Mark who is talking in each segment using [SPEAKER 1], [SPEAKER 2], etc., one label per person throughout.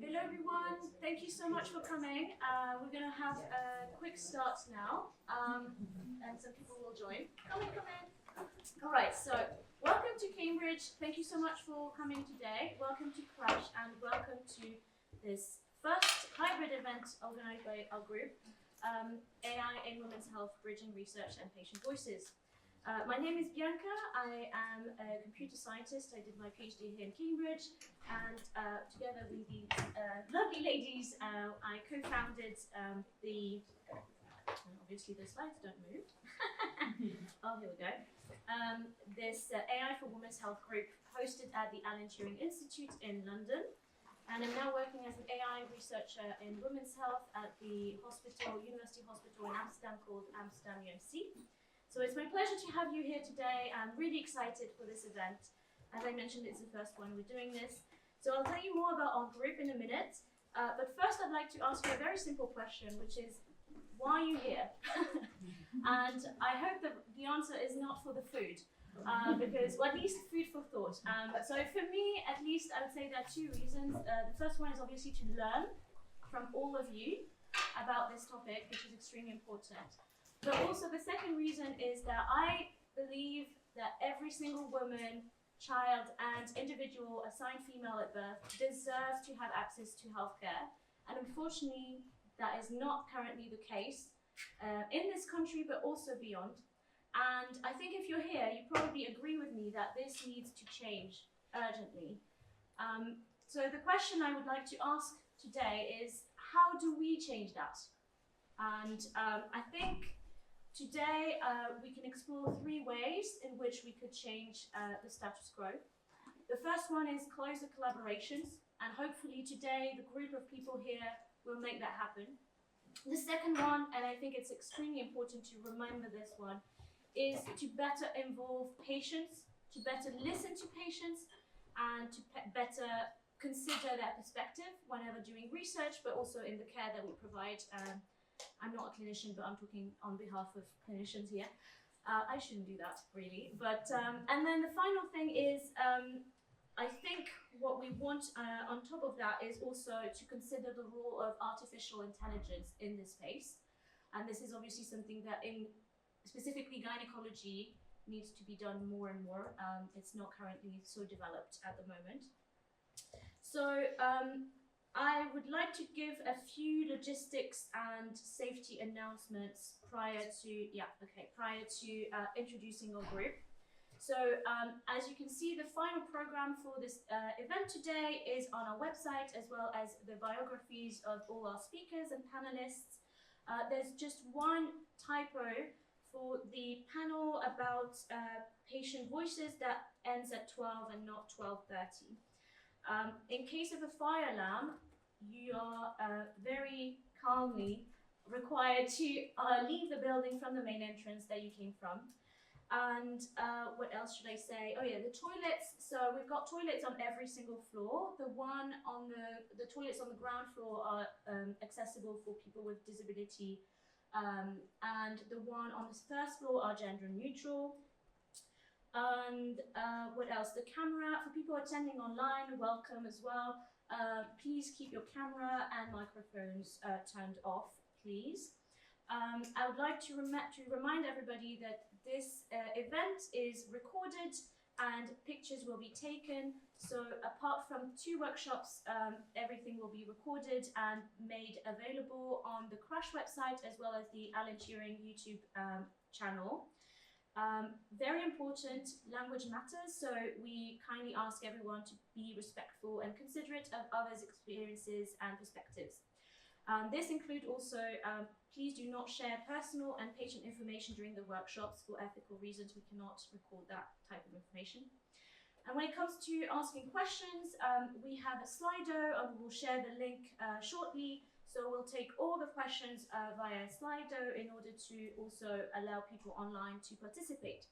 [SPEAKER 1] Hello everyone, thank you so much for coming. We're going to have a quick start now, and some people will join. Come in. All right, so welcome to Cambridge. Thank you so much for coming today. Welcome to CRASSH and welcome to this first hybrid event organized by our group, AI in Women's Health, Bridging Research and Patient Voices. My name is Bianca. I am a computer scientist. I did my PhD here in Cambridge, and together with these lovely ladies, I co-founded obviously the slides don't move. Oh, here we go. This AI for Women's Health group hosted at the Alan Turing Institute in London. And I'm now working as an AI researcher in women's health at the University Hospital in Amsterdam called Amsterdam UMC. So it's my pleasure to have you here today. I'm really excited for this event. As I mentioned, it's the first one we're doing this. So I'll tell you more about our group in a minute. But first I'd like to ask you a very simple question, which is, why are you here? And I hope that the answer is not for the food, because, well, at least food for thought. So for me, at least, I would say there are two reasons. The first one is obviously to learn from all of you about this topic, which is extremely important. But also the second reason is that I believe that every single woman, child, and individual assigned female at birth deserves to have access to healthcare. And unfortunately, that is not currently the case in this country, but also beyond. And I think if you're here, you probably agree with me that this needs to change urgently. So the question I would like to ask today is, how do we change that? And I think today, we can explore three ways in which we could change the status quo. The first one is closer collaborations, and hopefully today the group of people here will make that happen. The second one, and I think it's extremely important to remember this one, is to better involve patients, to better listen to patients, and to better consider their perspective whenever doing research, but also in the care that we provide. I'm not a clinician, but I'm talking on behalf of clinicians here. I shouldn't do that, really. But and then the final thing is, I think what we want on top of that is also to consider the role of artificial intelligence in this space. And this is obviously something that in specifically gynecology needs to be done more and more. It's not currently so developed at the moment. So I would like to give a few logistics and safety announcements prior to introducing our group. So as you can see, the final program for this event today is on our website, as well as the biographies of all our speakers and panelists. There's just one typo for the panel about patient voices that ends at 12 and not 12:30. In case of a fire alarm, you are very calmly required to leave the building from the main entrance that you came from. And what else should I say? Oh yeah, the toilets. So we've got toilets on every single floor. The toilets on the ground floor are accessible for people with disability, and the one on the first floor are gender neutral. And what else? The camera, for people attending online, welcome as well. Please keep your camera and microphones turned off, please. I would like to remind everybody that this event is recorded and pictures will be taken. So apart from 2 workshops, everything will be recorded and made available on the CRASSH website, as well as the Alan Turing YouTube channel. Very important, language matters, so we kindly ask everyone to be respectful and considerate of others' experiences and perspectives. This includes also, please do not share personal and patient information during the workshops. For ethical reasons, we cannot record that type of information. And when it comes to asking questions, we have a Slido, and we will share the link shortly. So we'll take all the questions via Slido in order to also allow people online to participate.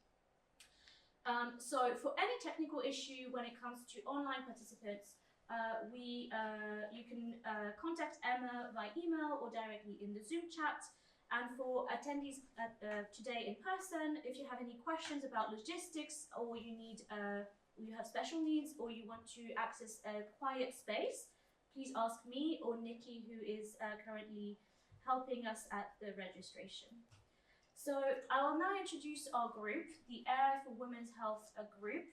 [SPEAKER 1] So for any technical issue when it comes to online participants, you can contact Emma by email or directly in the Zoom chat. And for attendees today in person, if you have any questions about logistics, or you have special needs, or you want to access a quiet space, please ask me or Nikki, who is currently helping us at the registration. So I will now introduce our group, the AI for Women's Health group.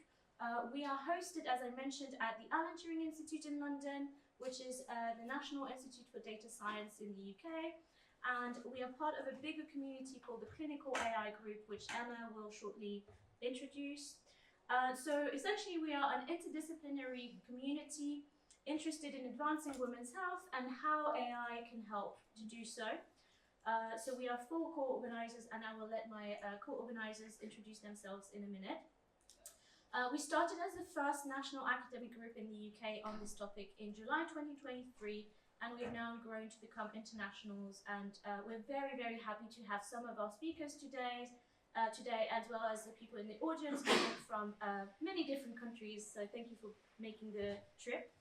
[SPEAKER 1] We are hosted, as I mentioned, at the Alan Turing Institute in London, which is the National Institute for Data Science in the UK. And we are part of a bigger community called the Clinical AI Group, which Emma will shortly introduce. So essentially, we are an interdisciplinary community interested in advancing women's health and how AI can help to do so. So we are 4 co-organizers, and I will let my co-organizers introduce themselves in a minute. We started as the first national academic group in the UK on this topic in July 2023, and we've now grown to become internationals, and we're very, very happy to have some of our speakers today, as well as the people in the audience coming from many different countries, so thank you for making the trip.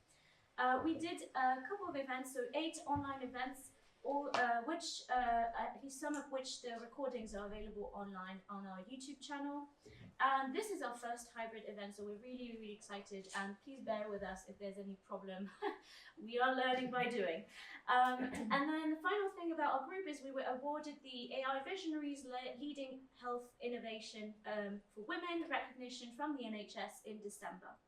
[SPEAKER 1] We did a couple of events, so 8 online events, all at least some of which the recordings are available online on our YouTube channel. And this is our first hybrid event, so we're really, really excited, and please bear with us if there's any problem. We are learning by doing. And then the final thing about our group is we were awarded the AI Visionaries Leading Health Innovation for Women recognition from the NHS in December.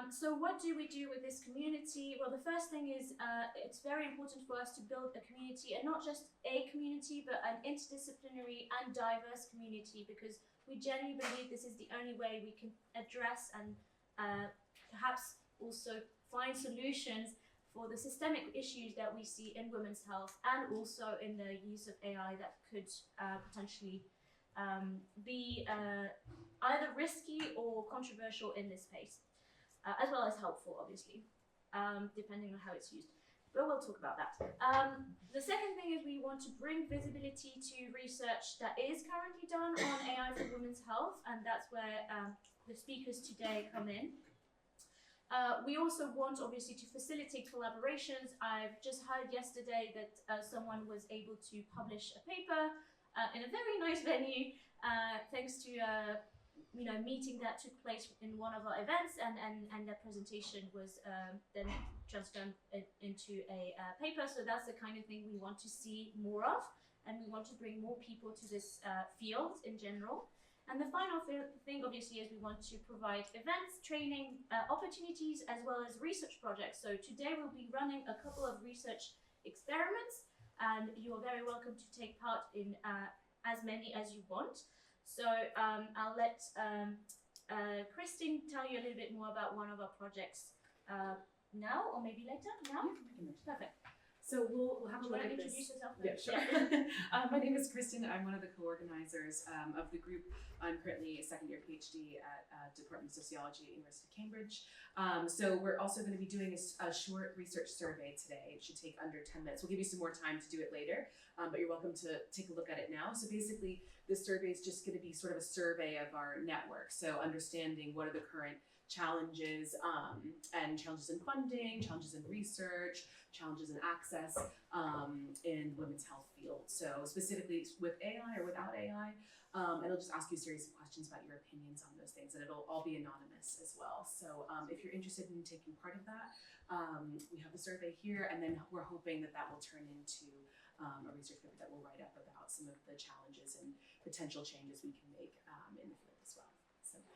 [SPEAKER 1] So what do we do with this community? Well, the first thing is it's very important for us to build a community, and not just a community, but an interdisciplinary and diverse community, because we genuinely believe this is the only way we can address and perhaps also find solutions for the systemic issues that we see in women's health, and also in the use of AI that could potentially be either risky or controversial in this space. As well as helpful, obviously, depending on how it's used. But we'll talk about that. The second thing is we want to bring visibility to research that is currently done on AI for women's health, and that's where the speakers today come in. We also want, obviously, to facilitate collaborations. I've just heard yesterday that someone was able to publish a paper in a very nice venue, thanks to meeting that took place in one of our events, and that presentation was then transformed into a paper. So that's the kind of thing we want to see more of, and we want to bring more people to this field in general. And the final thing, obviously, is we want to provide events, training opportunities, as well as research projects. So today we'll be running a couple of research experiments, and you are very welcome to take part in as many as you want. So I'll let Kristin tell you a little bit more about one of our projects now, or maybe later. Now? Yeah, perfect.
[SPEAKER 2] So we'll have a look at this.
[SPEAKER 1] Introduce yourself?
[SPEAKER 2] Yeah, sure. Yeah. My name is Kristin. I'm one of the co-organizers of the group. I'm currently a second-year PhD at Department of Sociology at University of Cambridge. So we're also going to be doing a short research survey today. It should take under 10 minutes. We'll give you some more time to do it later, but you're welcome to take a look at it now. So basically, this survey is just going to be sort of a survey of our network. So understanding what are the current challenges and challenges in funding, challenges in research, challenges in access in women's health field. So specifically with AI or without AI, and it'll just ask you a series of questions about your opinions on those things, and it'll all be anonymous as well. So if you're interested in taking part of that, we have the survey here, and then we're hoping that that will turn into a research paper that we'll write up about some of the challenges and potential changes we can make in the field as well. So thank you.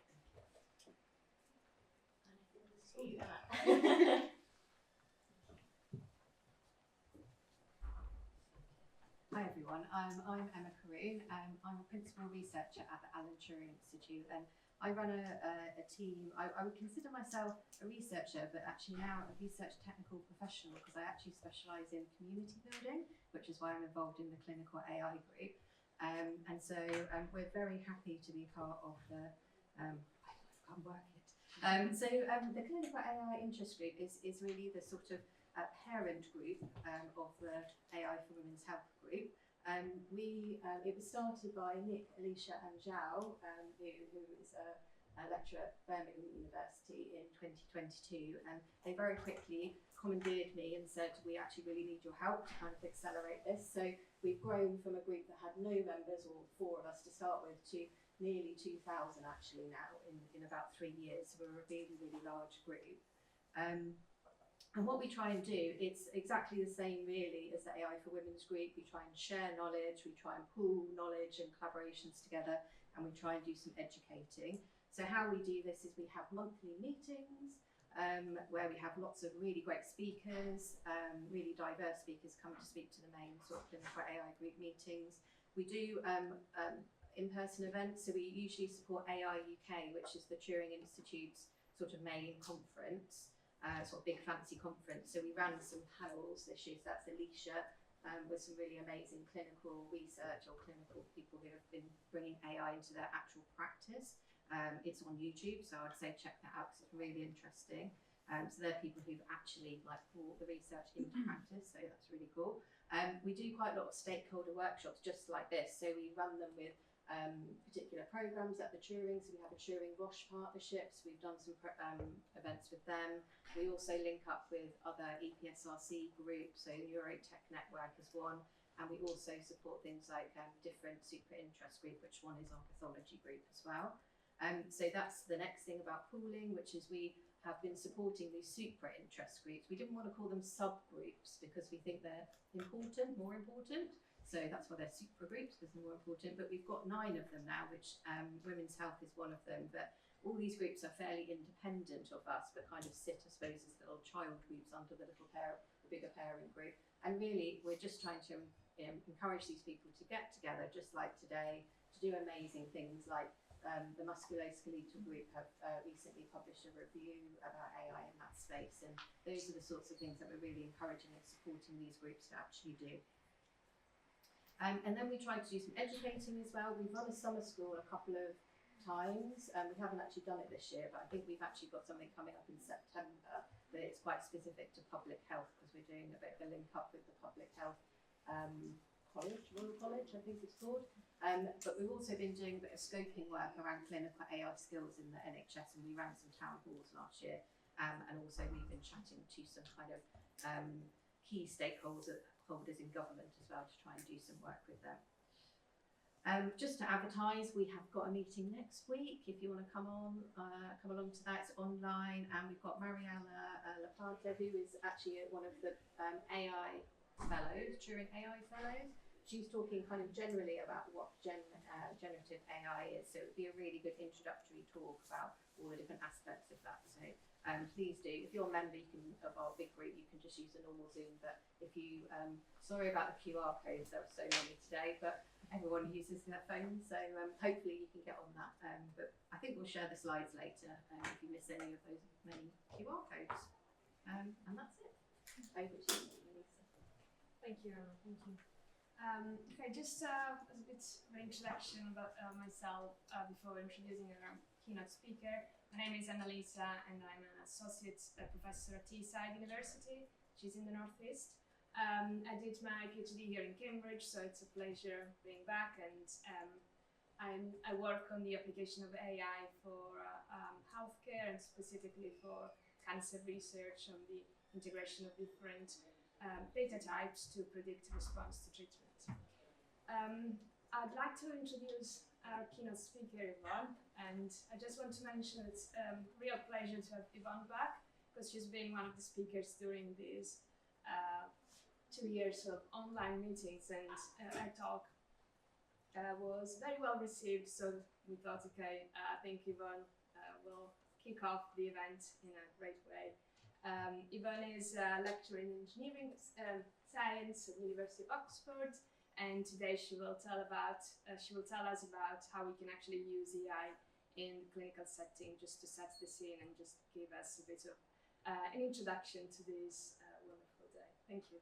[SPEAKER 3] Hi everyone, I'm Emma Karoune. I'm a principal researcher at the Alan Turing Institute, and I run a team. I would consider myself a researcher, but actually now a research technical professional, because I actually specialise in community building, which is why I'm involved in the Clinical AI Group. And so we're very happy to be part of the, I'm working it. The Clinical AI Interest Group is really the sort of parent group of the AI for Women's Health group. It was started by Nick, Alicia and Zhao, who is a lecturer at Birmingham University in 2022, and they very quickly commandeered me and said, we actually really need your help to kind of accelerate this. So we've grown from a group that had no members, or 4 of us to start with, to nearly 2,000 actually now in about 3 years. So we're a really, really large group. And what we try and do, it's exactly the same really as the AI for Women's group. We try and share knowledge, we try and pool knowledge and collaborations together, and we try and do some educating. So how we do this is we have monthly meetings where we have lots of really great speakers, really diverse speakers come to speak to the main sort of clinical AI group meetings. We do in-person events, so we usually support AI UK, which is the Turing Institute's sort of main conference. Sort of big fancy conference. So we ran some panels this year, so that's Alicia, with some really amazing clinical research or clinical people who have been bringing AI into their actual practice. It's on YouTube, so I'd say check that out because it's really interesting. So they're people who've actually like brought the research into practice, so that's really cool. We do quite a lot of stakeholder workshops just like this, so we run them with particular programs at the Turing, so we have a Turing-Roche partnerships, we've done some events with them. We also link up with other EPSRC groups, so Neurotech Network is one, and we also support things like different super interest group, which one is our pathology group as well. So that's the next thing about pooling, which is we have been supporting these super interest groups. We didn't want to call them subgroups because we think they're important, more important. So that's why they're super groups, because they're more important. But we've got 9 of them now, which Women's Health is one of them. But all these groups are fairly independent of us, but kind of sit, I suppose, as little child groups under the bigger parent group. And really, we're just trying to encourage these people to get together, just like today, to do amazing things like the musculoskeletal group have recently published a review about AI in that space. And those are the sorts of things that we're really encouraging and supporting these groups to actually do. And then we tried to do some educating as well. We've run a summer school a couple of times. We haven't actually done it this year, but I think we've actually got something coming up in September, but it's quite specific to public health because we're doing a bit of a link up with the public health college, Royal College, I think it's called. But we've also been doing a bit of scoping work around clinical AI skills in the NHS, and we ran some town halls last year. And also we've been chatting to some kind of key stakeholders in government as well to try and do some work with them. Just to advertise, we have got a meeting next week. If you want to come along to that, it's online, and we've got Mariana Laplante, who is actually one of the AI fellows, Turing AI fellows. She's talking kind of generally about what generative AI is, so it would be a really good introductory talk about all the different aspects of that. So please do. If you're a member of our big group, you can just use the normal Zoom, but if you, sorry about the QR codes, there are so many today, but everyone uses their phone, so hopefully you can get on that. But I think we'll share the slides later if you miss any of those many QR codes. And that's it. Over to you, Annalisa.
[SPEAKER 4] Thank you, Emma. Thank you. Okay, just as a bit of an introduction about myself before introducing our keynote speaker. My name is Annalisa, and I'm an associate professor at Teesside University, which is in the northeast. I did my PhD here in Cambridge, so it's a pleasure being back, and I work on the application of AI for healthcare, and specifically for cancer research on the integration of different data types to predict response to treatment. I'd like to introduce our keynote speaker, Yvonne, and I just want to mention it's a real pleasure to have Yvonne back, because she's been one of the speakers during these 2 years of online meetings, and our talk was very well received, so we thought, okay, I think Yvonne will kick off the event in a great way. Yvonne is a lecturer in engineering science at the University of Oxford, and today she will tell us about how we can actually use AI in the clinical setting, just to set the scene and just give us a bit of an introduction to this wonderful day. Thank you.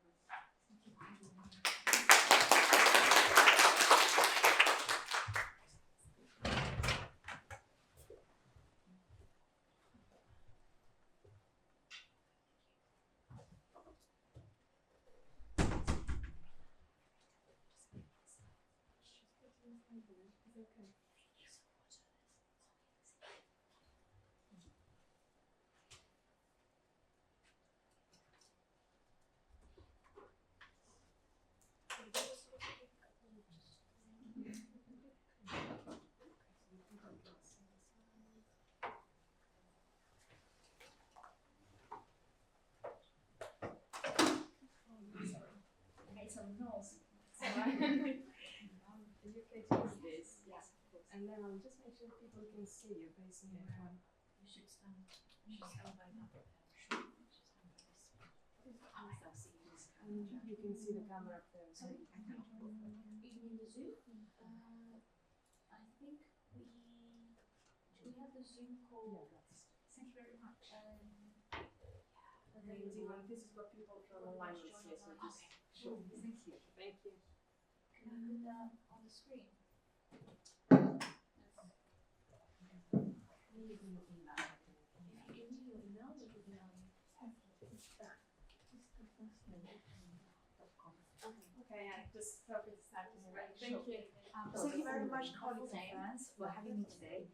[SPEAKER 4] some notes. So are you okay to use this?
[SPEAKER 1] Yes, of course.
[SPEAKER 4] And then I'll just make sure people can see you based on where
[SPEAKER 1] You should stand by that. Sure. You should stand by this. Oh, I see this.
[SPEAKER 4] you can see the camera up there. So
[SPEAKER 1] You mean the Zoom? I think do we have the Zoom call? Thank you very much.
[SPEAKER 4] this is what people from online will see. So just
[SPEAKER 1] Sure. Thank you.
[SPEAKER 4] thank you.
[SPEAKER 1] Can I put that on the screen? Maybe in your email. If you give me your email, we can
[SPEAKER 4] Okay, yeah, just focus starting right.
[SPEAKER 1] Sure.
[SPEAKER 4] Thank you.
[SPEAKER 5] Thank you very much, colleagues and friends, for having me today.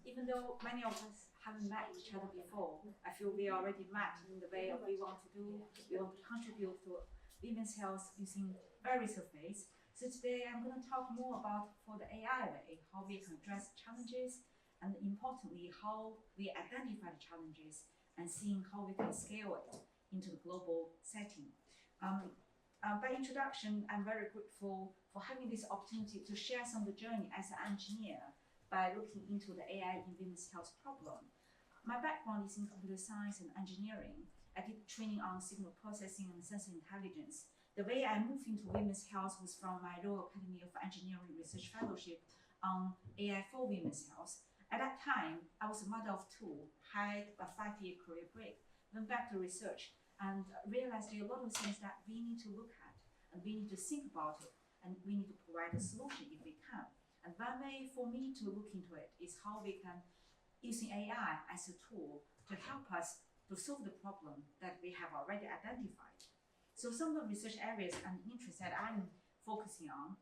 [SPEAKER 5] Even though many of us haven't met each other before, I feel we already met in the way of we want to contribute to women's health using various ways. So today I'm going to talk more about for the AI way, how we can address challenges, and importantly, how we identify the challenges and seeing how we can scale it into the global setting. By introduction, I'm very grateful for having this opportunity to share some of the journey as an engineer by looking into the AI in women's health problem. My background is in computer science and engineering. I did training on signal processing and sensor intelligence. The way I moved into women's health was from my Royal Academy of Engineering Research Fellowship on AI for women's health. At that time, I was a mother of two, had a 5-year career break, went back to research, and realized there are a lot of things that we need to look at, and we need to think about it, and we need to provide a solution if we can. And one way for me to look into it is how we can, using AI as a tool to help us to solve the problem that we have already identified. So some of the research areas and interests that I'm focusing on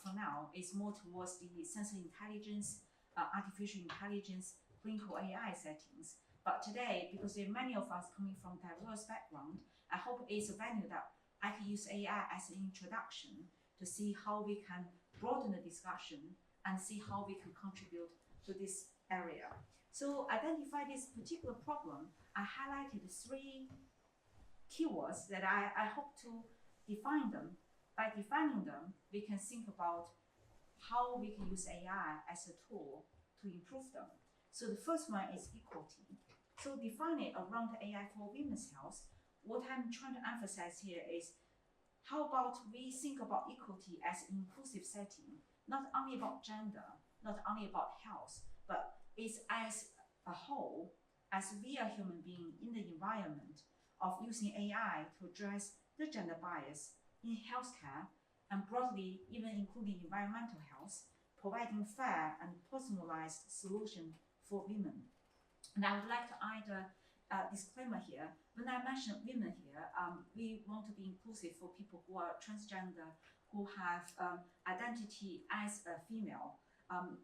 [SPEAKER 5] for now is more towards the sensor intelligence, artificial intelligence, clinical AI settings. But today, because there are many of us coming from diverse background, I hope it's a venue that I can use AI as an introduction to see how we can broaden the discussion and see how we can contribute to this area. So identify this particular problem, I highlighted 3 keywords that I hope to define them. By defining them, we can think about how we can use AI as a tool to improve them. So the first one is equality. So define it around AI for women's health. What I'm trying to emphasize here is how about we think about equality as an inclusive setting, not only about gender, not only about health, but it's as a whole, as we are human beings in the environment of using AI to address the gender bias in healthcare and broadly even including environmental health, providing fair and personalized solution for women. And I would like to add a disclaimer here. When I mention women here, we want to be inclusive for people who are transgender, who have identity as a female,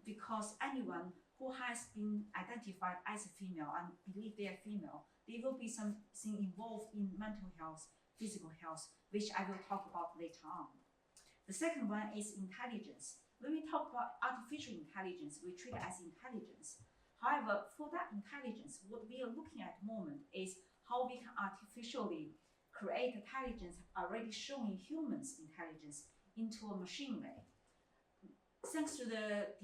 [SPEAKER 5] because anyone who has been identified as a female and believe they are female, there will be something involved in mental health, physical health, which I will talk about later on. The second one is intelligence. When we talk about artificial intelligence, we treat it as intelligence. However, for that intelligence, what we are looking at the moment is how we can artificially create intelligence already showing humans' intelligence into a machine way. Thanks to the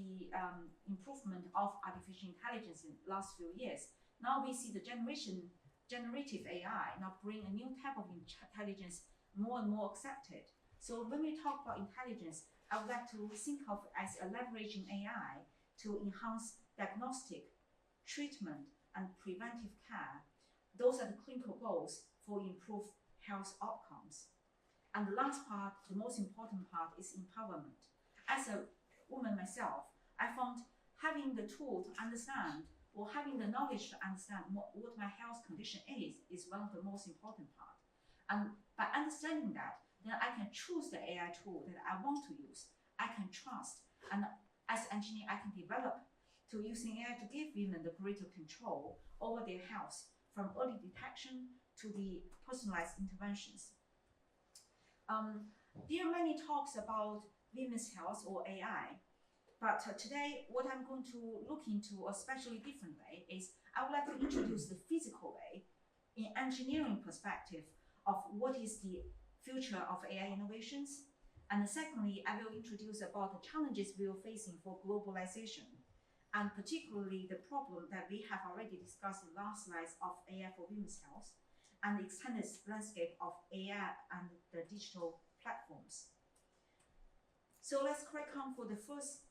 [SPEAKER 5] improvement of artificial intelligence in the last few years, now we see the generative AI now bring a new type of intelligence more and more accepted. So when we talk about intelligence, I would like to think of as a leveraging AI to enhance diagnostic, treatment, and preventive care. Those are the clinical goals for improved health outcomes. And the last part, the most important part, is empowerment. As a woman myself, I found having the tool to understand or having the knowledge to understand what my health condition is one of the most important part. And by understanding that, then I can choose the AI tool that I want to use. I can trust, and as an engineer, I can develop to using AI to give women the greater control over their health, from early detection to the personalized interventions. There are many talks about women's health or AI, but today what I'm going to look into a especially different way is I would like to introduce the physical way in engineering perspective of what is the future of AI innovations. And secondly, I will introduce about the challenges we are facing for globalization, and particularly the problem that we have already discussed in last slides of AI for women's health, and the extended landscape of AI and the digital platforms. So let's crack on for the first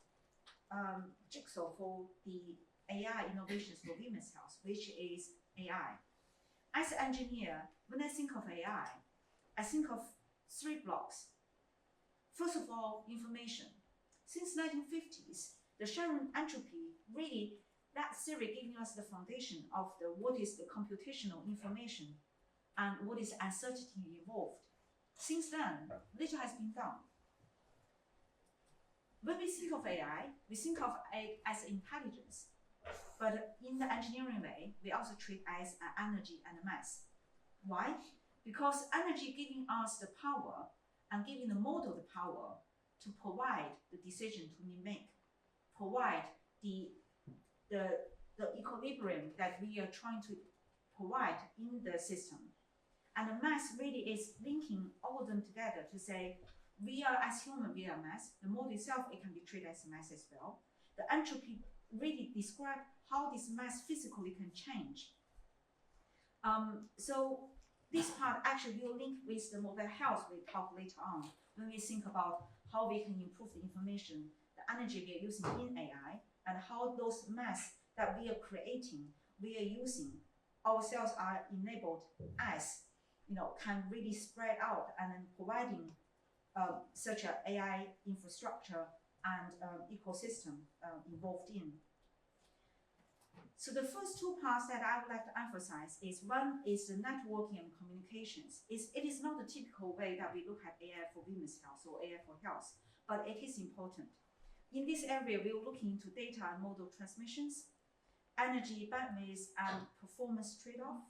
[SPEAKER 5] jigsaw for the AI innovations for women's health, which is AI. As an engineer, when I think of AI, I think of 3 blocks. First of all, information. Since 1950s, the sharing entropy really, that theory giving us the foundation of what is the computational information and what is uncertainty involved. Since then, little has been done. When we think of AI, we think of it as intelligence, but in the engineering way, we also treat it as energy and mass. Why? Because energy giving us the power and giving the model the power to provide the decision to make, provide the equilibrium that we are trying to provide in the system. And the mass really is linking all of them together to say, we are as human, we are mass. The model itself, it can be treated as mass as well. The entropy really describe how this mass physically can change. So this part actually will link with the mobile health we talk later on when we think about how we can improve the information, the energy we are using in AI, and how those mass that we are creating, we are using, ourselves are enabled as, can really spread out and then providing such an AI infrastructure and ecosystem involved in. So the first 2 parts that I would like to emphasize is, one is the networking and communications. It is not the typical way that we look at AI for women's health or AI for health, but it is important. In this area, we are looking into data and model transmissions, energy, bandwidth, and performance trade-off.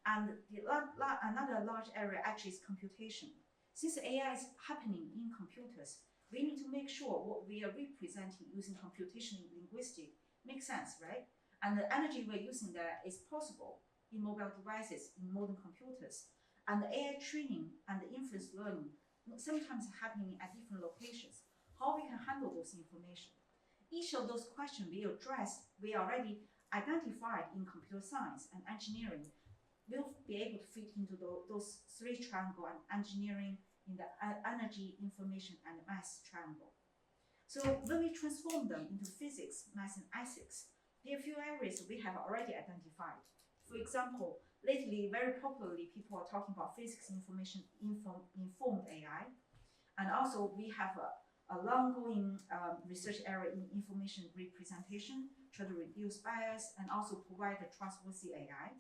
[SPEAKER 5] And another large area actually is computation. Since AI is happening in computers, we need to make sure what we are representing using computational linguistics makes sense, right? And the energy we're using there is possible in mobile devices, in modern computers. And the AI training and the inference learning sometimes happening at different locations. How we can handle those information. Each of those questions we addressed, we already identified in computer science and engineering, will be able to fit into those 3 triangles and engineering in the energy, information, and mass triangle. So when we transform them into physics, math, and ethics, there are a few areas we have already identified. For example, lately, very popularly, people are talking about physics information informed AI. And also, we have a long-going research area in information representation, try to reduce bias, and also provide a trustworthy AI.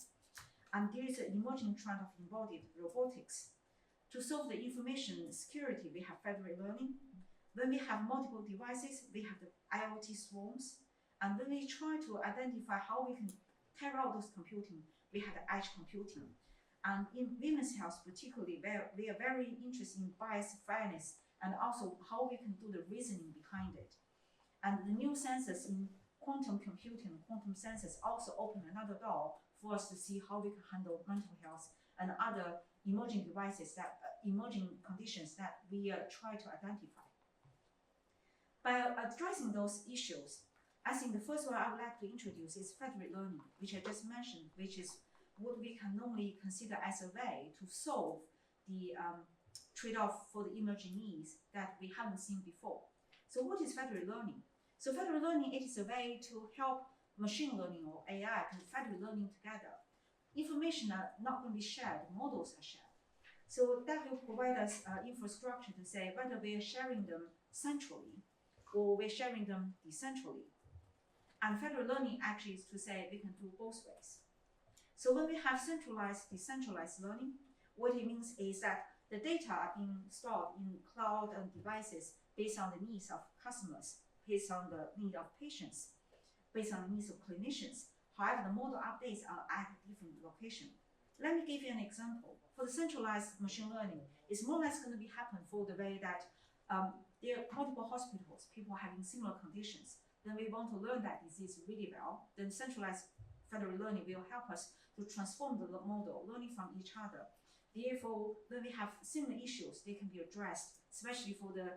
[SPEAKER 5] And there is an emerging trend of embodied robotics. To solve the information security, we have federated learning. When we have multiple devices, we have the IoT swarms. And when we try to identify how we can carry out those computing, we have the edge computing. And in women's health particularly, we are very interested in bias, fairness, and also how we can do the reasoning behind it. And the new sensors in quantum computing, quantum sensors also open another door for us to see how we can handle mental health and other emerging devices, emerging conditions that we try to identify. By addressing those issues, I think the first one I would like to introduce is federated learning, which I just mentioned, which is what we can normally consider as a way to solve the trade-off for the emerging needs that we haven't seen before. So what is federated learning? So federated learning, it is a way to help machine learning or AI to federate learning together. Information are not going to be shared, models are shared. So that will provide us infrastructure to say whether we are sharing them centrally or we're sharing them decentrally. And federated learning actually is to say we can do both ways. So when we have centralized, decentralized learning, what it means is that the data are being stored in cloud and devices based on the needs of customers, based on the need of patients, based on the needs of clinicians. However, the model updates are at a different location. Let me give you an example. For the centralized machine learning, it's more or less going to be happen for the way that there are multiple hospitals, people having similar conditions. Then we want to learn that disease really well. Then centralized federated learning will help us to transform the model, learning from each other. Therefore, when we have similar issues, they can be addressed, especially for the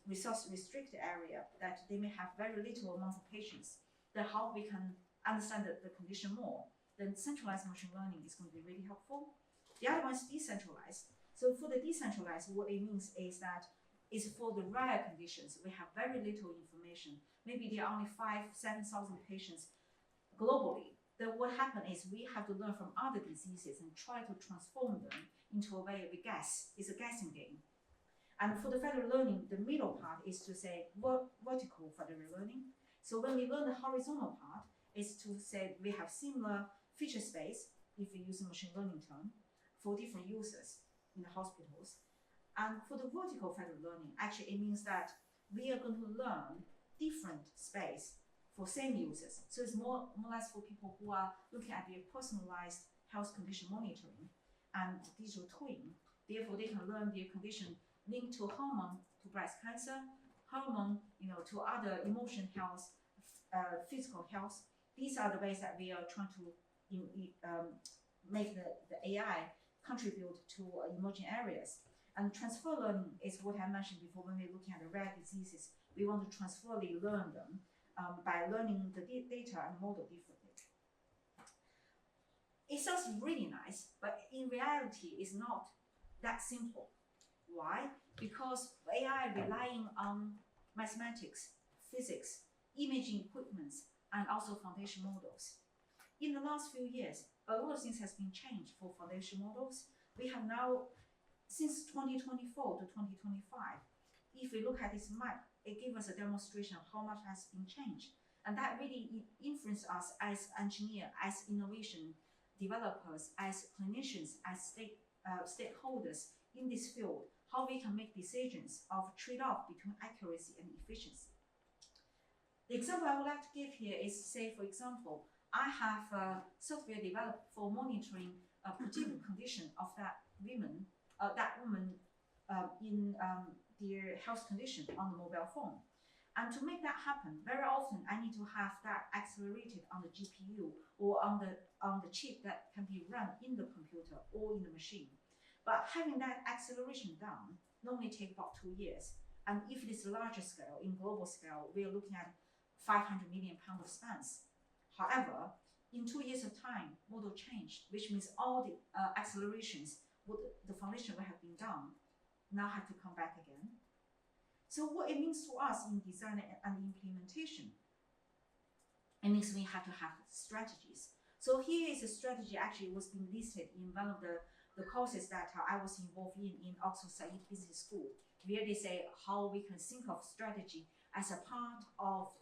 [SPEAKER 5] resource restricted area that they may have very little amount of patients. Then how we can understand the condition more, then centralized machine learning is going to be really helpful. The other one is decentralized. So for the decentralized, what it means is that is for the rare conditions, we have very little information. Maybe there are only 5,000–7,000 patients globally. Then what happens is we have to learn from other diseases and try to transform them into a way we guess. It's a guessing game. And for the federal learning, the middle part is to say vertical federal learning. So when we learn the horizontal part, is to say we have similar feature space, if we use a machine learning term, for different users in the hospitals. And for the vertical federal learning, actually it means that we are going to learn different space for same users. So it's more or less for people who are looking at their personalized health condition monitoring and digital twin. Therefore, they can learn their condition linked to hormone, to breast cancer, hormone, to other emotion health, physical health. These are the ways that we are trying to make the AI contribute to emerging areas. And transfer learning is what I mentioned before when we're looking at the rare diseases. We want to transferly learn them by learning the data and model differently. It sounds really nice, but in reality, it's not that simple. Why? Because AI relying on mathematics, physics, imaging equipments, and also foundation models. In the last few years, a lot of things has been changed for foundation models. We have now, since 2024 to 2025, if we look at this map, it gives us a demonstration of how much has been changed. And that really influences us as engineers, as innovation developers, as clinicians, as stakeholders in this field, how we can make decisions of trade-off between accuracy and efficiency. The example I would like to give here is, say, for example, I have a software developed for monitoring a particular condition of that woman in their health condition on the mobile phone. And to make that happen, very often I need to have that accelerated on the GPU or on the chip that can be run in the computer or in the machine. But having that acceleration done normally takes about 2 years. And if it is larger scale, in global scale, we are looking at £500 million of spends. However, in 2 years of time, model changed, which means all the accelerations, the foundation would have been done, now have to come back again. So what it means to us in design and implementation, it means we have to have strategies. So here is a strategy actually was being listed in one of the courses that I was involved in Oxford Said Business School, where they say how we can think of strategy as a part of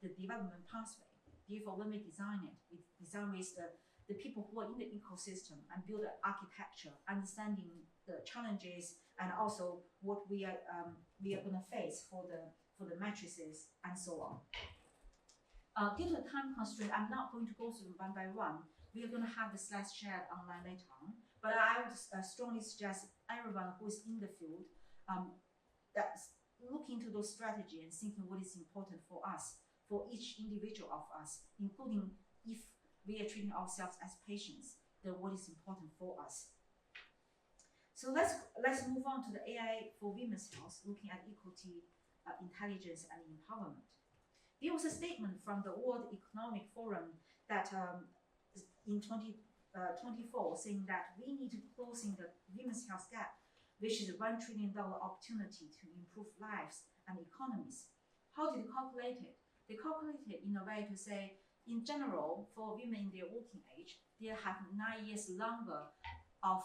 [SPEAKER 5] the development pathway. Therefore, when we design it, we design with the people who are in the ecosystem and build an architecture, understanding the challenges and also what we are going to face for the matrices and so on. Due to the time constraint, I'm not going to go through them one by one. We are going to have the slides shared online later on. But I would strongly suggest everyone who is in the field that look into those strategies and thinking what is important for us, for each individual of us, including if we are treating ourselves as patients, then what is important for us. So let's move on to the AI for women's health, looking at equity, intelligence, and empowerment. There was a statement from the World Economic Forum that in 2024 saying that we need to close the women's health gap, which is a $1 trillion opportunity to improve lives and economies. How did they calculate it? They calculate it in a way to say, in general, for women in their working age, they have 9 years longer of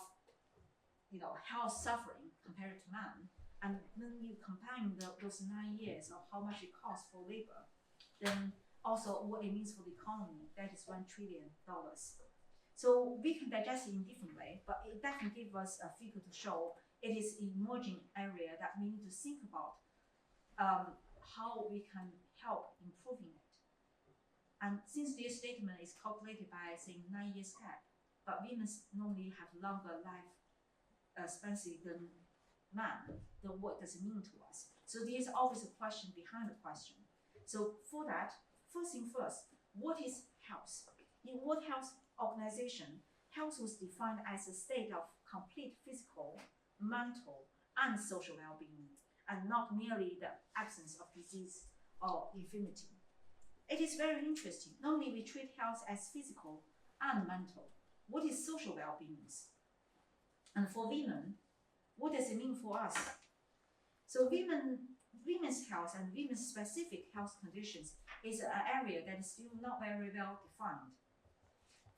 [SPEAKER 5] health suffering compared to men. And when you combine those 9 years of how much it costs for labor, then also what it means for the economy, that is $1 trillion. So we can digest it in different way, but it definitely gives us a figure to show it is an emerging area that we need to think about how we can help improving it. And since this statement is calculated by saying 9 years gap, but women normally have longer life expectancy than men, then what does it mean to us? So there's always a question behind the question. So for that, first thing first, what is health? In World Health Organization, health was defined as a state of complete physical, mental, and social well-being, and not merely the absence of disease or infirmity. It is very interesting. Not only we treat health as physical and mental. What is social well-being? And for women, what does it mean for us? So women's health and women's specific health conditions is an area that is still not very well defined.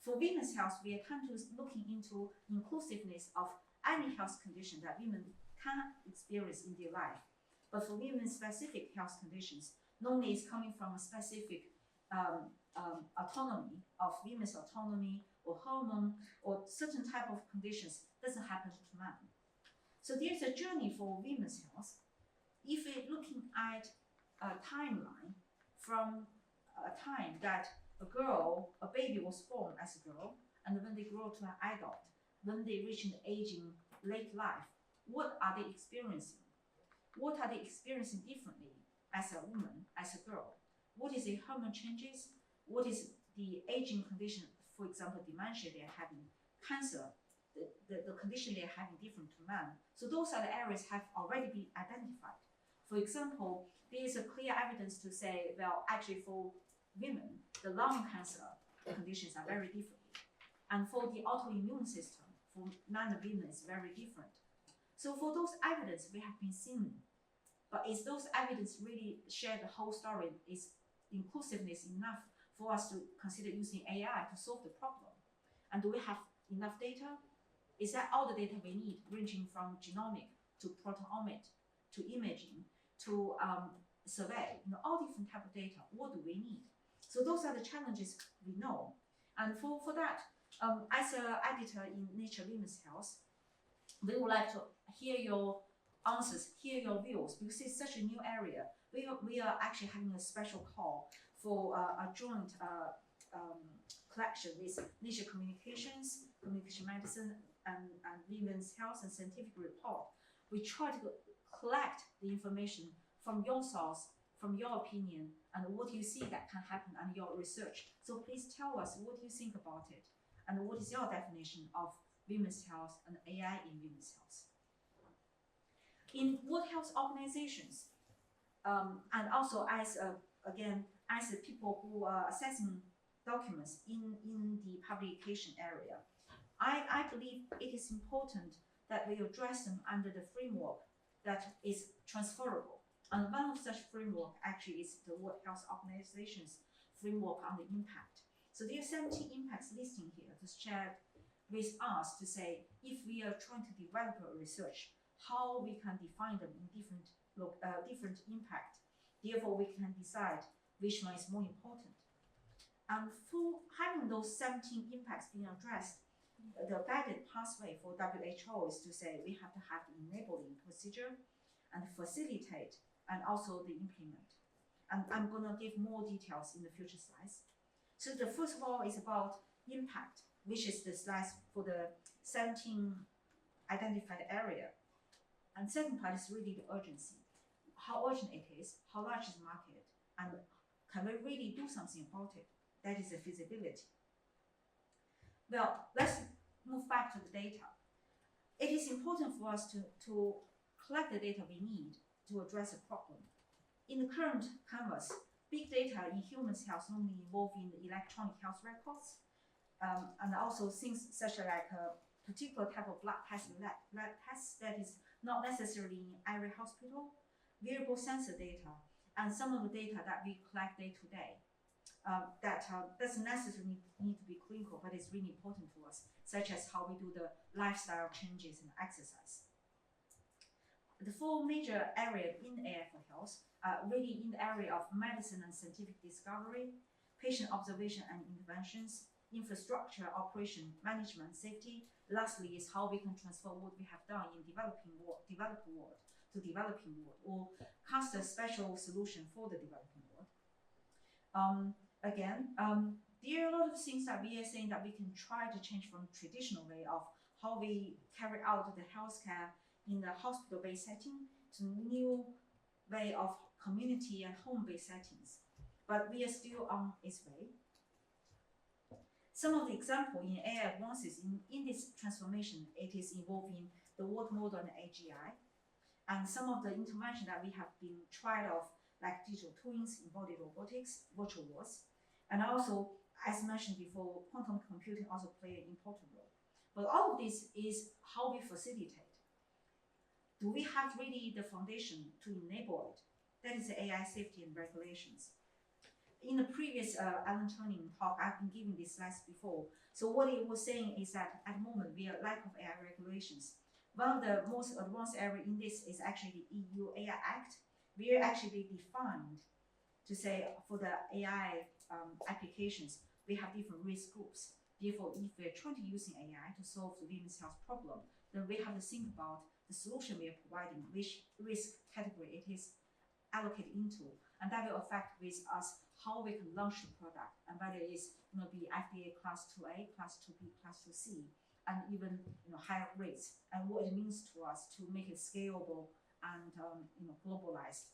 [SPEAKER 5] For women's health, we tend to looking into inclusiveness of any health condition that women can experience in their life. But for women's specific health conditions, normally it's coming from a specific autonomy of women's autonomy or hormone or certain type of conditions doesn't happen to men. So there's a journey for women's health. If we're looking at a timeline from a time that a baby was born as a girl, and when they grow to an adult, when they reach an aging late life, what are they experiencing? What are they experiencing differently as a woman, as a girl? What is the hormone changes? What is the aging condition? For example, dementia they're having, cancer, the condition they're having different to men. So those are the areas have already been identified. For example, there is a clear evidence to say, well, actually for women, the lung cancer conditions are very different. And for the autoimmune system, for men and women, is very different. So for those evidence we have been seeing, but is those evidence really share the whole story? Is inclusiveness enough for us to consider using AI to solve the problem? And do we have enough data? Is that all the data we need, ranging from genomic to proteomic to imaging to survey, all different type of data? What do we need? So those are the challenges we know. And for that, as an editor in Nature Women's Health, we would like to hear your answers, hear your views, because it's such a new area. We are actually having a special call for a joint collection with Nature Communications, Communication Medicine, and Women's Health and Scientific Report. We try to collect the information from your source, from your opinion, and what you see that can happen and your research. So please tell us what you think about it, and what is your definition of women's health and AI in women's health. In World Health Organizations, and also as as the people who are assessing documents in the publication area, I believe it is important that we address them under the framework that is transferable. And one of such framework actually is the World Health Organization's framework on the impact. So there are 17 impacts listing here to share with us to say, if we are trying to develop a research, how we can define them in different impact. Therefore, we can decide which one is more important. And for having those 17 impacts being addressed, the guided pathway for WHO is to say we have to have the enabling procedure and facilitate and also the implement. And I'm going to give more details in the future slides. So the first of all is about impact, which is the slides for the 17 identified area. And second part is really the urgency. How urgent it is, how large is the market, and can we really do something about it? That is the feasibility. Well, let's move back to the data. It is important for us to collect the data we need to address a problem. In the current canvas, big data in humans' health normally involve in the electronic health records, and also things such as like a particular type of blood test that is not necessarily in every hospital, wearable sensor data, and some of the data that we collect day to day. That doesn't necessarily need to be clinical, but it's really important to us, such as how we do the lifestyle changes and exercise. The four major areas in AI for health are really in the area of medicine and scientific discovery, patient observation and interventions, infrastructure, operation, management, safety. Lastly is how we can transfer what we have done in developed world to developing world, or cast a special solution for the developing world. There are a lot of things that we are saying that we can try to change from traditional way of how we carry out the healthcare in the hospital-based setting to new way of community and home-based settings. But we are still on its way. some of the example in AI advances in this transformation, it is involving the world model and AGI, and some of the intervention that we have been tried of, like digital twins, embodied robotics, virtual worlds, and also, as mentioned before, quantum computing also play an important role. But all of this is how we facilitate. Do we have really the foundation to enable it? That is the AI safety and regulations. In the previous Alan Turing talk, I've been giving these slides before. So what it was saying is that at the moment we are lack of AI regulations. One of the most advanced area in this is actually the EU AI Act. We are actually defined to say for the AI applications, we have different risk groups. Therefore, if we're trying to using AI to solve the women's health problem, then we have to think about the solution we are providing, which risk category it is allocated into, and that will affect with us how we can launch the product, and whether it's be FDA class 2A, class 2B, class 2C, and even higher rates, and what it means to us to make it scalable and globalized.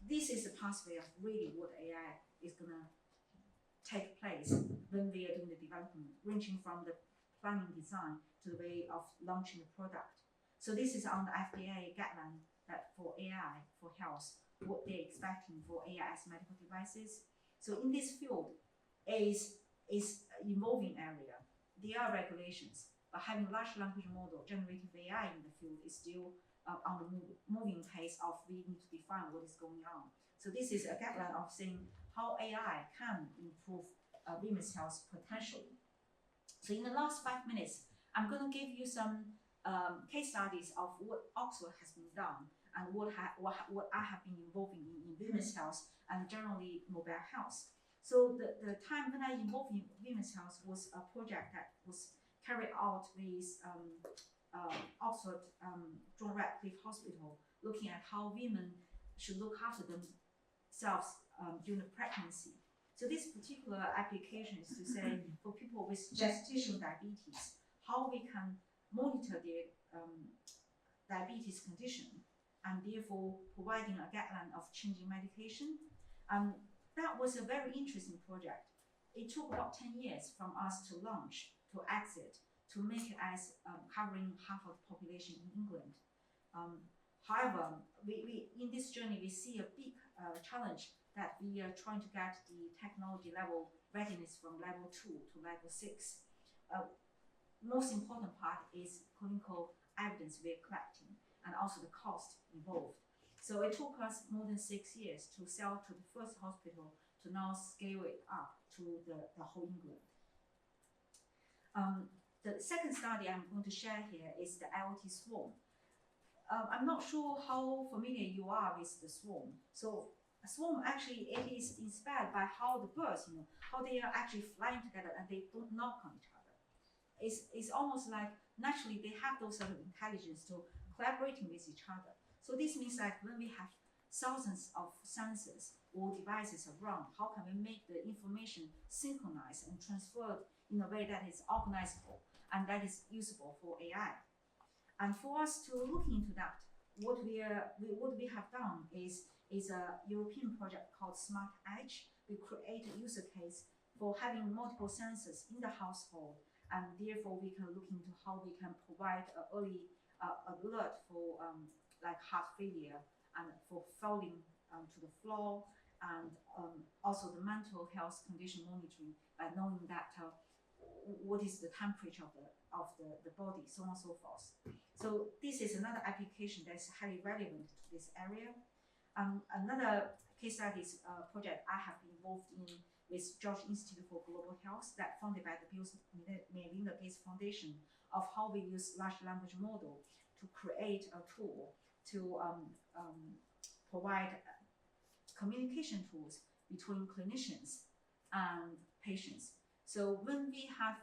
[SPEAKER 5] This is the pathway of really what AI is gonna take place when we are doing the development, ranging from the planning design to the way of launching the product. So this is on the FDA guideline that for AI, for health, what they're expecting for AI as medical devices. So in this field is evolving area. There are regulations, but having large language model, generative AI in the field is still on the moving pace of we need to define what is going on. So this is a guideline of saying how AI can improve women's health potentially. So in the last 5 minutes, I'm going to give you some case studies of what Oxford has been done and what I have been involving in women's health and generally mobile health. So the time when I involved in women's health was a project that was carried out with Oxford John Radcliffe Hospital, looking at how women should look after themselves during the pregnancy. So this particular application is to say for people with gestational diabetes, how we can monitor their diabetes condition and therefore providing a guideline of changing medication. That was a very interesting project. It took about 10 years from us to launch, to exit, to make it as covering half of the population in England. However, we in this journey, we see a big challenge that we are trying to get the technology level readiness from level 2 to level 6. Most important part is clinical evidence we're collecting and also the cost involved. So it took us more than 6 years to sell to the first hospital to now scale it up to the whole England. The second study I'm going to share here is the IoT swarm. I'm not sure how familiar you are with the swarm. So a swarm actually it is inspired by how the birds, how they are actually flying together and they don't knock on each other. It's almost like naturally they have those sort of intelligence to collaborating with each other. So this means that when we have thousands of sensors or devices around, how can we make the information synchronized and transferred in a way that is organizable and that is usable for AI? And for us to look into that, what we have done is a European project called Smart Edge. We create a user case for having multiple sensors in the household, and therefore we can look into how we can provide an early alert for like heart failure and for falling to the floor, and also the mental health condition monitoring by knowing that what is the temperature of the body, so on and so forth. So this is another application that is highly relevant to this area. Another case study is a project I have been involved in with George Institute for Global Health that funded by the Bill Melinda Gates Foundation, of how we use large language model to create a tool to provide communication tools between clinicians and patients. So when we have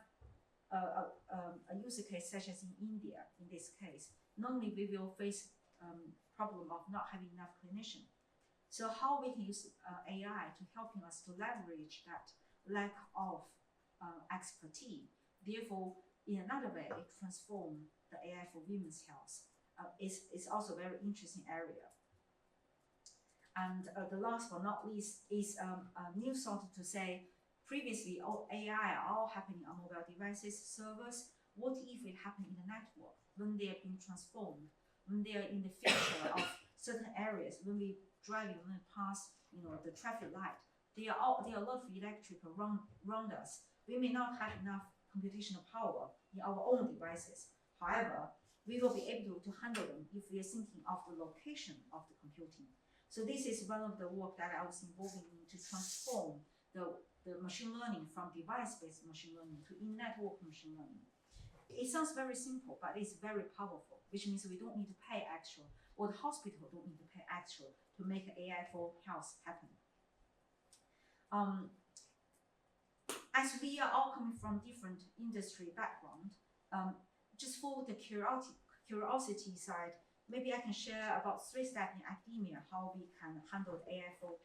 [SPEAKER 5] a user case such as in India, in this case, normally we will face problem of not having enough clinician. So how we can use AI to helping us to leverage that lack of expertise. Therefore, in another way, it transforms the AI for women's health. Is also a very interesting area. And the last but not least is a new thought to say, previously all AI are all happening on mobile devices, servers. What if it happened in the network when they are being transformed, when they are in the future of certain areas, when we driving, when we pass, the traffic light, there are a lot of electric around us. We may not have enough computational power in our own devices. However, we will be able to handle them if we are thinking of the location of the computing. So this is one of the work that I was involved in to transform the machine learning from device-based machine learning to in-network machine learning. It sounds very simple, but it's very powerful, which means we don't need to pay extra, or the hospital don't need to pay extra to make AI for health happen. As we are all coming from different industry background, just for the curiosity side, maybe I can share about 3 steps in academia, how we can handle the AI for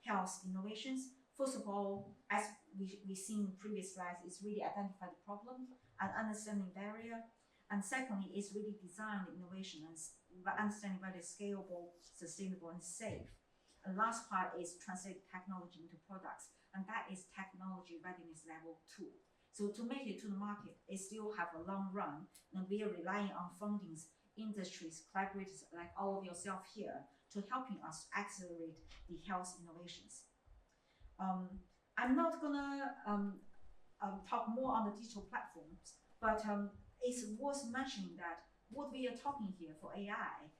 [SPEAKER 5] health innovations. First of all, as we've seen in previous slides, is really identify the problem and understanding barrier. And secondly, is really design the innovation and understanding whether it's scalable, sustainable, and safe. And last part is translate technology into products, and that is technology readiness level 2. So to make it to the market, it still have a long run, and we are relying on fundings, industries, collaborators like all of yourself here to helping us accelerate the health innovations. I'm not gonna talk more on the digital platforms, but it's worth mentioning that what we are talking here for AI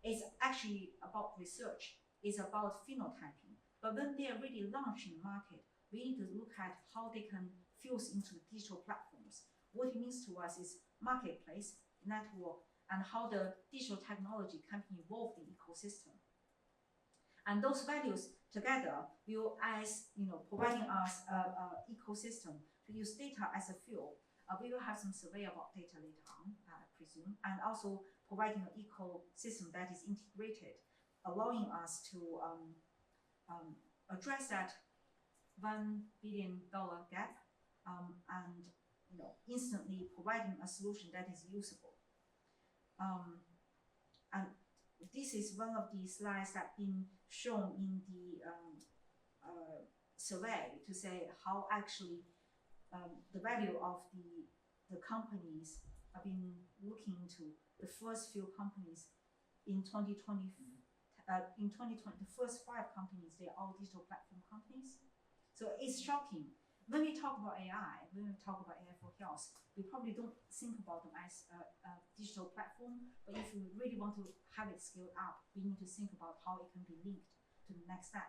[SPEAKER 5] is actually about research, is about phenotyping. But when they are really launched in the market, we need to look at how they can fuse into the digital platforms. What it means to us is marketplace, network, and how the digital technology can be involved in ecosystem. And those values together will, as providing us an ecosystem to use data as a fuel. We will have some survey about data later on, I presume, and also providing an ecosystem that is integrated, allowing us to address that $1 billion gap, and instantly providing a solution that is usable. And this is one of the slides that been shown in the survey to say how actually the value of the companies have been looking into the first few companies in 2020. In 2020, the first 5 companies, they're all digital platform companies. So it's shocking. When we talk about AI, when we talk about AI for health, we probably don't think about them as a digital platform, but if we really want to have it scaled up, we need to think about how it can be linked to the next step.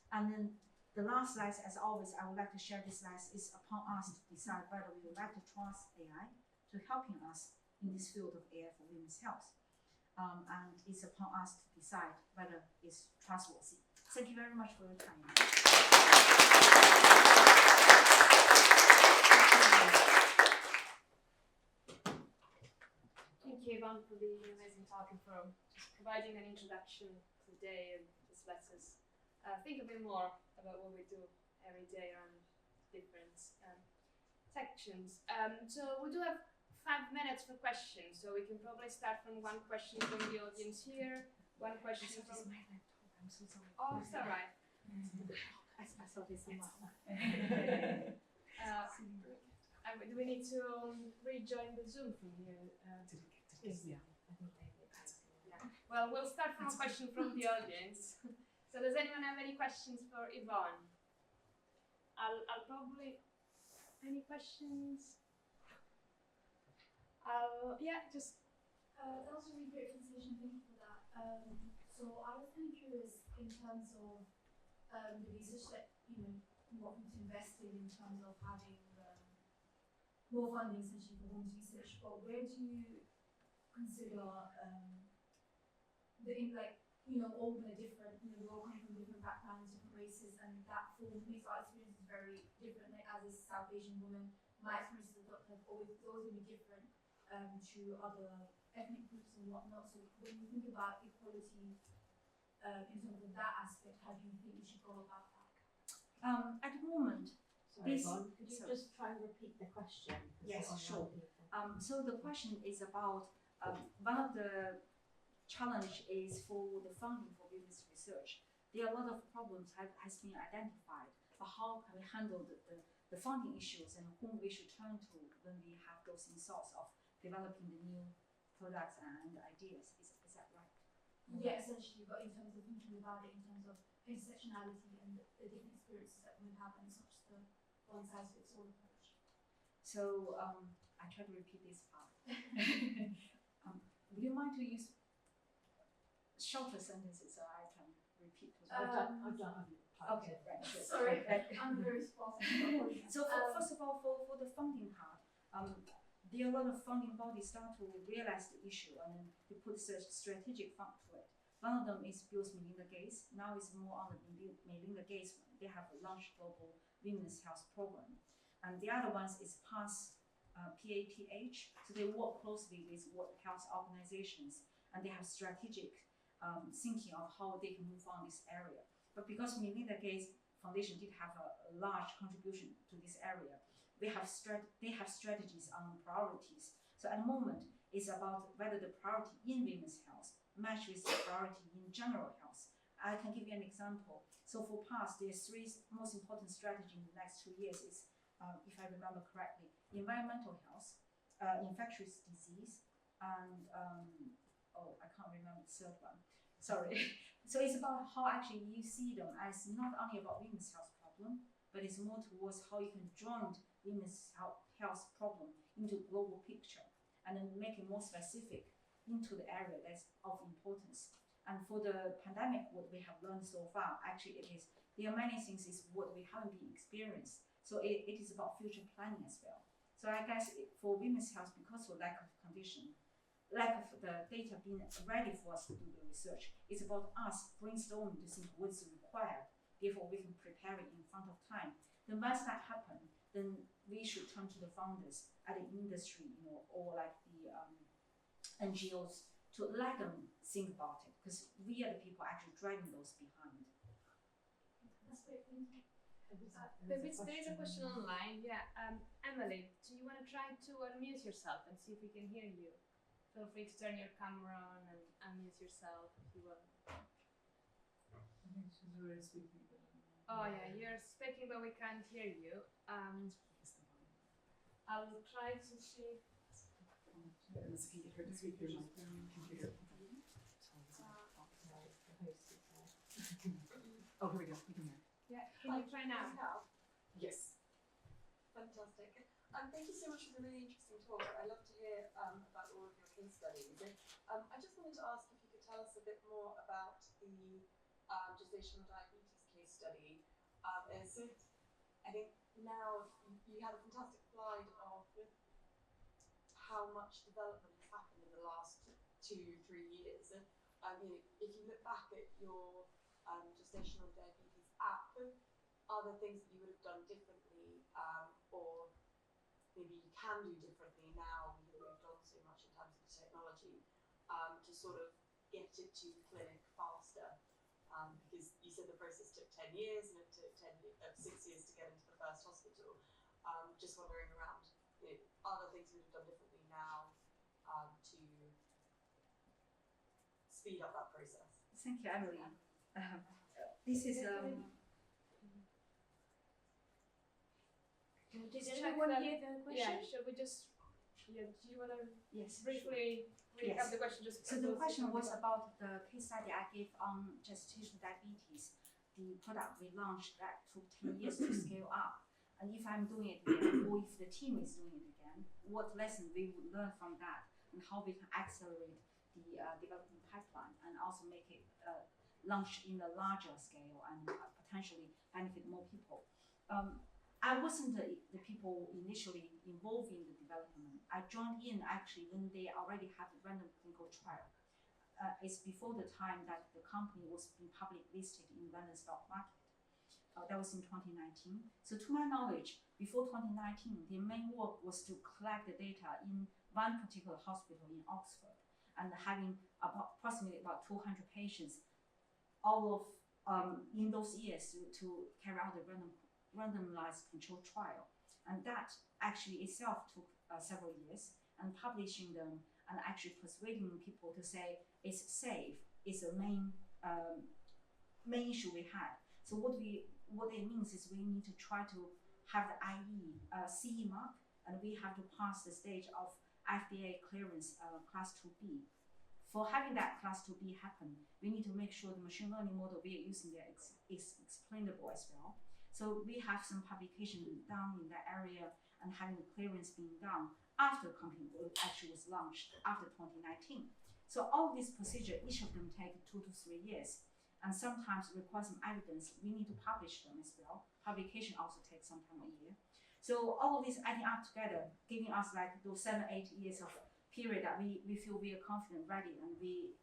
[SPEAKER 5] And then the last slide, as always, I would like to share this slide, is upon us to decide whether we would like to trust AI to helping us in this field of AI for women's health. And it's upon us to decide whether it's trustworthy. Thank you very much for your time.
[SPEAKER 4] Thank you, Yvonne, for the amazing talk and for just providing an introduction to the day and just lets us think a bit more about what we do every day around different sections. So we do have 5 minutes for questions, so we can probably start from one question from the audience here, one question from...
[SPEAKER 5] I'm so sorry.
[SPEAKER 4] Oh, it's all right.
[SPEAKER 5] I saw this one.
[SPEAKER 4] Do we need to rejoin the Zoom from here?
[SPEAKER 5] Yeah.
[SPEAKER 4] Well, we'll start from a question from the audience. So does anyone have any questions for Yvonne? I'll probably... Any questions? Yeah, just...
[SPEAKER 6] That was a really great presentation, thank you for that. So I was kind of curious in terms of the research that you want me to invest in terms of having more funding essentially for women's research, but where do you consider all kind of different, we're all coming from different backgrounds, different races, and that for me, our experience is very different. Like as a South Asian woman, my experiences have always going to be different to other ethnic groups and whatnot. So when you think about equality in terms of that aspect, how do you think we should go about that?
[SPEAKER 5] At the moment,
[SPEAKER 3] Sorry, Yvonne, could you just try and repeat the question?
[SPEAKER 5] Yes, sure. So the question is about one of the challenge is for the funding for women's research. There are a lot of problems has been identified, but how can we handle the funding issues and whom we should turn to when we have those insights of developing the new products and ideas. Is that right?
[SPEAKER 6] Yeah, essentially, but in terms of thinking about it in terms of intersectionality and the different experiences that we have, and it's not just a one-size-fits-all approach.
[SPEAKER 5] So I try to repeat this part. Would you mind to use shorter sentences so I can repeat?
[SPEAKER 6] I've done.
[SPEAKER 5] Okay, right. Sure.
[SPEAKER 6] Sorry,
[SPEAKER 5] Right.
[SPEAKER 6] I'm very responsible.
[SPEAKER 5] So first of all, for the funding part, there are a lot of funding bodies start to realize the issue and then they put strategic fund to it. One of them is Bill's Melinda Gates. Now it's more on the Melinda Gates one. They have a large global women's health program. And the other ones is PATH. So they work closely with World Health Organizations and they have strategic thinking of how they can move on this area. But because Melinda Gates Foundation did have a large contribution to this area, they have strategies on priorities. So at the moment, it's about whether the priority in women's health match with the priority in general health. I can give you an example. So for PATH, there's three most important strategies in the next 2 years. Is, if I remember correctly, environmental health, infectious disease, and I can't remember the third one. Sorry. So it's about how actually you see them as not only about women's health problem, but it's more towards how you can join women's health problem into global picture and then make it more specific into the area that's of importance. And for the pandemic, what we have learned so far, actually there are many things is what we haven't been experienced. So it is about future planning as well. So I guess for women's health, because of lack of condition, lack of the data being ready for us to do the research, it's about us brainstorming to think what's required, therefore we can prepare it in front of time. Then once that happens, then we should turn to the founders at the industry, or like the NGOs to let them think about it, because we are the people actually driving those behind.
[SPEAKER 6] That's great, thank you.
[SPEAKER 4] There is a question online. Yeah, Emily, do you want to try to unmute yourself and see if we can hear you? Feel free to turn your camera on and unmute yourself if you want.
[SPEAKER 7] I think she's already speaking.
[SPEAKER 4] Oh yeah, you're speaking but we can't hear you. I'll try to see.
[SPEAKER 2] Unless you can get her to speak through my computer. Oh, here we go. We can hear.
[SPEAKER 4] Yeah, can you try now?
[SPEAKER 2] Yes.
[SPEAKER 8] Fantastic. Thank you so much for the really interesting talk. I love to hear about all of your case studies. I just wanted to ask if you could tell us a bit more about the gestational diabetes case study. I think now you had a fantastic slide of how much development has happened in the last 2-3 years. If you look back at your gestational diabetes app, are there things that you would have done differently, or maybe you can do differently now you've moved on so much in terms of the technology, to sort of get it to the clinic faster? Because you said the process took 10 years and it took 6 years to get into the first hospital. Just wondering around, are there things you would have done differently now to speed up that process?
[SPEAKER 5] Thank you, Emily. This is
[SPEAKER 1] Did
[SPEAKER 4] Just
[SPEAKER 1] anyone
[SPEAKER 4] check
[SPEAKER 1] hear the question?
[SPEAKER 4] Yeah, should we just, do you want to
[SPEAKER 5] yes.
[SPEAKER 4] briefly recap the question? Just
[SPEAKER 5] So the question was about the case study I gave on gestational diabetes, the product we launched that took 10 years to scale up. And if I'm doing it again, or if the team is doing it again, what lesson we would learn from that, and how we can accelerate the development pipeline, and also make it launch in a larger scale and potentially benefit more people. I wasn't the people initially involved in the development. I joined in actually when they already had a random clinical trial. It's before the time that the company was being public listed in London stock market. That was in 2019. So to my knowledge, before 2019, the main work was to collect the data in one particular hospital in Oxford, and having approximately about 200 patients, all of in those years to carry out the randomized control trial. And that actually itself took several years, and publishing them and actually persuading people to say it's safe is the main issue we had. So what it means is we need to try to have the IE CE mark, and we have to pass the stage of FDA clearance class 2B. For having that class 2B happen, we need to make sure the machine learning model we are using there is explainable as well. So we have some publication done in that area and having the clearance being done after Convenors actually was launched after 2019. So all these procedures, each of them take 2 to 3 years, and sometimes require some evidence. We need to publish them as well. Publication also takes sometimes a year. So all of these adding up together, giving us like those 7-8 years of period that we feel we are confident, ready, and we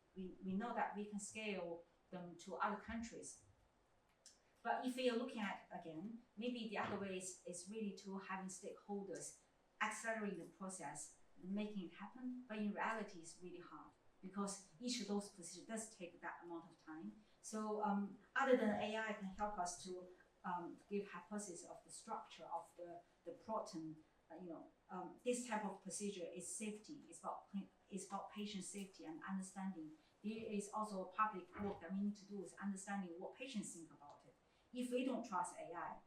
[SPEAKER 5] know that we can scale them to other countries. But if we are looking at, again, maybe the other way is really to having stakeholders accelerating the process, making it happen, but in reality it's really hard because each of those procedures does take that amount of time. So other than AI can help us to give hypothesis of the structure of the protein, this type of procedure is safety, it's about patient safety and understanding. There is also public work that we need to do is understanding what patients think about it. If we don't trust AI,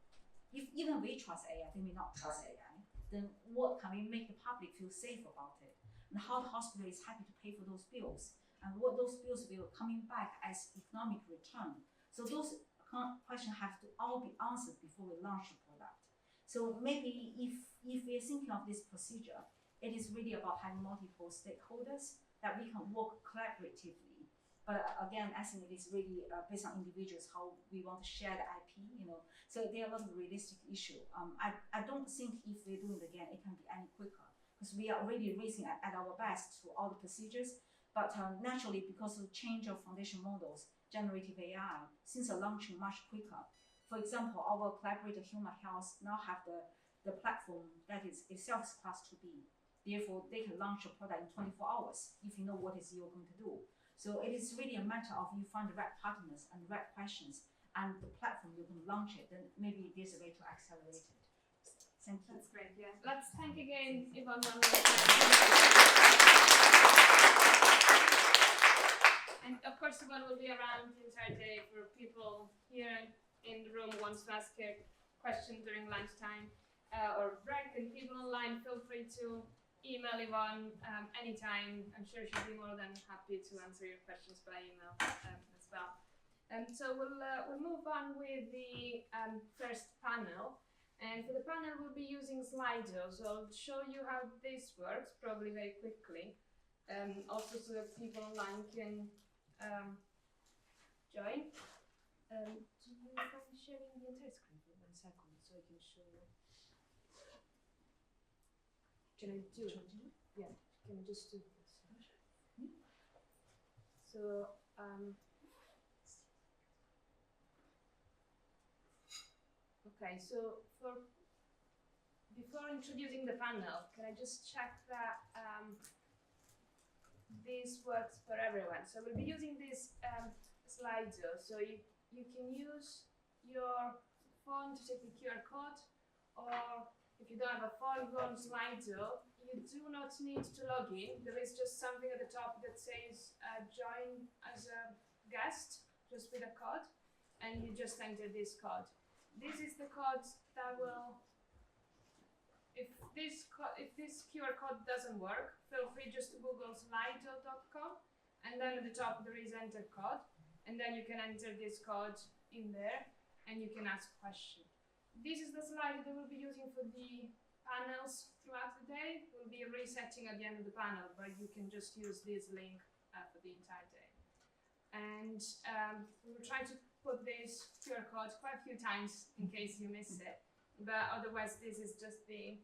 [SPEAKER 5] if even we trust AI, they may not trust AI, then what can we make the public feel safe about it? And how the hospital is happy to pay for those bills, and what those bills will coming back as economic return. So those questions have to all be answered before we launch a product. So maybe if we're thinking of this procedure, it is really about having multiple stakeholders that we can work collaboratively. But again, I think it is really based on individuals how we want to share the IP, So there are a lot of realistic issues. I don't think if we do it again, it can be any quicker because we are already racing at our best to all the procedures. But naturally, because of the change of foundation models, generative AI, since launching much quicker. For example, our collaborator Human Health now have the platform that is itself class 2B. Therefore, they can launch a product in 24 hours if you know what is you're going to do. So it is really a matter of you find the right partners and the right questions and the platform you can launch it, then maybe there's a way to accelerate it. Thank you.
[SPEAKER 4] That's great, yeah. Let's thank again Yvonne. And of course, Yvonne will be around the entire day for people here in the room who wants to ask a question during lunchtime or break, and people online, feel free to email Yvonne anytime. I'm sure she'll be more than happy to answer your questions by email as well. So we'll move on with the first panel. And for the panel, we'll be using Slido. So I'll show you how this works, probably very quickly. Also so that people online can join. Do you mind sharing the entire screen for 1 second so I can show you? Can I do it? Yeah, can I just do this? So, okay, so before introducing the panel, can I just check that this works for everyone? So we'll be using this Slido. So you can use your phone to take the QR code, or if you don't have a phone, go on Slido. You do not need to log in. There is just something at the top that says join as a guest, just with a code, and you just enter this code. This is the code that will, if this QR code doesn't work, feel free just to Google slido.com, and then at the top there is enter code, and then you can enter this code in there, and you can ask questions. This is the slide that we'll be using for the panels throughout the day. We'll be resetting at the end of the panel, but you can just use this link for the entire day. And we will try to put this QR code quite a few times in case you miss it, but otherwise this is just the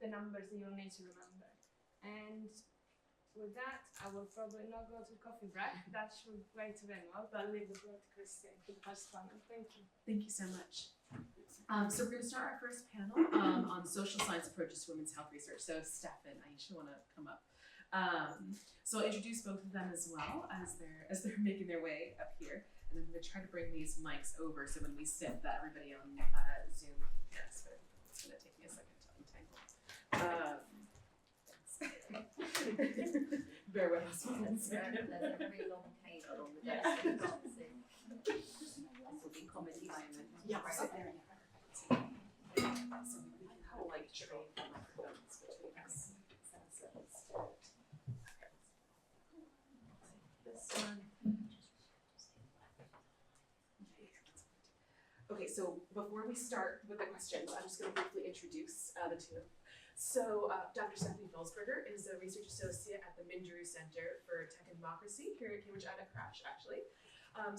[SPEAKER 4] numbers that you'll need to remember. And with that, I will probably not go to coffee break. That should wait a bit more, but I'll leave the floor to Kristin for the first one. Thank you.
[SPEAKER 2] Thank you so much. So we're going to start our first panel on social science approaches to women's health research. So Steph and Aisha want to come up. So I'll introduce both of them as well as they're making their way up here. And I'm going to try to bring these mics over so when we sit that everybody on Zoom gets it. It's going to take me a second to untangle. Bear with us 1 second.
[SPEAKER 3] There's a very long cable on the desk. You can't see. this will be comedy moment.
[SPEAKER 2] Yeah.
[SPEAKER 3] Right.
[SPEAKER 2] So we can kind of like trade the microphones between us. This one. Okay, so before we start with the questions, I'm just going to briefly introduce the two. So Dr. Stephanie Felsberger is a research associate at the Mindru Center for Tech and Democracy here at Cambridge and at CRASSH, actually.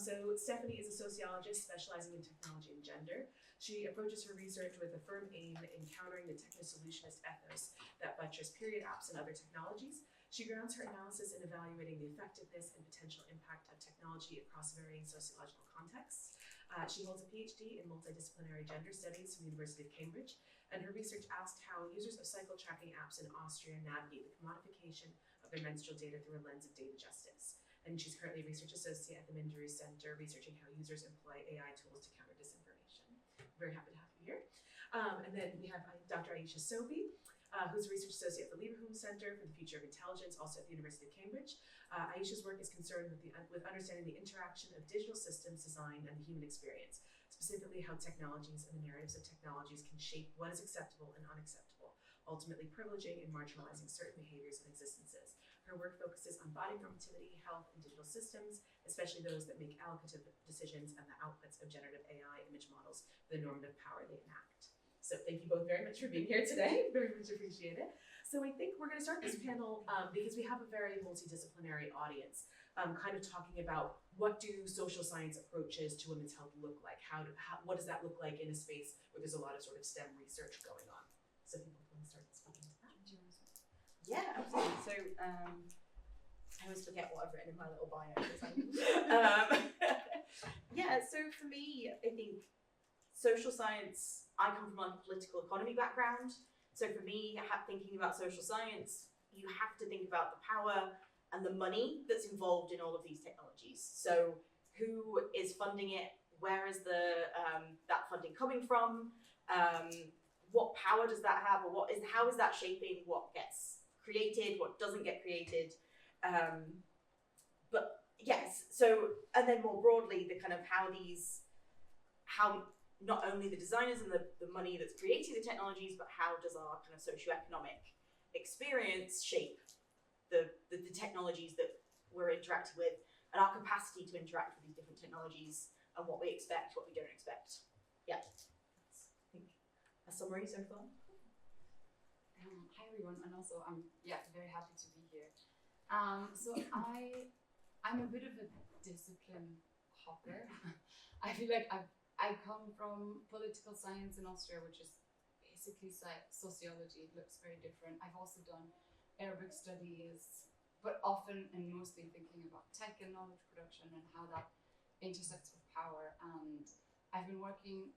[SPEAKER 2] So Stephanie is a sociologist specializing in technology and gender. She approaches her research with a firm aim in countering the techno-solutionist ethos that buttress period apps and other technologies. She grounds her analysis in evaluating the effectiveness and potential impact of technology across varying sociological contexts. She holds a PhD in multidisciplinary gender studies from the University of Cambridge, and her research asked how users of cycle tracking apps in Austria navigate the commodification of their menstrual data through a lens of data justice. And she's currently a research associate at the Mindru Center, researching how users employ AI tools to counter disinformation. Very happy to have you here. And then we have Dr. Aisha Sobi, who's a research associate at the Lieberhuhn Center for the Future of Intelligence, also at the University of Cambridge. Aisha's work is concerned with understanding the interaction of digital systems design and the human experience, specifically how technologies and the narratives of technologies can shape what is acceptable and unacceptable, ultimately privileging and marginalizing certain behaviors and existences. Her work focuses on body normativity, health, and digital systems, especially those that make allocative decisions and the outputs of generative AI image models for the normative power they enact. So thank you both very much for being here today. Very much appreciate it. So I think we're going to start this panel because we have a very multidisciplinary audience, kind of talking about what do social science approaches to women's health look like? What does that look like in a space where there's a lot of sort of STEM research going on? So people want to start speaking to that.
[SPEAKER 9] Yeah, absolutely. So I always forget what I've written in my little bio. Yeah, so for me, I think social science, I come from like a political economy background. So for me, thinking about social science, you have to think about the power and the money that's involved in all of these technologies. So who is funding it? Where is that funding coming from? What power does that have, or how is that shaping what gets created, what doesn't get created? But yes, so, and then more broadly, the kind of how not only the designers and the money that's creating the technologies, but how does our kind of socioeconomic experience shape the technologies that we're interacting with, and our capacity to interact with these different technologies, and what we expect, what we don't expect. Yeah, that's, I think, a summary so far.
[SPEAKER 10] Hi everyone, and also I'm very happy to be here. So I'm a bit of a discipline hopper. I feel like I come from political science in Austria, which is basically sociology. It looks very different. I've also done Arabic studies, but often and mostly thinking about tech and knowledge production and how that intersects with power. And I've been working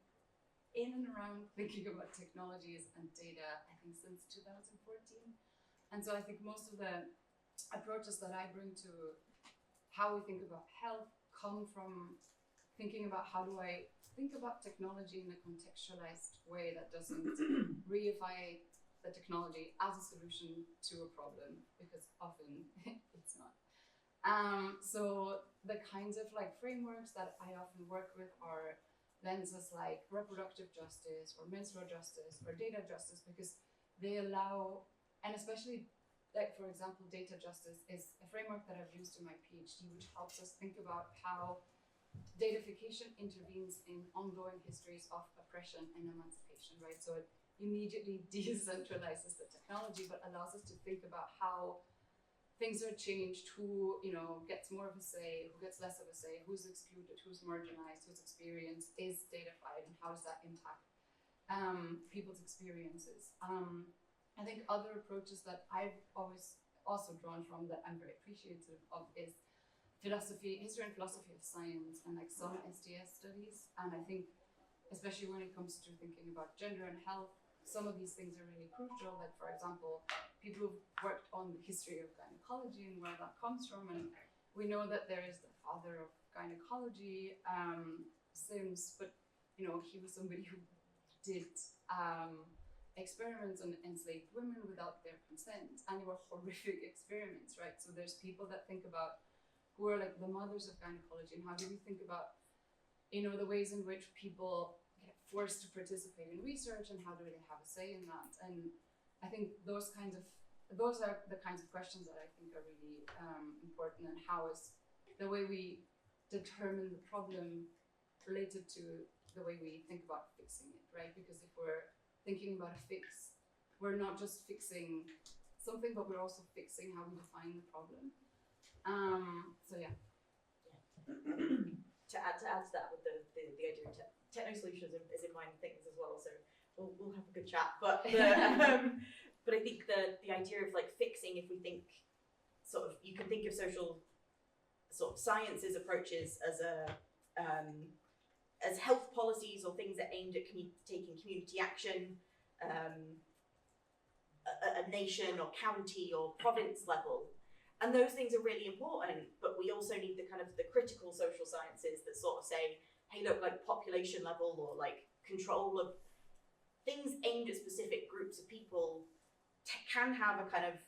[SPEAKER 10] in and around thinking about technologies and data, I think, since 2014. And so I think most of the approaches that I bring to how we think about health come from thinking about how do I think about technology in a contextualized way that doesn't reify the technology as a solution to a problem, because often it's not. So the kinds of like frameworks that I often work with are lenses like reproductive justice or menstrual justice or data justice, because they allow, and especially like, for example, data justice is a framework that I've used in my PhD, which helps us think about how datafication intervenes in ongoing histories of oppression and emancipation, right? So it immediately decentralizes the technology, but allows us to think about how things are changed, who gets more of a say, who gets less of a say, who's excluded, who's marginalized, whose experience is datafied, and how does that impact people's experiences. I think other approaches that I've always also drawn from that I'm very appreciative of is history and philosophy of science, and like some STS studies. And I think, especially when it comes to thinking about gender and health, some of these things are really crucial. Like, for example, people who've worked on the history of gynecology and where that comes from. And we know that there is the father of gynecology, Sims, but he was somebody who did experiments on enslaved women without their consent, and they were horrific experiments, right? So there's people that think about who are like the mothers of gynecology, and how do we think about the ways in which people get forced to participate in research and how do they have a say in that. And I think those are the kinds of questions that I think are really important, and how is the way we determine the problem related to the way we think about fixing it, right? Because if we're thinking about a fix, we're not just fixing something, but we're also fixing how we define the problem. So yeah.
[SPEAKER 9] To add to that with the idea of techno solutions is in mind things as well, so we'll have a good chat. But but I think the idea of like fixing, if we think sort of, you can think of social sort of sciences approaches as as health policies or things that aimed at taking community action at a nation or county or province level. And those things are really important, but we also need the kind of the critical social sciences that sort of say, hey, look, like population level or like control of things aimed at specific groups of people can have a kind of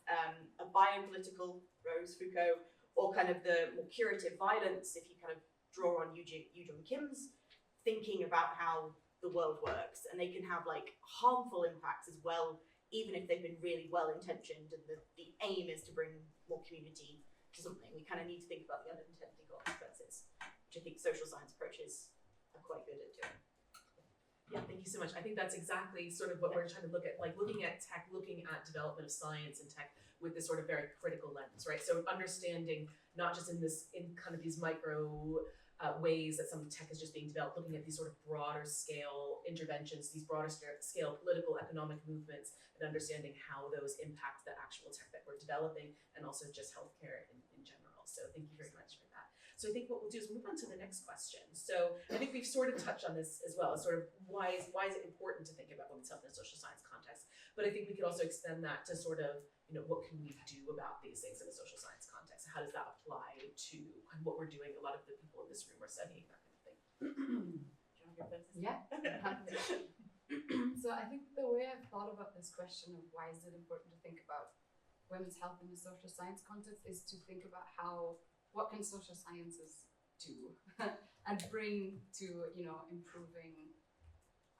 [SPEAKER 9] a biopolitical, Rose Foucault, or kind of the more curative violence, if you kind of draw on Yoo-jung Kim's thinking about how the world works, and they can have like harmful impacts as well, even if they've been really well intentioned and the aim is to bring more community to something. We kind of need to think about the unintended consequences, which I think social science approaches are quite good at doing.
[SPEAKER 11] Yeah, thank you so much. I think that's exactly sort of what we're trying to look at, like looking at tech, looking at development of science and tech with this sort of very critical lens, right? So understanding not just in kind of these micro ways that some tech is just being developed, looking at these sort of broader scale interventions, these broader scale political, economic movements, and understanding how those impact the actual tech that we're developing, and also just healthcare in general. So thank you very much for that. So I think what we'll do is move on to the next question. So I think we've sort of touched on this as well, sort of why is it important to think about women's health in a social science context? But I think we could also extend that to sort of, what can we do about these things in a social science context? How does that apply to what we're doing? A lot of the people in this room are studying that kind of thing.
[SPEAKER 10] Yeah. So I think the way I've thought about this question of why is it important to think about women's health in the social science context is to think about what can social sciences do and bring to, improving,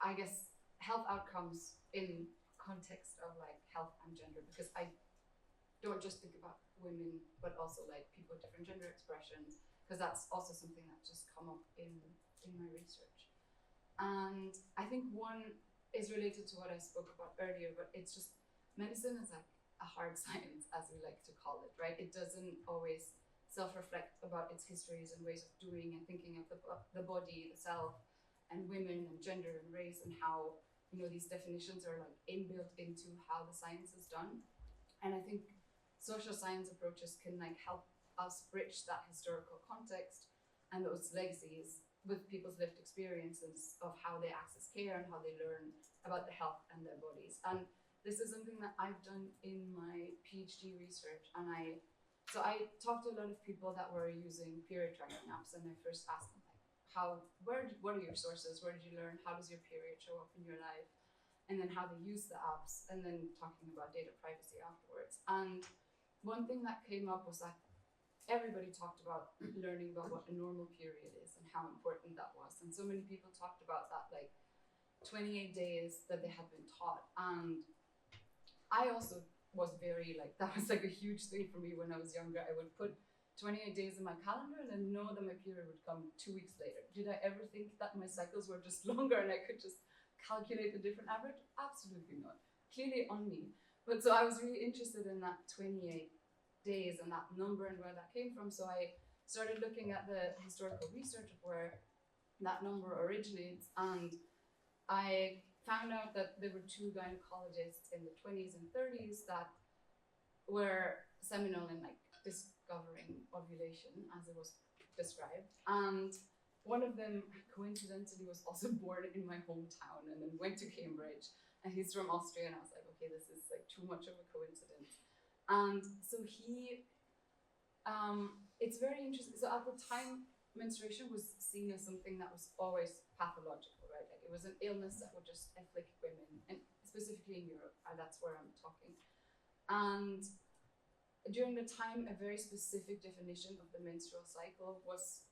[SPEAKER 10] I guess, health outcomes in context of like health and gender, because I don't just think about women, but also like people with different gender expressions, because that's also something that's just come up in my research. And I think one is related to what I spoke about earlier, but it's just medicine is like a hard science, as we like to call it, right? It doesn't always self-reflect about its histories and ways of doing and thinking of the body, the self, and women and gender and race, and how these definitions are like inbuilt into how the science is done. And I think social science approaches can like help us bridge that historical context and those legacies with people's lived experiences of how they access care and how they learn about the health and their bodies. And this is something that I've done in my PhD research. And I talked to a lot of people that were using period tracking apps, and I first asked them what are your sources? Where did you learn? How does your period show up in your life? And then how they use the apps, and then talking about data privacy afterwards. And one thing that came up was that everybody talked about learning about what a normal period is and how important that was. And so many people talked about that, like 28 days that they had been taught. And I also was very that was like a huge thing for me when I was younger. I would put 28 days in my calendar and then know that my period would come 2 weeks later. Did I ever think that my cycles were just longer and I could just calculate a different average? Absolutely not. Clearly on me. But so I was really interested in that 28 days and that number and where that came from. So I started looking at the historical research of where that number originates, and I found out that there were 2 gynecologists in the 20s and 30s that were seminal in discovering ovulation as it was described. And one of them coincidentally was also born in my hometown and then went to Cambridge, and he's from Austria, and I was like, okay, this is too much of a coincidence. And so it's very interesting. So at the time, menstruation was seen as something that was always pathological, right? It was an illness that would just afflict women, and specifically in Europe, that's where I'm talking. And during the time, a very specific definition of the menstrual cycle was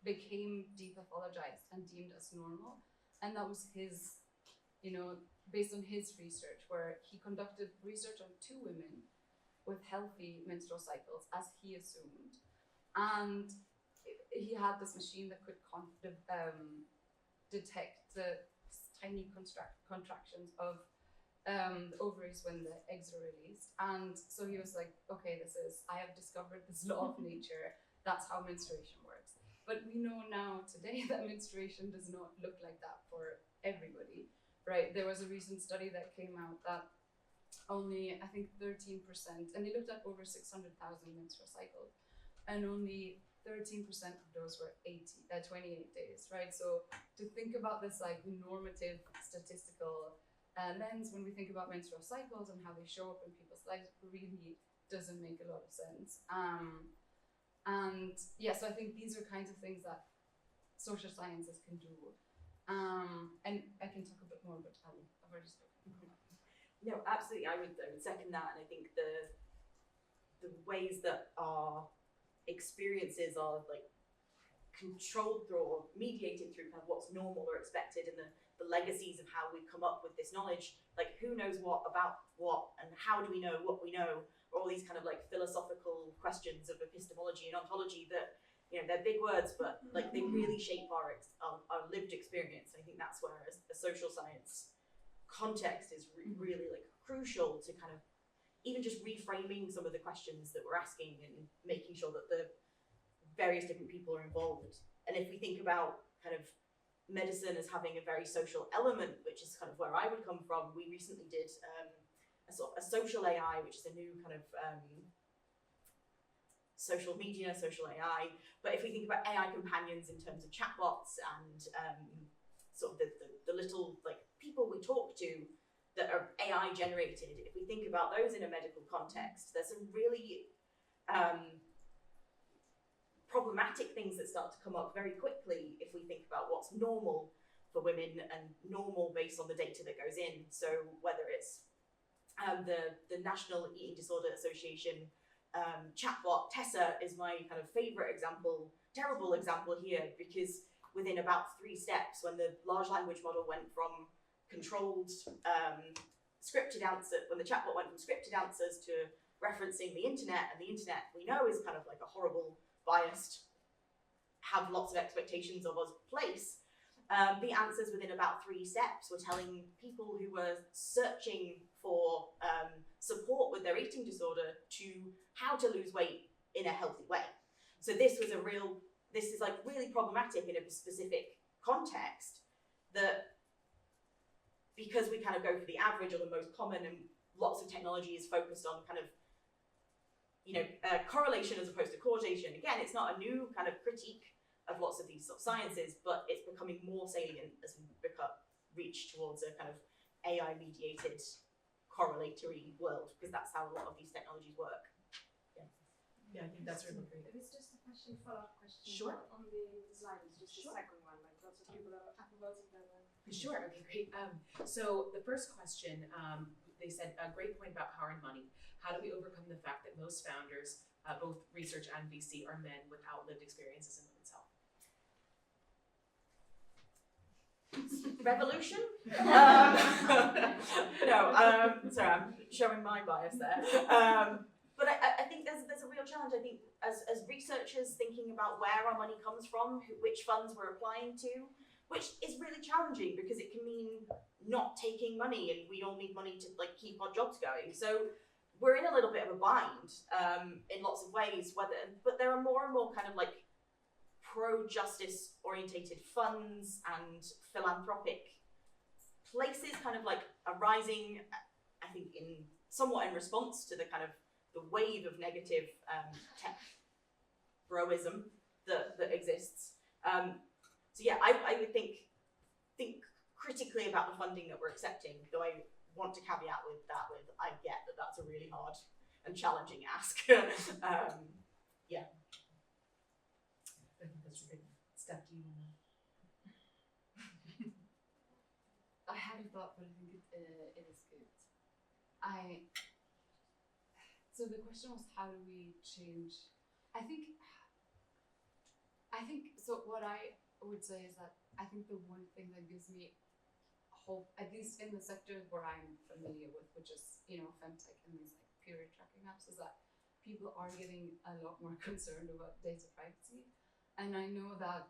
[SPEAKER 10] became depathologized and deemed as normal. And that was his, based on his research, where he conducted research on 2 women with healthy menstrual cycles, as he assumed. And he had this machine that could detect the tiny contractions of the ovaries when the eggs are released. And so he was like, okay, I have discovered this law of nature. That's how menstruation works. But we know now today that menstruation does not look like that for everybody, right? There was a recent study that came out that only, I think 13%, and they looked at over 600,000 menstrual cycles, and only 13% of those were 28 days, right? So to think about this like normative statistical lens when we think about menstrual cycles and how they show up in people's lives really doesn't make a lot of sense. And yeah, so I think these are kinds of things that social sciences can do. And I can talk a bit more, but I've already spoken.
[SPEAKER 9] No, absolutely, I would second that, and I think the ways that our experiences are like controlled through or mediated through kind of what's normal or expected, and the legacies of how we've come up with this knowledge, like who knows what about what, and how do we know what we know, or all these kind of like philosophical questions of epistemology and ontology that, they're big words, but like they really shape our lived experience. I think that's where a social science context is really like crucial to kind of even just reframing some of the questions that we're asking and making sure that the various different people are involved. And if we think about kind of medicine as having a very social element, which is kind of where I would come from, we recently did a social AI, which is a new kind of social media, social AI. But if we think about AI companions in terms of chatbots and sort of the little like people we talk to that are AI generated, if we think about those in a medical context, there's some really problematic things that start to come up very quickly if we think about what's normal for women and normal based on the data that goes in. So whether it's the National Eating Disorder Association chatbot, Tessa, is my kind of favorite example, terrible example here, because within about 3 steps, when the large language model went from controlled scripted answer, when the chatbot went from scripted answers to referencing the internet, and the internet we know is kind of like a horrible, biased, have lots of expectations of us place, the answers within about 3 steps were telling people who were searching for support with their eating disorder to how to lose weight in a healthy way. So this is like really problematic in a specific context, that because we kind of go for the average or the most common, and lots of technology is focused on kind of, correlation as opposed to causation. Again, it's not a new kind of critique of lots of these sort of sciences, but it's becoming more salient as we reach towards a kind of AI-mediated correlatory world, because that's how a lot of these technologies work.
[SPEAKER 11] Yeah, I think that's really great.
[SPEAKER 4] It is just a follow-up question.
[SPEAKER 11] Sure.
[SPEAKER 4] On the slides, just the second one, like lots of people are voting that one.
[SPEAKER 11] Sure, okay, great. So the first question, they said a great point about power and money. How do we overcome the fact that most founders, both research and VC, are men without lived experiences in women's health?
[SPEAKER 9] Revolution? Sorry, I'm showing my bias there. But I think there's a real challenge. I think as researchers thinking about where our money comes from, which funds we're applying to, which is really challenging because it can mean not taking money, and we all need money to like keep our jobs going. So we're in a little bit of a bind in lots of ways. But there are more and more kind of like pro-justice orientated funds and philanthropic places kind of like arising, I think, somewhat in response to the kind of the wave of negative tech broism that exists. So yeah, I would think critically about the funding that we're accepting, though I want to caveat with I get that that's a really hard and challenging ask. Yeah.
[SPEAKER 11] I think that's a good step. Do you want to?
[SPEAKER 10] I had a thought, but I think it is good. So the question was, how do we change? I think I think so. What I would say is that I think the one thing that gives me hope, at least in the sector where I'm familiar with, which is femtech and these like period tracking apps, is that people are getting a lot more concerned about data privacy. And I know that,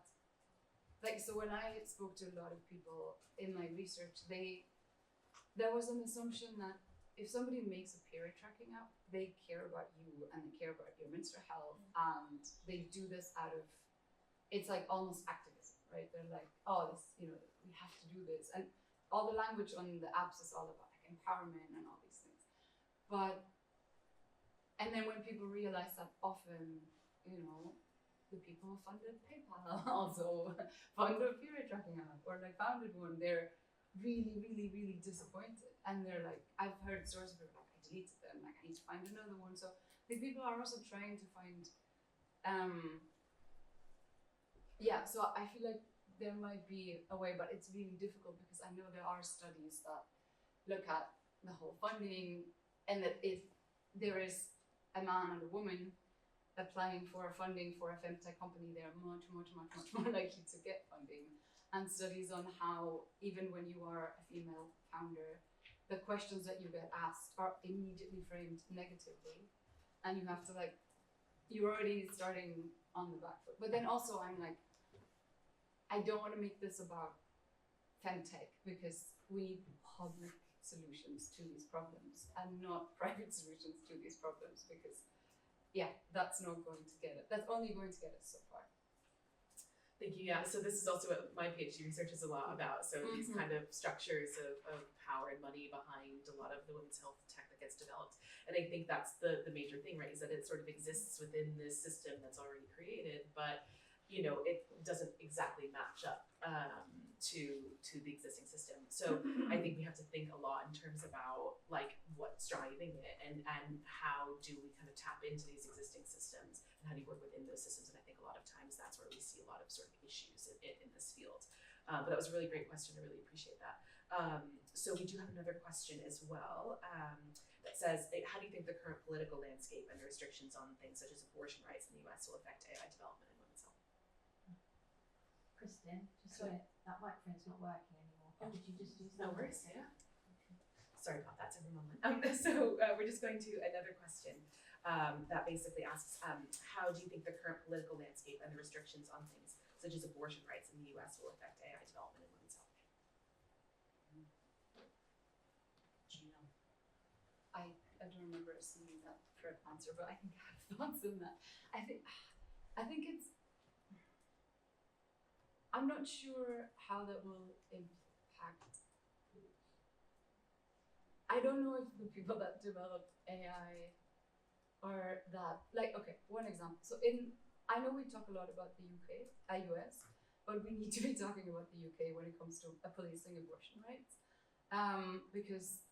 [SPEAKER 10] so when I spoke to a lot of people in my research, there was an assumption that if somebody makes a period tracking app, they care about you and they care about your menstrual health, and they do this out of, it's like almost activism, right? They're like, oh, this, we have to do this. And all the language on the apps is all about like empowerment and all these things. And then when people realize that often, the people who funded PayPal also funded a period tracking app or like founded one, they're really, really, really disappointed. And they're like, I've heard stories where like, I deleted them, like I need to find another one. So the people are also trying to find, so I feel like there might be a way, but it's really difficult because I know there are studies that look at the whole funding, and that if there is a man and a woman applying for funding for a femtech company, they're much, much, much, much more likely to get funding. And studies on how even when you are a female founder, the questions that you get asked are immediately framed negatively, and you have to you're already starting on the back foot. But then also I'm like, I don't want to make this about femtech because we need public solutions to these problems and not private solutions to these problems, because that's not going to get it. That's only going to get us so far.
[SPEAKER 11] Thank you. Yeah, so this is also what my PhD research is a lot about. So these kind of structures of power and money behind a lot of the women's health tech that gets developed. And I think that's the major thing, right, is that it sort of exists within this system that's already created, but it doesn't exactly match up to the existing system. So I think we have to think a lot in terms about what's driving it and how do we kind of tap into these existing systems and how do you work within those systems. And I think a lot of times that's where we see a lot of sort of issues in this field. But that was a really great question. I really appreciate that. So we do have another question as well that says, how do you think the current political landscape and the restrictions on things such as abortion rights in the US will affect AI development in women's health?
[SPEAKER 3] Kristin, just that microphone's not working anymore. Could you just use that?
[SPEAKER 11] No worries, yeah. Sorry about that, everyone. So we're just going to another question that basically asks, how do you think the current political landscape and the restrictions on things such as abortion rights in the US will affect AI development in women's health?
[SPEAKER 10] I don't remember seeing that correct answer, but I think I have thoughts on that. I think it's, I'm not sure how that will impact. I don't know if the people that developed AI are that, okay, one example. So I know we talk a lot about the US, but we need to be talking about the UK when it comes to policing abortion rights. Because,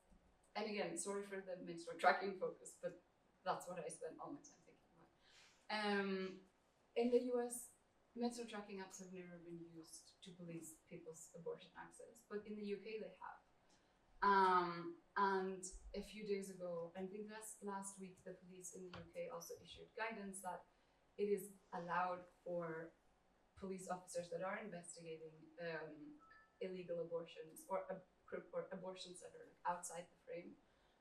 [SPEAKER 10] and again, sorry for the menstrual tracking focus, but that's what I spend all my time thinking about. In the US, menstrual tracking apps have never been used to police people's abortion access, but in the UK they have. And a few days ago, I think last week, the police in the UK also issued guidance that it is allowed for police officers that are investigating illegal abortions or abortions that are outside the frame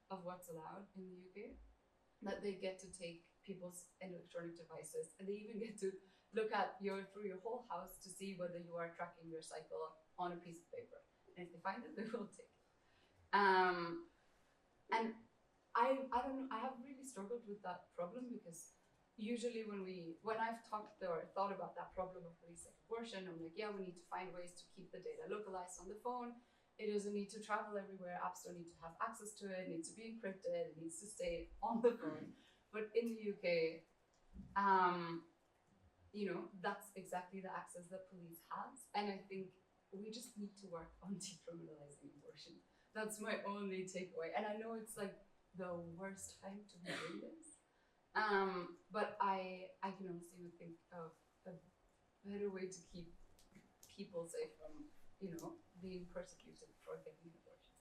[SPEAKER 10] of what's allowed in the UK, that they get to take people's electronic devices, and they even get to look at through your whole house to see whether you are tracking your cycle on a piece of paper. And if they find it, they will take it. And I don't know, I have really struggled with that problem, because usually when I've talked or thought about that problem of policing abortion, I'm like, yeah, we need to find ways to keep the data localized on the phone. It doesn't need to travel everywhere. Apps don't need to have access to it. It needs to be encrypted. It needs to stay on the phone. But in the UK, that's exactly the access that police has. And I think we just need to work on decriminalizing abortion. That's my only takeaway. And I know it's the worst time to be doing this. But I can honestly think of a better way to keep people safe from, being persecuted for getting an abortion.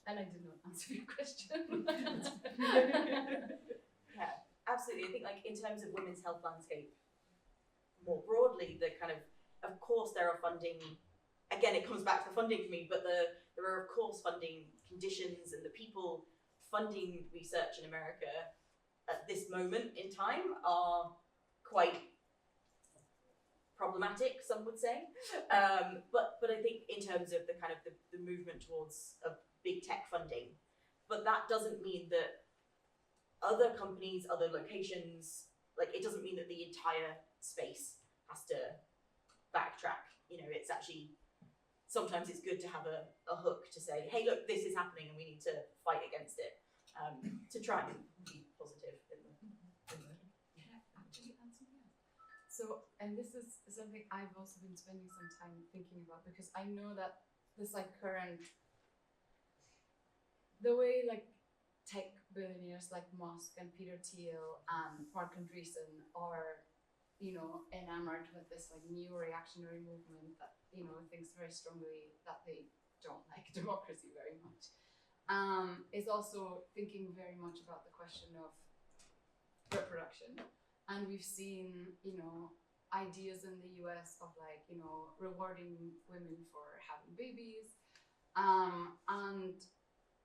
[SPEAKER 10] And I did not answer your question.
[SPEAKER 9] Yeah, absolutely. I think like in terms of women's health landscape more broadly, the kind of course there are funding, again, it comes back to the funding for me, but there are of course funding conditions, and the people funding research in America at this moment in time are quite problematic, some would say. But I think in terms of the kind of the movement towards a big tech funding, but that doesn't mean that other companies, other locations, like it doesn't mean that the entire space has to backtrack. You know, it's actually, sometimes it's good to have a hook to say, hey, look, this is happening and we need to fight against it, to try and be positive in the
[SPEAKER 10] Can I actually answer that? So, and this is something I've also been spending some time thinking about, because I know that this like current, the way like tech billionaires like Musk and Peter Thiel and Mark Andreessen are, you know, enamored with this like new reactionary movement that, you know, thinks very strongly that they don't like democracy very much, is also thinking very much about the question of reproduction. And we've seen, you know, ideas in the US of like, you know, rewarding women for having babies. And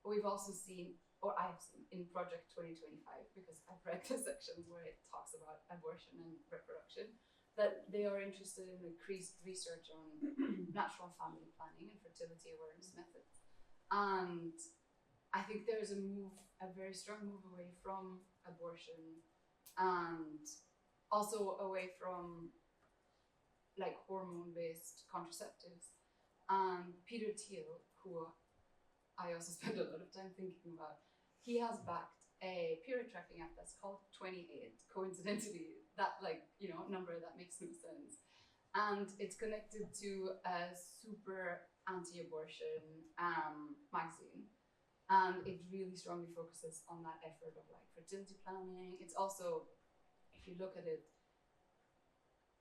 [SPEAKER 10] we've also seen, or I've seen in Project 2025, because I've read the sections where it talks about abortion and reproduction, that they are interested in increased research on natural family planning and fertility awareness methods. And I think there's a very strong move away from abortion, and also away from like hormone-based contraceptives. And Peter Thiel, who I also spend a lot of time thinking about, he has backed a period tracking app that's called 28, coincidentally, that like, you know, number that makes no sense. And it's connected to a super anti-abortion magazine. And it really strongly focuses on that effort of like fertility planning. It's also, if you look at it,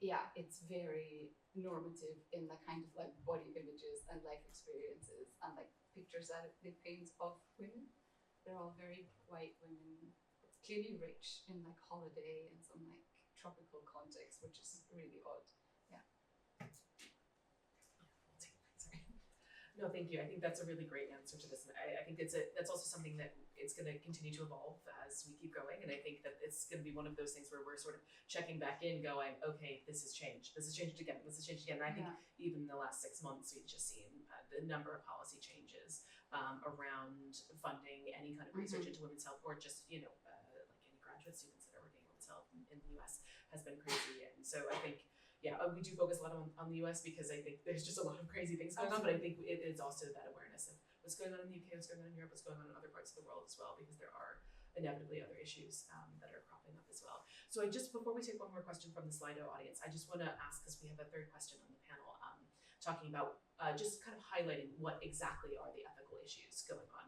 [SPEAKER 10] yeah, it's very normative in the kind of like body images and life experiences and like pictures that they paint of women. They're all very white women, clearly rich in like holiday and some like tropical context, which is really odd. Yeah.
[SPEAKER 11] No, thank you. I think that's a really great answer to this. And I think that's also something that it's going to continue to evolve as we keep going. And I think that it's going to be one of those things where we're sort of checking back in going, okay, this has changed. This has changed again. This has changed again. And I think even in the last 6 months, we've just seen the number of policy changes around funding any kind of research into women's health, or just, you know, like any graduate students that are working in women's health in the US has been crazy. And so I think, yeah, we do focus a lot on the US because I think there's just a lot of crazy things going on, but I think it is also that awareness of what's going on in the UK, what's going on in Europe, what's going on in other parts of the world as well, because there are inevitably other issues that are cropping up as well. So I just, before we take one more question from the Slido audience, I just want to ask, because we have a third question on the panel, talking about just kind of highlighting what exactly are the ethical issues going on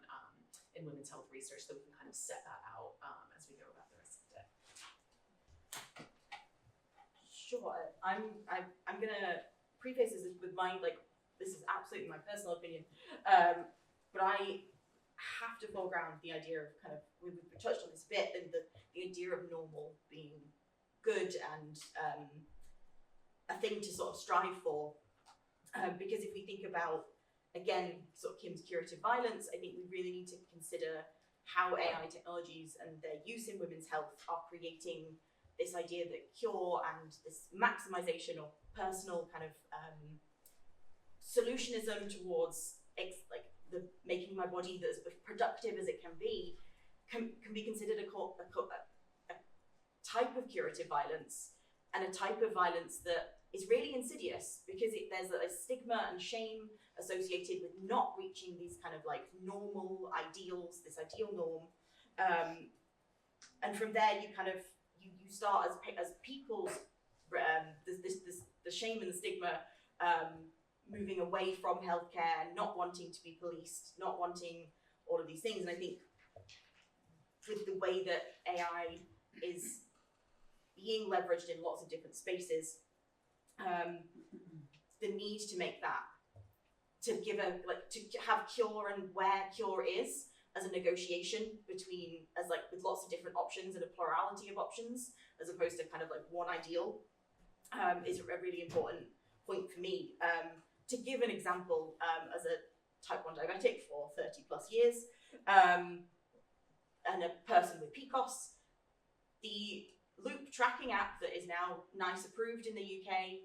[SPEAKER 11] in women's health research, so we can kind of set that out as we go about the rest of the day.
[SPEAKER 9] Sure. I'm gonna preface this with my, like, this is absolutely my personal opinion, but I have to foreground the idea of kind of, we've touched on this a bit, and the idea of normal being good and a thing to sort of strive for, because if we think about, again, sort of Kim's curative violence, I think we really need to consider how AI technologies and their use in women's health are creating this idea that cure and this maximization of personal kind of solutionism towards the making my body as productive as it can be considered a type of curative violence, and a type of violence that is really insidious, because there's a stigma and shame associated with not reaching these kind of like normal ideals, this ideal norm, and from there you kind of you start as people's the shame and the stigma moving away from healthcare, not wanting to be policed, not wanting all of these things. And I think with the way that AI is being leveraged in lots of different spaces, the need to make that, to have cure and where cure is, as a negotiation between, as like with lots of different options and a plurality of options, as opposed to kind of like one ideal, is a really important point for me. To give an example, as a type 1 diabetic for 30 plus years, and a person with PCOS, the Loop tracking app that is now NICE approved in the UK,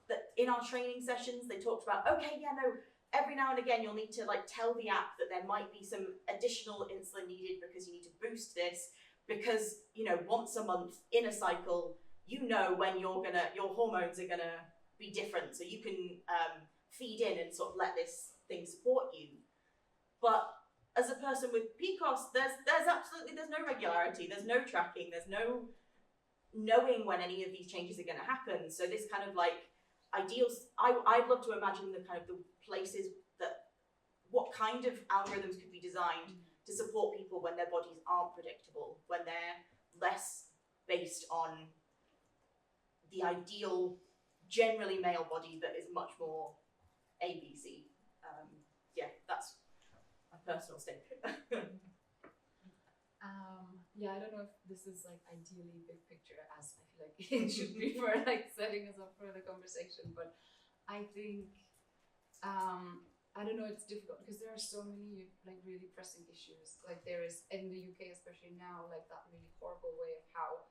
[SPEAKER 9] that in our training sessions, they talked about, okay, yeah, no, every now and again, you'll need to like tell the app that there might be some additional insulin needed because you need to boost this, because, you know, once a month in a cycle, you know when your hormones are gonna be different, so you can feed in and sort of let this thing support you. But as a person with PCOS, there's absolutely no regularity, there's no tracking, there's no knowing when any of these changes are going to happen. So this kind of like ideals, I'd love to imagine the kind of the places that, what kind of algorithms could be designed to support people when their bodies aren't predictable, when they're less based on the ideal, generally male body that is much more ABC. Yeah, that's my personal statement.
[SPEAKER 10] Yeah, I don't know if this is like ideally big picture, as I feel like it should be for like setting us up for the conversation, but I think I don't know, it's difficult because there are so many like really pressing issues. Like there is in the UK, especially now, like that really horrible way of how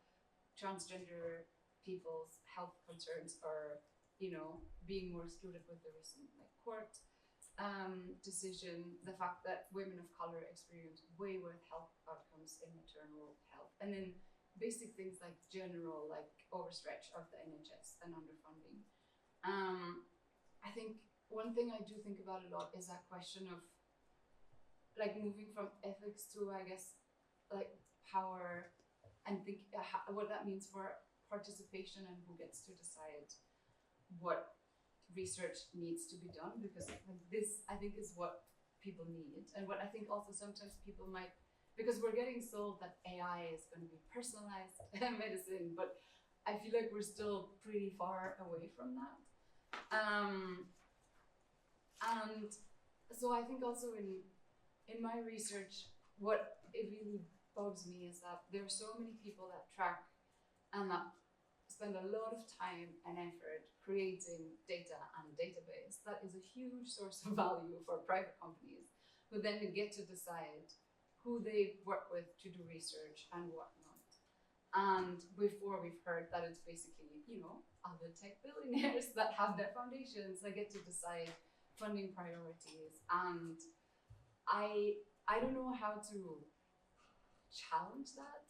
[SPEAKER 10] transgender people's health concerns are, you know, being more skewed with the recent like court decision, the fact that women of color experience way worse health outcomes in maternal health, and then basic things like general like overstretch of the NHS and underfunding. I think one thing I do think about a lot is that question of like moving from ethics to, I guess, like power, and think what that means for participation and who gets to decide what research needs to be done, because like this I think is what people need, and what I think also sometimes people might, because we're getting sold that AI is going to be personalized medicine, but I feel like we're still pretty far away from that. And so I think also in my research, what it really bugs me is that there are so many people that track and that spend a lot of time and effort creating data and database that is a huge source of value for private companies, who then get to decide who they work with to do research and whatnot. And before we've heard that it's basically, you know, other tech billionaires that have their foundations that get to decide funding priorities. And I don't know how to challenge that,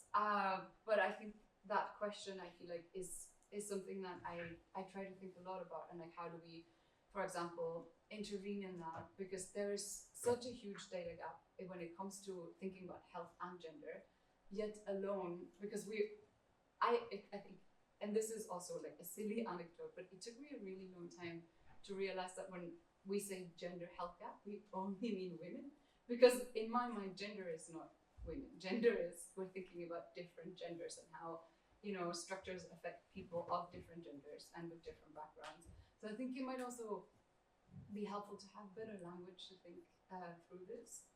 [SPEAKER 10] but I think that question, I feel like, is something that I try to think a lot about, and like how do we, for example, intervene in that, because there is such a huge data gap when it comes to thinking about health and gender, yet alone, because I think, and this is also like a silly anecdote, but it took me a really long time to realize that when we say gender health gap, we only mean women, because in my mind, gender is not women. Gender is, we're thinking about different genders and how, you know, structures affect people of different genders and with different backgrounds. So I think it might also be helpful to have better language to think through this.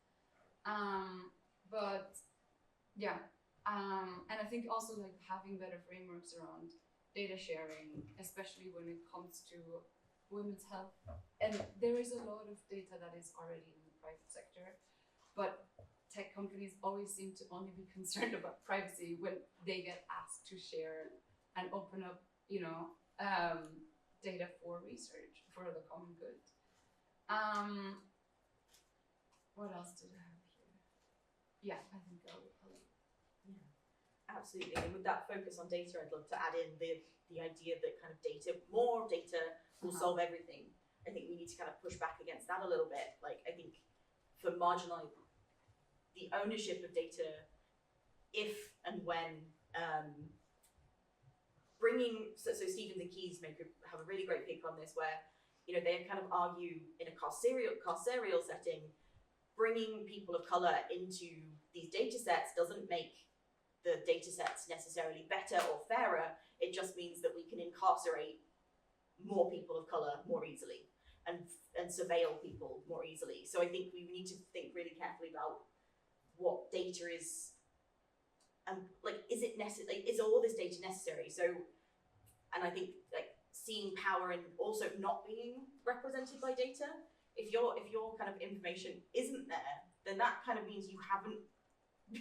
[SPEAKER 10] But yeah, and I think also like having better frameworks around data sharing, especially when it comes to women's health. And there is a lot of data that is already in the private sector, but tech companies always seem to only be concerned about privacy when they get asked to share and open up, you know, data for research for the common good. What else did I have here? Yeah, I think I'll
[SPEAKER 9] Yeah, absolutely. And with that focus on data, I'd love to add in the idea that kind of more data will solve everything. I think we need to kind of push back against that a little bit. Like, I think for marginalized, the ownership of data, if and when bringing, so Stephen the Keys have a really great paper on this, where, you know, they kind of argue in a carceral setting, bringing people of color into these data sets doesn't make the data sets necessarily better or fairer. It just means that we can incarcerate more people of color more easily and surveil people more easily. So I think we need to think really carefully about what data is, like, is it necessary? Like, is all this data necessary? So, and I think like seeing power in also not being represented by data. If your kind of information isn't there, then that kind of means you haven't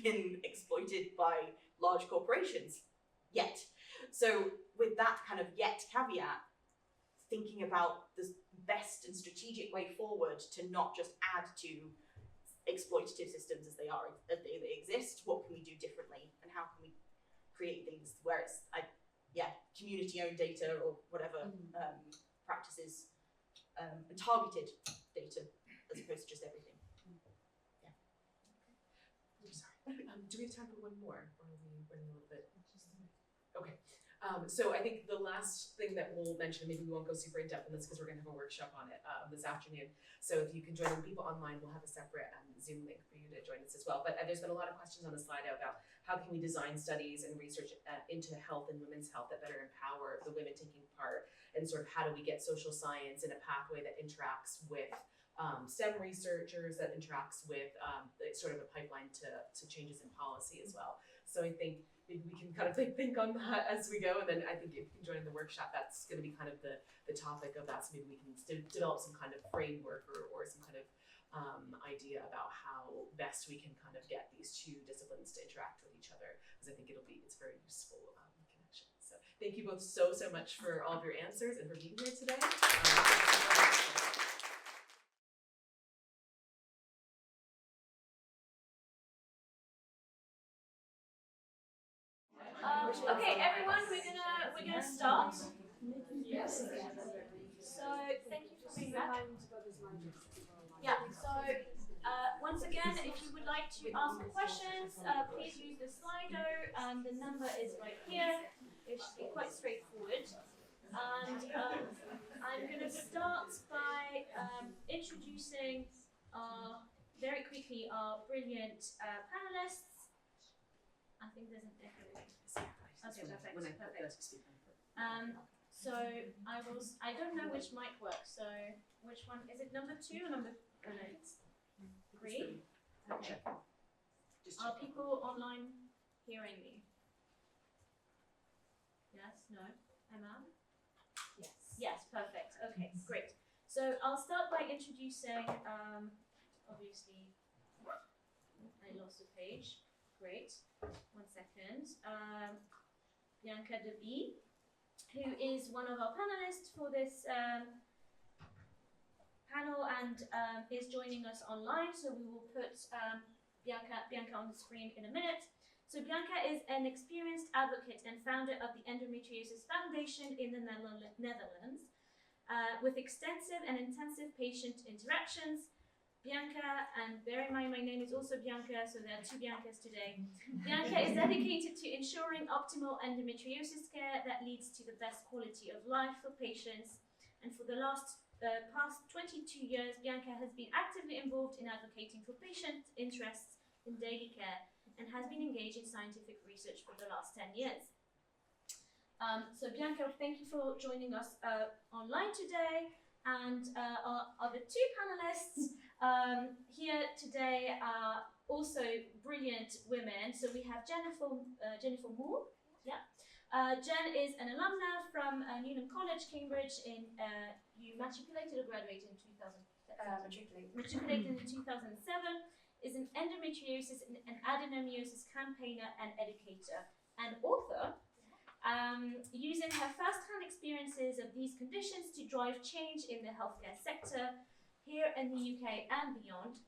[SPEAKER 9] been exploited by large corporations yet. So with that kind of yet caveat, thinking about the best and strategic way forward to not just add to exploitative systems as they exist, what can we do differently, and how can we create things where it's community-owned data or whatever practices, and targeted data as opposed to just everything. Yeah.
[SPEAKER 11] Sorry. Do we have time for one more, or are we running a little bit? Okay. So I think the last thing that we'll mention, maybe we won't go super in depth on this because we're going to have a workshop on it this afternoon. So if you can join the people online, we'll have a separate Zoom link for you to join us as well. But there's been a lot of questions on the slide about how can we design studies and research into health and women's health that better empower the women taking part, and sort of how do we get social science in a pathway that interacts with STEM researchers, that interacts with sort of a pipeline to changes in policy as well. So I think maybe we can kind of think on that as we go, and then I think if you can join the workshop, that's going to be kind of the topic of that. So maybe we can develop some kind of framework or some kind of idea about how best we can kind of get these two disciplines to interact with each other, because I think it's very useful connection. So thank you both so much for all of your answers and for being here today.
[SPEAKER 1] Okay, everyone, we're gonna start. Yes. So thank you for being back. Yeah. So once again, if you would like to ask questions, please use the Slido. The number is right here. It should be quite straightforward. And I'm gonna start by introducing very quickly our brilliant panelists. I think there's an echo. Okay, perfect. So I don't know which mic works, so which one, is it number 2 or number, oh no, it's 3? Okay. Are people online hearing me? Yes, no, Emma? Yes. Yes, perfect, okay, great. So I'll start by introducing, obviously, I lost a page, great, 1 second. Bianca de B, who is one of our panelists for this panel and is joining us online. So we will put Bianca on the screen in a minute. So Bianca is an experienced advocate and founder of the Endometriosis Foundation in the Netherlands, with extensive and intensive patient interactions. Bianca, and bear in mind my name is also Bianca, so there are 2 Biancas today. Bianca is dedicated to ensuring optimal endometriosis care that leads to the best quality of life for patients. And for the past 22 years, Bianca has been actively involved in advocating for patient interests in daily care and has been engaged in scientific research for the last 10 years. So Bianca, thank you for joining us online today. And our other 2 panelists here today are also brilliant women. So we have Jennifer Moore. Yeah. Jen is an alumna from Newnham College, Cambridge. You matriculated or graduated in 2007? Matriculated in 2007. Is an endometriosis and adenomyosis campaigner and educator and author. Using her first-hand experiences of these conditions to drive change in the healthcare sector here in the UK and beyond,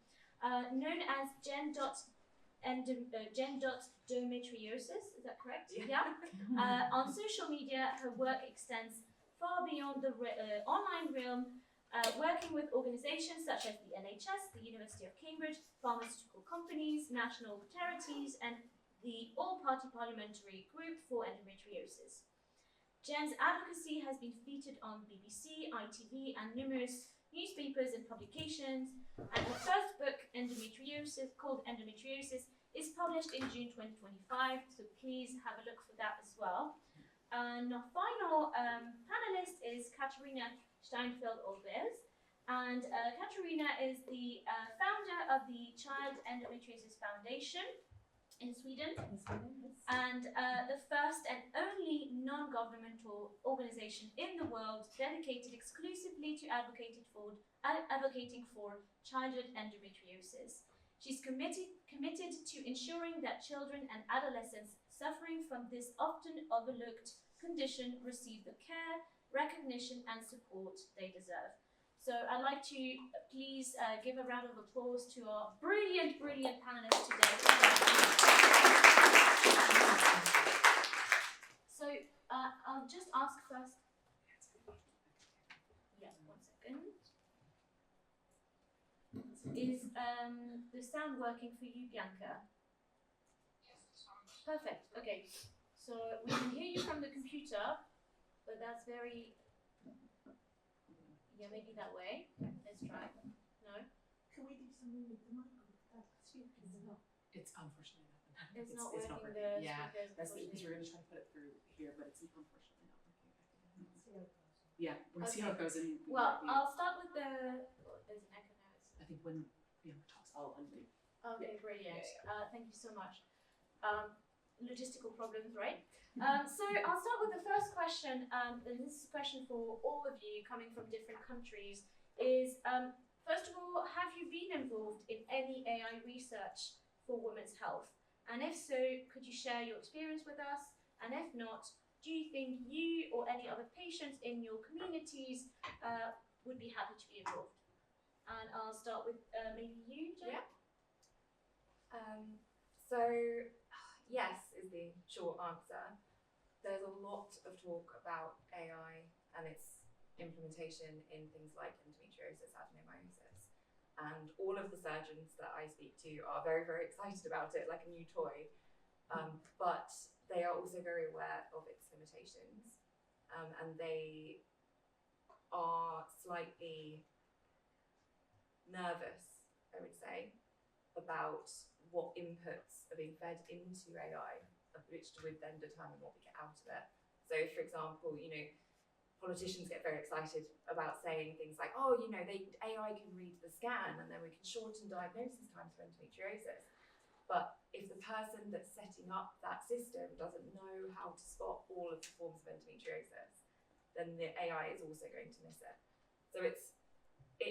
[SPEAKER 1] known as Jen.endometriosis, is that correct? Yeah. On social media, her work extends far beyond the online realm, working with organisations such as the NHS, the University of Cambridge, pharmaceutical companies, national charities, and the All-Party Parliamentary Group for Endometriosis. Jen's advocacy has been featured on BBC, ITV, and numerous newspapers and publications, and her first book, called Endometriosis, is published in June 2025, so please have a look for that as well. And our final panelist is Katarina Steinfeld-Olbers, and And Karoune is the founder of the Child Endometriosis Foundation in Sweden, and the first and only non-governmental organization in the world dedicated exclusively to advocating for childhood endometriosis. She's committed to ensuring that children and adolescents suffering from this often overlooked condition receive the care, recognition, and support they deserve. So I'd like to please give a round of applause to our brilliant panelists today. So I'll just ask first. Yeah, 1 second. Is the sound working for you, Bianca? Perfect. Okay. So we can hear you from the computer, but that's very. Yeah, maybe that way. Let's try. No?
[SPEAKER 6] Can we do something with the mic?
[SPEAKER 11] It's unfortunately not.
[SPEAKER 1] It's not
[SPEAKER 11] it's
[SPEAKER 1] working.
[SPEAKER 11] not
[SPEAKER 1] The
[SPEAKER 11] yeah,
[SPEAKER 1] speakers,
[SPEAKER 11] that's because we're going to try to put it through here, but it's unfortunately not working. Yeah, we'll see how it goes. And
[SPEAKER 1] well, I'll start with the. Oh, there's an echo now.
[SPEAKER 11] I think when Bianca talks, I'll unmute.
[SPEAKER 1] Okay, brilliant. Thank you so much. Logistical problems, right? So I'll start with the first question, and this is a question for all of you coming from different countries, is first of all, have you been involved in any AI research for women's health? And if so, could you share your experience with us? And if not, do you think you or any other patients in your communities would be happy to be involved? And I'll start with maybe you, Jen?
[SPEAKER 12] Yeah. So, yes is the short answer. There's a lot of talk about AI and its implementation in things like endometriosis, adenomyosis. And all of the surgeons that I speak to are very, very excited about it, like a new toy. But they are also very aware of its limitations. And they are slightly nervous, I would say, about what inputs are being fed into AI, which would then determine what we get out of it. So, for example, politicians get very excited about saying things like, oh, AI can read the scan and then we can shorten diagnosis times for endometriosis. But if the person that's setting up that system doesn't know how to spot all of the forms of endometriosis, then the AI is also going to miss it. So it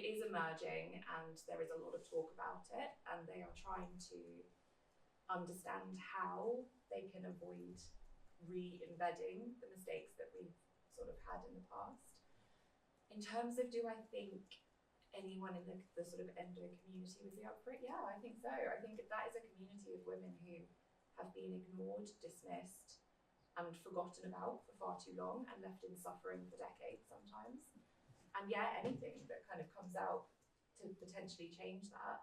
[SPEAKER 12] is emerging and there is a lot of talk about it, and they are trying to understand how they can avoid re-embedding the mistakes that we've sort of had in the past. In terms of do I think anyone in the sort of endo community would be up for it? Yeah, I think so. I think that is a community of women who have been ignored, dismissed, and forgotten about for far too long and left in suffering for decades sometimes. And yeah, anything that kind of comes out to potentially change that,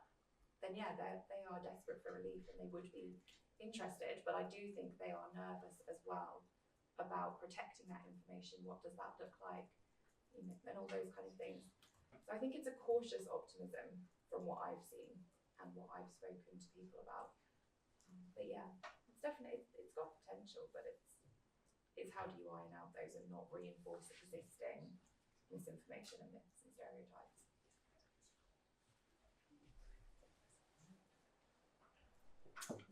[SPEAKER 12] then yeah, they are desperate for relief and they would be interested. But I do think they are nervous as well about protecting that information. What does that look like? And all those kind of things. So I think it's a cautious optimism from what I've seen and what I've spoken to people about. But yeah, it's definitely, it's got potential, but it's how do you iron out those and not reinforce existing misinformation and myths and stereotypes.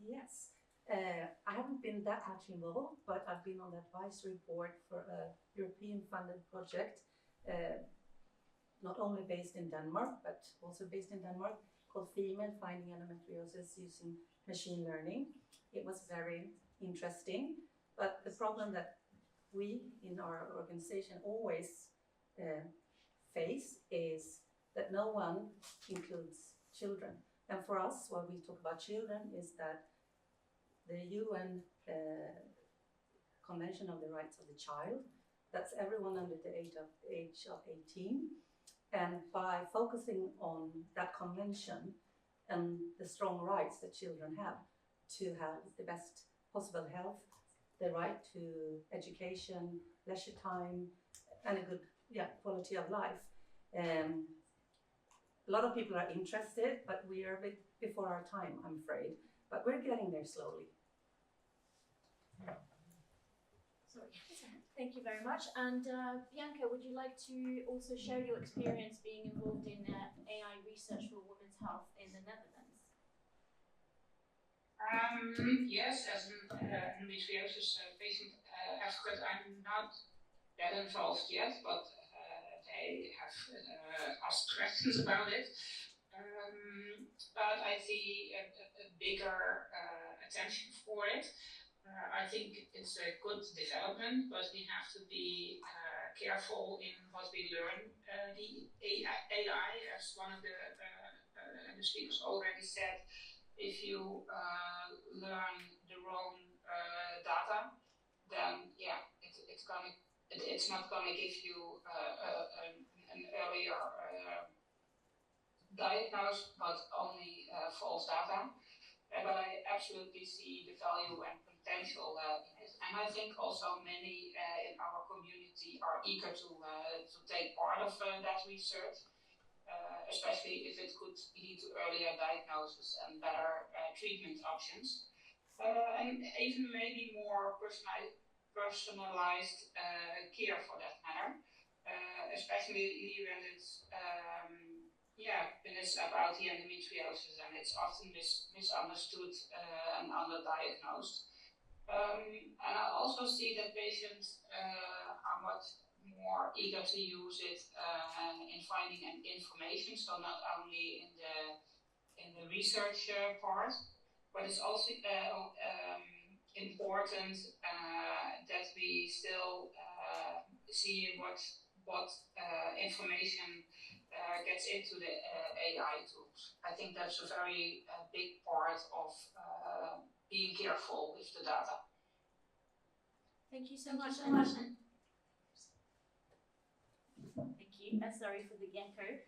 [SPEAKER 13] Yes, I haven't been that much involved, but I've been on the advisory board for a European funded project, not only based in Denmark, but also based in Denmark, called Female Finding Endometriosis Using Machine Learning. It was very interesting, but the problem that we in our organization always face is that no one includes children. And for us, when we talk about children, is that the UN Convention of the Rights of the Child, that's everyone under the age of 18. And by focusing on that convention and the strong rights that children have to have the best possible health, the right to education, leisure time, and a good quality of life. A lot of people are interested, but we are a bit before our time, I'm afraid. But we're getting there slowly.
[SPEAKER 1] Sorry. Thank you very much. And Bianca, would you like to also share your experience being involved in research for women's health in the Netherlands?
[SPEAKER 14] Yes, as an endometriosis patient advocate, I'm not that involved yet, but they have asked questions about it. But I see a bigger attention for it. I think it's a good development, but we have to be careful in what we learn. The AI, as one of the speakers already said, if you learn the wrong data, then yeah, it's not gonna give you an earlier diagnosis, but only false data. But I absolutely see the value and potential in it, and I think also many in our community are eager to take part of that research. Especially if it could lead to earlier diagnosis and better treatment options. And even maybe more personalized care for that matter, especially when it's when it's about the endometriosis and it's often misunderstood and underdiagnosed. And I also see that patients are much more eager to use it in finding information. So not only in the research part, but it's also important that we still see what information gets into the AI tools. I think that's a very big part of being careful with the data.
[SPEAKER 1] Thank you so much. Thank you. Sorry for the Bianca.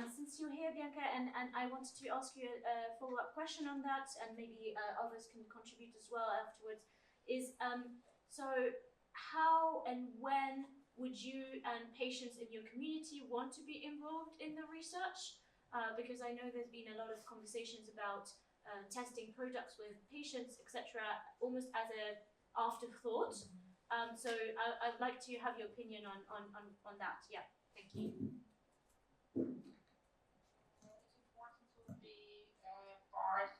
[SPEAKER 1] Since you're here, Bianca, and I wanted to ask you a follow-up question on that, and maybe others can contribute as well afterwards, is so how and when would you and patients in your community want to be involved in the research? Because I know there's been a lot of conversations about testing products with patients, etc., almost as an afterthought. So I'd like to have your opinion on that. Yeah, thank you.
[SPEAKER 14] It's important to be part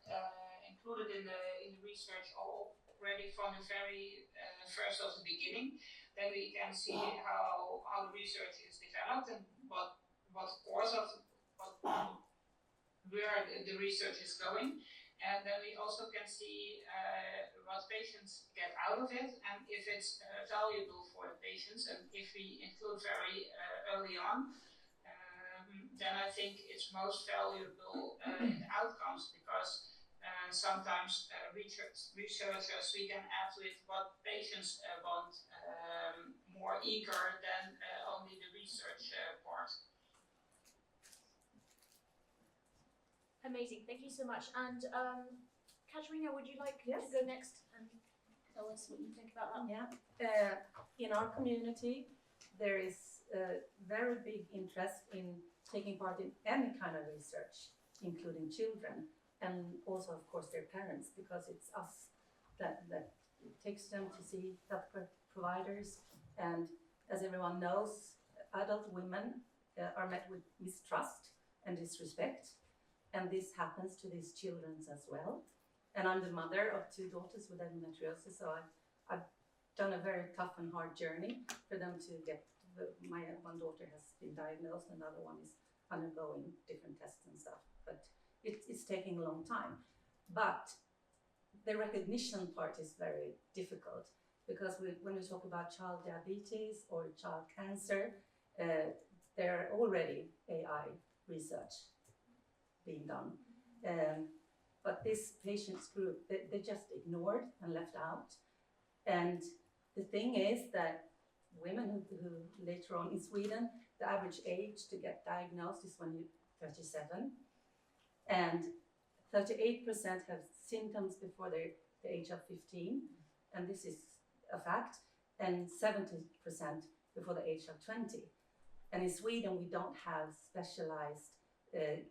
[SPEAKER 14] included in the research already from the very first of the beginning. Then we can see how the research is developed and what course of where the research is going. And then we also can see what patients get out of it and if it's valuable for the patients. And if we include very early on, then I think it's most valuable in the outcomes, because sometimes researchers, we can add to it what patients want more eager than only the research part.
[SPEAKER 1] Amazing, thank you so much. And Katerina, would you like to go next and tell us what you think about that?
[SPEAKER 13] Yeah, in our community, there is a very big interest in taking part in any kind of research, including children, and also, of course, their parents, because it's us that takes them to see healthcare providers. And as everyone knows, adult women are met with mistrust and disrespect. And this happens to these children as well. And I'm the mother of 2 daughters with endometriosis, so I've done a very tough and hard journey for them to get. My one daughter has been diagnosed, and the other one is undergoing different tests and stuff. But it's taking a long time. But the recognition part is very difficult, because when we talk about child diabetes or child cancer, there are already AI research being done. But this patients group, they just ignored and left out. And the thing is that women who later on in Sweden, the average age to get diagnosed is when you're 37. And 38% have symptoms before the age of 15. And this is a fact. And 70% before the age of 20. And in Sweden, we don't have specialized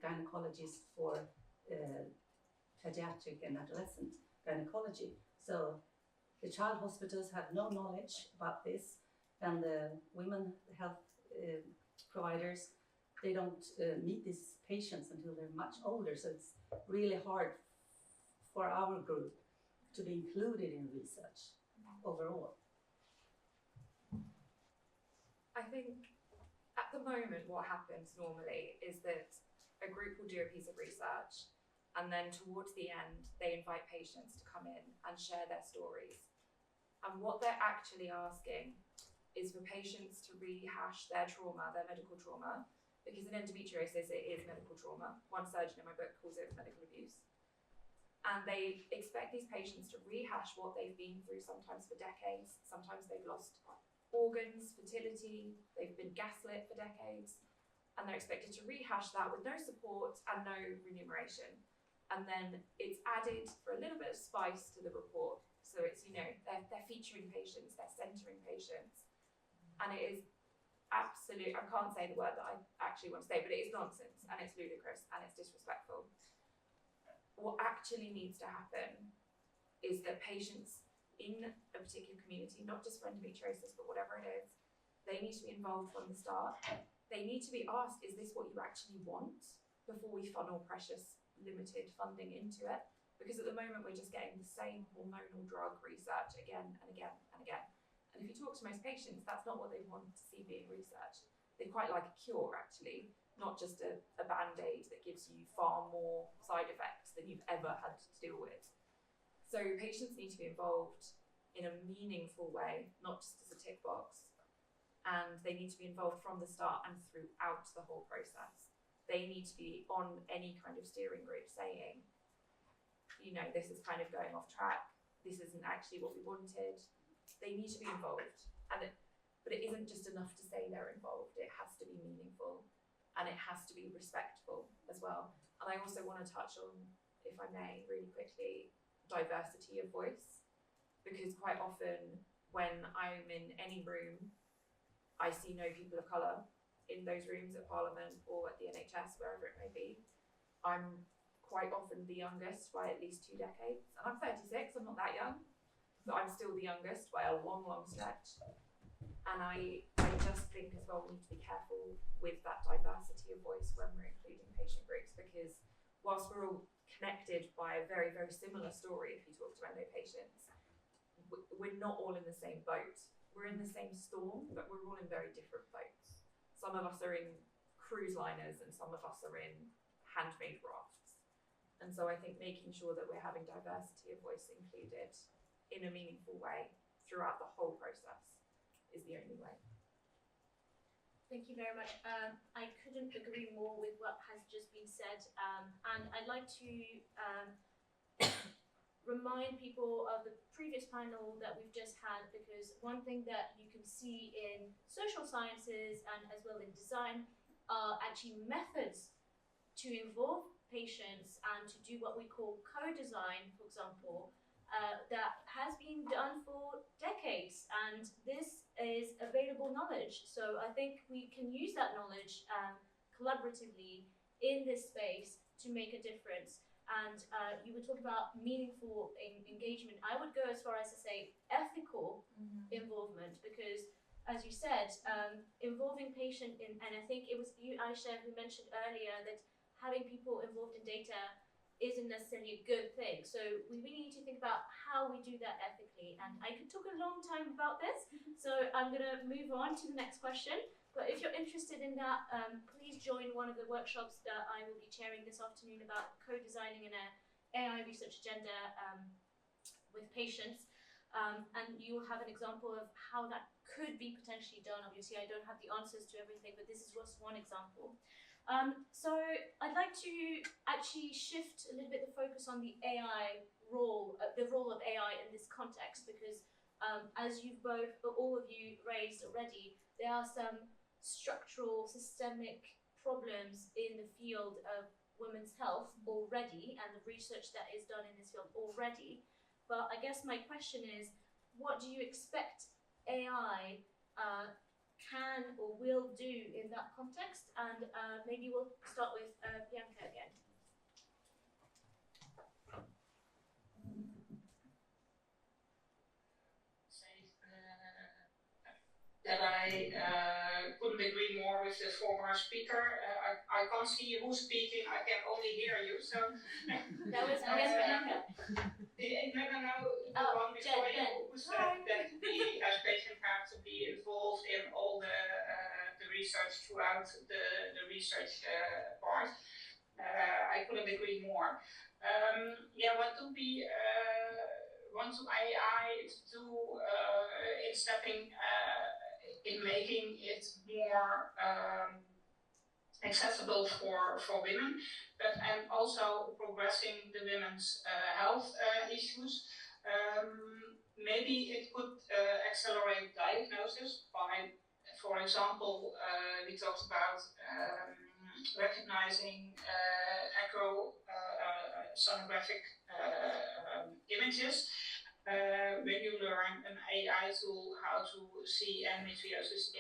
[SPEAKER 13] gynecologists for pediatric and adolescent gynecology. So the child hospitals have no knowledge about this, and the women health providers they don't meet these patients until they're much older. So it's really hard for our group to be included in research overall.
[SPEAKER 12] I think at the moment what happens normally is that a group will do a piece of research, and then towards the end they invite patients to come in and share their stories. And what they're actually asking is for patients to rehash their trauma, their medical trauma, because in endometriosis it is medical trauma. One surgeon in my book calls it medical abuse. And they expect these patients to rehash what they've been through, sometimes for decades. Sometimes they've lost organs, fertility, they've been gaslit for decades, and they're expected to rehash that with no support and no remuneration. And then it's added for a little bit of spice to the report. So it's, you know, they're featuring patients, they're centering patients. And it is absolute, I can't say the word that I actually want to say, but it is nonsense, and it's ludicrous, and it's disrespectful. What actually needs to happen is that patients in a particular community, not just for endometriosis, but whatever it is, they need to be involved from the start. They need to be asked, is this what you actually want, before we funnel precious limited funding into it? Because at the moment we're just getting the same hormonal drug research again and again and again. And if you talk to most patients, that's not what they want to see being researched. They quite like a cure, actually, not just a band-aid that gives you far more side effects than you've ever had to deal with. So patients need to be involved in a meaningful way, not just as a tick box. And they need to be involved from the start and throughout the whole process. They need to be on any kind of steering group saying, you know, this is kind of going off track, this isn't actually what we wanted. They need to be involved. But it isn't just enough to say they're involved, it has to be meaningful, and it has to be respectful as well. And I also want to touch on, if I may, really quickly, diversity of voice, because quite often when I'm in any room, I see no people of colour in those rooms at Parliament or at the NHS, wherever it may be. I'm quite often the youngest by at least 2 decades, and I'm 36, I'm not that young, but I'm still the youngest by a long, long stretch. And I just think as well we need to be careful with that diversity of voice when we're including patient groups, because whilst we're all connected by a very, very similar story, if you talk to endo patients, we're not all in the same boat. We're in the same storm, but we're all in very different boats. Some of us are in cruise liners and some of us are in handmade rafts. And so I think making sure that we're having diversity of voice included in a meaningful way throughout the whole process is the only way.
[SPEAKER 1] Thank you very much. I couldn't agree more with what has just been said, and I'd like to remind people of the previous panel that we've just had, because one thing that you can see in social sciences and as well in design are actually methods to involve patients and to do what we call co-design, for example, that has been done for decades, and this is available knowledge. So I think we can use that knowledge collaboratively in this space to make a difference. And you were talking about meaningful engagement. I would go as far as to say ethical involvement, because as you said, involving patient in, and I think it was you, Aisha, who mentioned earlier that having people involved in data isn't necessarily a good thing. So we really need to think about how we do that ethically. And I could talk a long time about this, so I'm going to move on to the next question. But if you're interested in that, please join one of the workshops that I will be chairing this afternoon about co-designing an AI research agenda with patients. And you will have an example of how that could be potentially done. Obviously, I don't have the answers to everything, but this is just one example. So I'd like to actually shift a little bit the focus on the AI role, the role of AI in this context, because as you've all of you raised already, there are some structural, systemic problems in the field of women's health already, and the research that is done in this field already. But I guess my question is, what do you expect AI can or will do in that context? And maybe we'll start with Bianca again.
[SPEAKER 14] That I couldn't agree more with the former speaker. I can't see who's speaking, I can only hear you. So
[SPEAKER 1] that was Bianca.
[SPEAKER 14] No, the one before you who said that we as patients have to be involved in all the research throughout the research part. I couldn't agree more. What do we want to AI to do in stepping in making it more accessible for women, and also progressing the women's health issues. Maybe it could accelerate diagnosis by, for example, we talked about recognizing echo sonographic images. When you learn an AI tool how to see endometriosis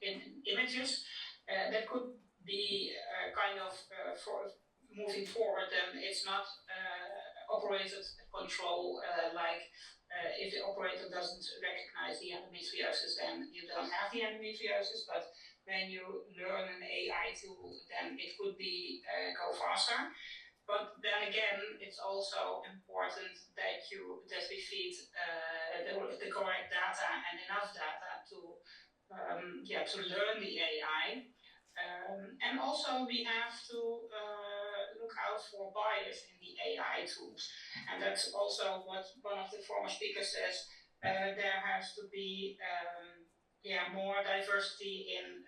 [SPEAKER 14] in images, that could be kind of for moving forward. Then it's not operated control like if the operator doesn't recognize the endometriosis, then you don't have the endometriosis. But when you learn an AI tool, then it could be go faster. But then again, it's also important that we feed the correct data and enough data to learn the AI. And also we have to look out for bias in the AI tools. And that's also what one of the former speakers says. There has to be more diversity in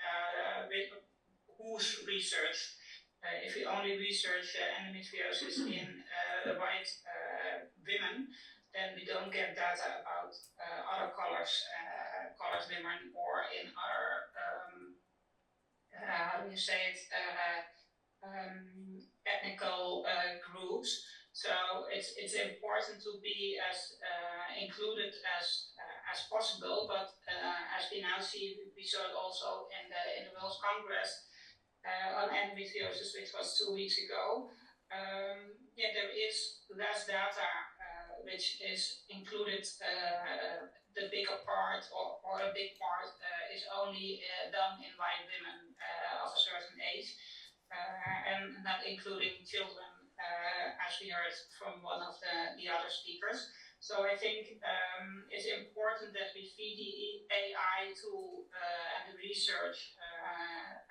[SPEAKER 14] whose research. If we only research endometriosis in the white women, then we don't get data about other colored women, or in other how do you say it, ethnical groups. So it's important to be as included as possible. But as we now see, we saw it also in the World Congress on endometriosis, which was 2 weeks ago. There is less data which is included. The bigger part or a big part is only done in white women of a certain age, and not including children, as we heard from one of the other speakers. So I think it's important that we feed the AI tool and the research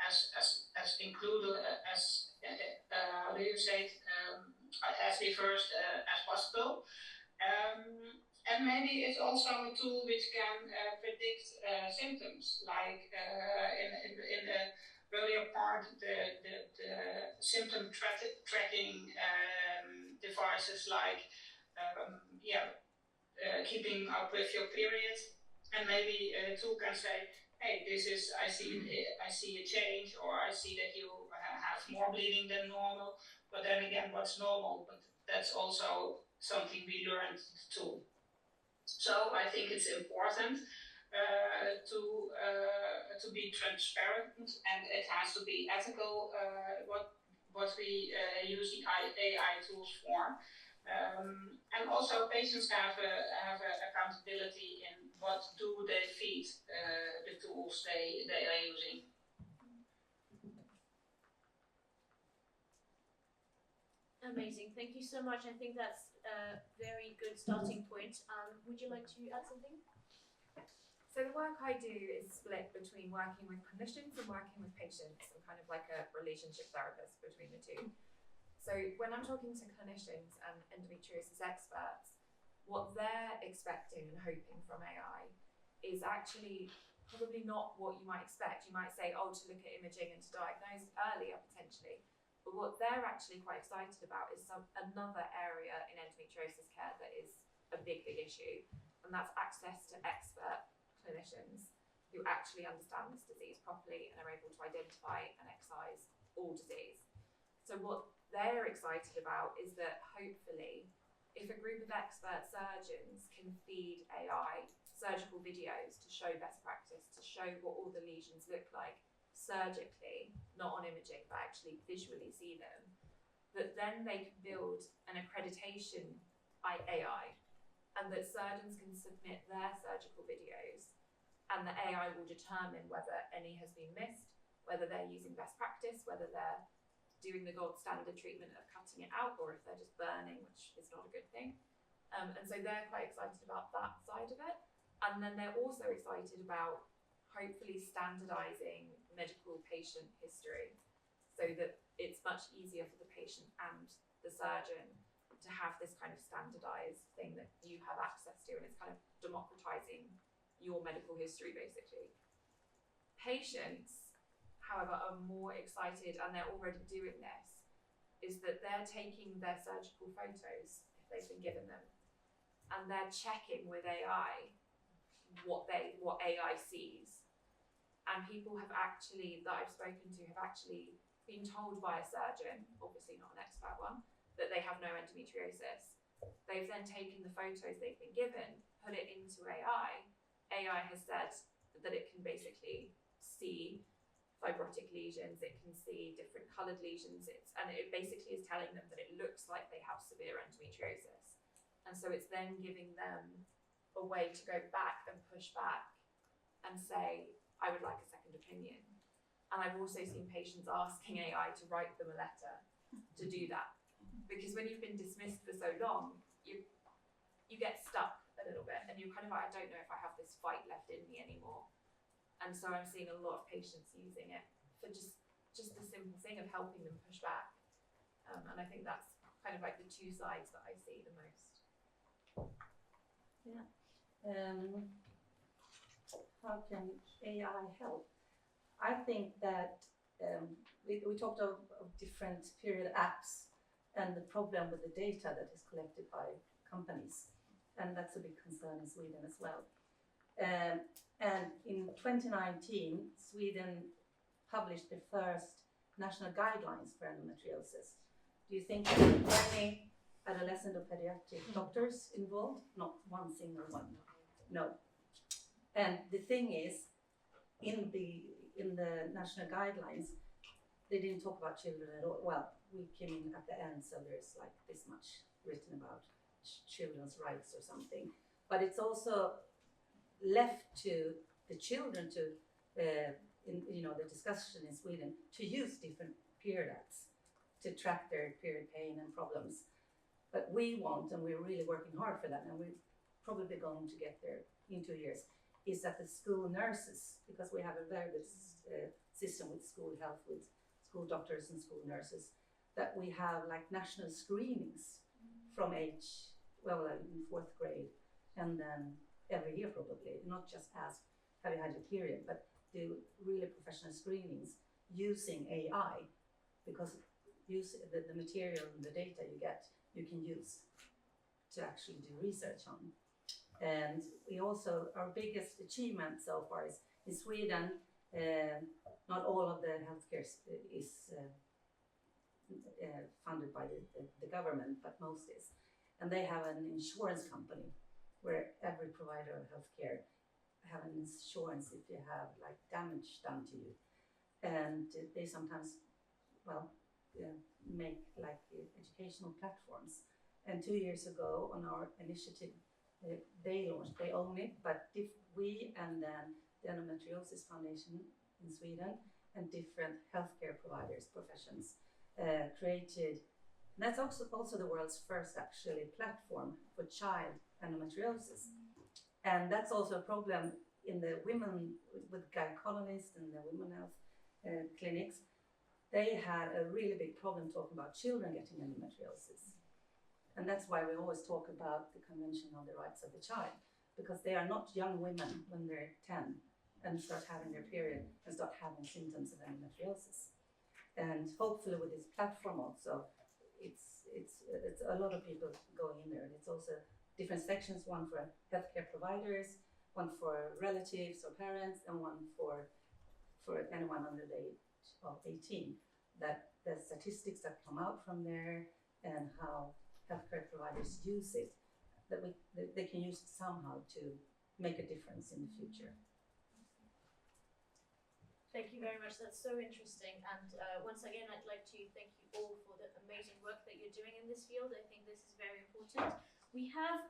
[SPEAKER 14] as included as how do you say it, as diverse as possible. And maybe it's also a tool which can predict symptoms, like in the earlier part, the symptom tracking devices, like keeping up with your period, and maybe a tool can say, hey, this is, I see a change, or I see that you have more bleeding than normal. But then again, what's normal? But that's also something we learned too. So I think it's important to be transparent, and it has to be ethical. What we use the AI tools for. And also patients have accountability in what do they feed the tools they are using.
[SPEAKER 1] Amazing, thank you so much. I think that's a very good starting point. Would you like to add something?
[SPEAKER 12] So the work I do is split between working with clinicians and working with patients. I'm kind of like a relationship therapist between the two. So when I'm talking to clinicians and endometriosis experts, what they're expecting and hoping from AI is actually probably not what you might expect. You might say, oh, to look at imaging and to diagnose earlier potentially. But what they're actually quite excited about is another area in endometriosis care that is a big issue, and that's access to expert clinicians who actually understand this disease properly and are able to identify and excise all disease. So what they're excited about is that hopefully, if a group of expert surgeons can feed AI surgical videos to show best practice, to show what all the lesions look like surgically, not on imaging, but actually visually see them, that then they can build an accreditation by AI, and that surgeons can submit their surgical videos and the AI will determine whether any has been missed, whether they're using best practice, whether they're doing the gold standard treatment of cutting it out, or if they're just burning, which is not a good thing. And so they're quite excited about that side of it. And then they're also excited about hopefully standardizing medical patient history so that it's much easier for the patient and the surgeon to have this kind of standardized thing that you have access to, and it's kind of democratizing your medical history basically. Patients, however, are more excited, and they're already doing this, is that they're taking their surgical photos, if they've been given them, and they're checking with AI what AI sees. And people have actually, that I've spoken to, have actually been told by a surgeon, obviously not an expert one, that they have no endometriosis. They've then taken the photos they've been given, put it into AI. AI has said that it can basically see fibrotic lesions, it can see different coloured lesions, and it basically is telling them that it looks like they have severe endometriosis. And so it's then giving them a way to go back and push back and say, I would like a second opinion. And I've also seen patients asking AI to write them a letter to do that. Because when you've been dismissed for so long, you get stuck a little bit, and you're kind of like, I don't know if I have this fight left in me anymore. And so I'm seeing a lot of patients using it for just the simple thing of helping them push back. And I think that's kind of like the two sides that I see the most.
[SPEAKER 13] Yeah. How can AI help? I think that we talked of different period apps and the problem with the data that is collected by companies. And that's a big concern in Sweden as well. And in 2019, Sweden published the first national guidelines for endometriosis. Do you think there are any adolescent or pediatric doctors involved? Not one single one. No. And the thing is, in the national guidelines, they didn't talk about children at all. Well, we came in at the end, so there's like this much written about children's rights or something. But it's also left to the children to, the discussion in Sweden, to use different period apps to track their period pain and problems. But we want, and we're really working hard for that, and we're probably going to get there in 2 years, is that the school nurses, because we have a very good system with school health, with school doctors and school nurses, that we have like national screenings from age, in 4th grade, and then every year probably, not just ask, have you had your period, but do really professional screenings using AI, because use the material and the data you get, you can use to actually do research on. And we also, our biggest achievement so far is in Sweden, not all of the healthcare is funded by the government, but most is. And they have an insurance company where every provider of healthcare have an insurance if you have like damage done to you. And they sometimes, make like educational platforms. And 2 years ago on our initiative, they launched, they own it, but we and then the Endometriosis Foundation in Sweden and different healthcare providers, professions, created, and that's also the world's first actually platform for child endometriosis. And that's also a problem in the women with gynecologists and the women health clinics. They had a really big problem talking about children getting endometriosis. And that's why we always talk about the Convention on the Rights of the Child, because they are not young women when they're 10 and start having their period and start having symptoms of endometriosis. And hopefully with this platform also, it's a lot of people going in there. And it's also different sections, one for healthcare providers, one for relatives or parents, and one for anyone under the age of 18. That the statistics that come out from there and how healthcare providers use it, that they can use it somehow to make a difference in the future.
[SPEAKER 1] Thank you very much. That's so interesting. And once again, I'd like to thank you all for the amazing work that you're doing in this field. I think this is very important. We have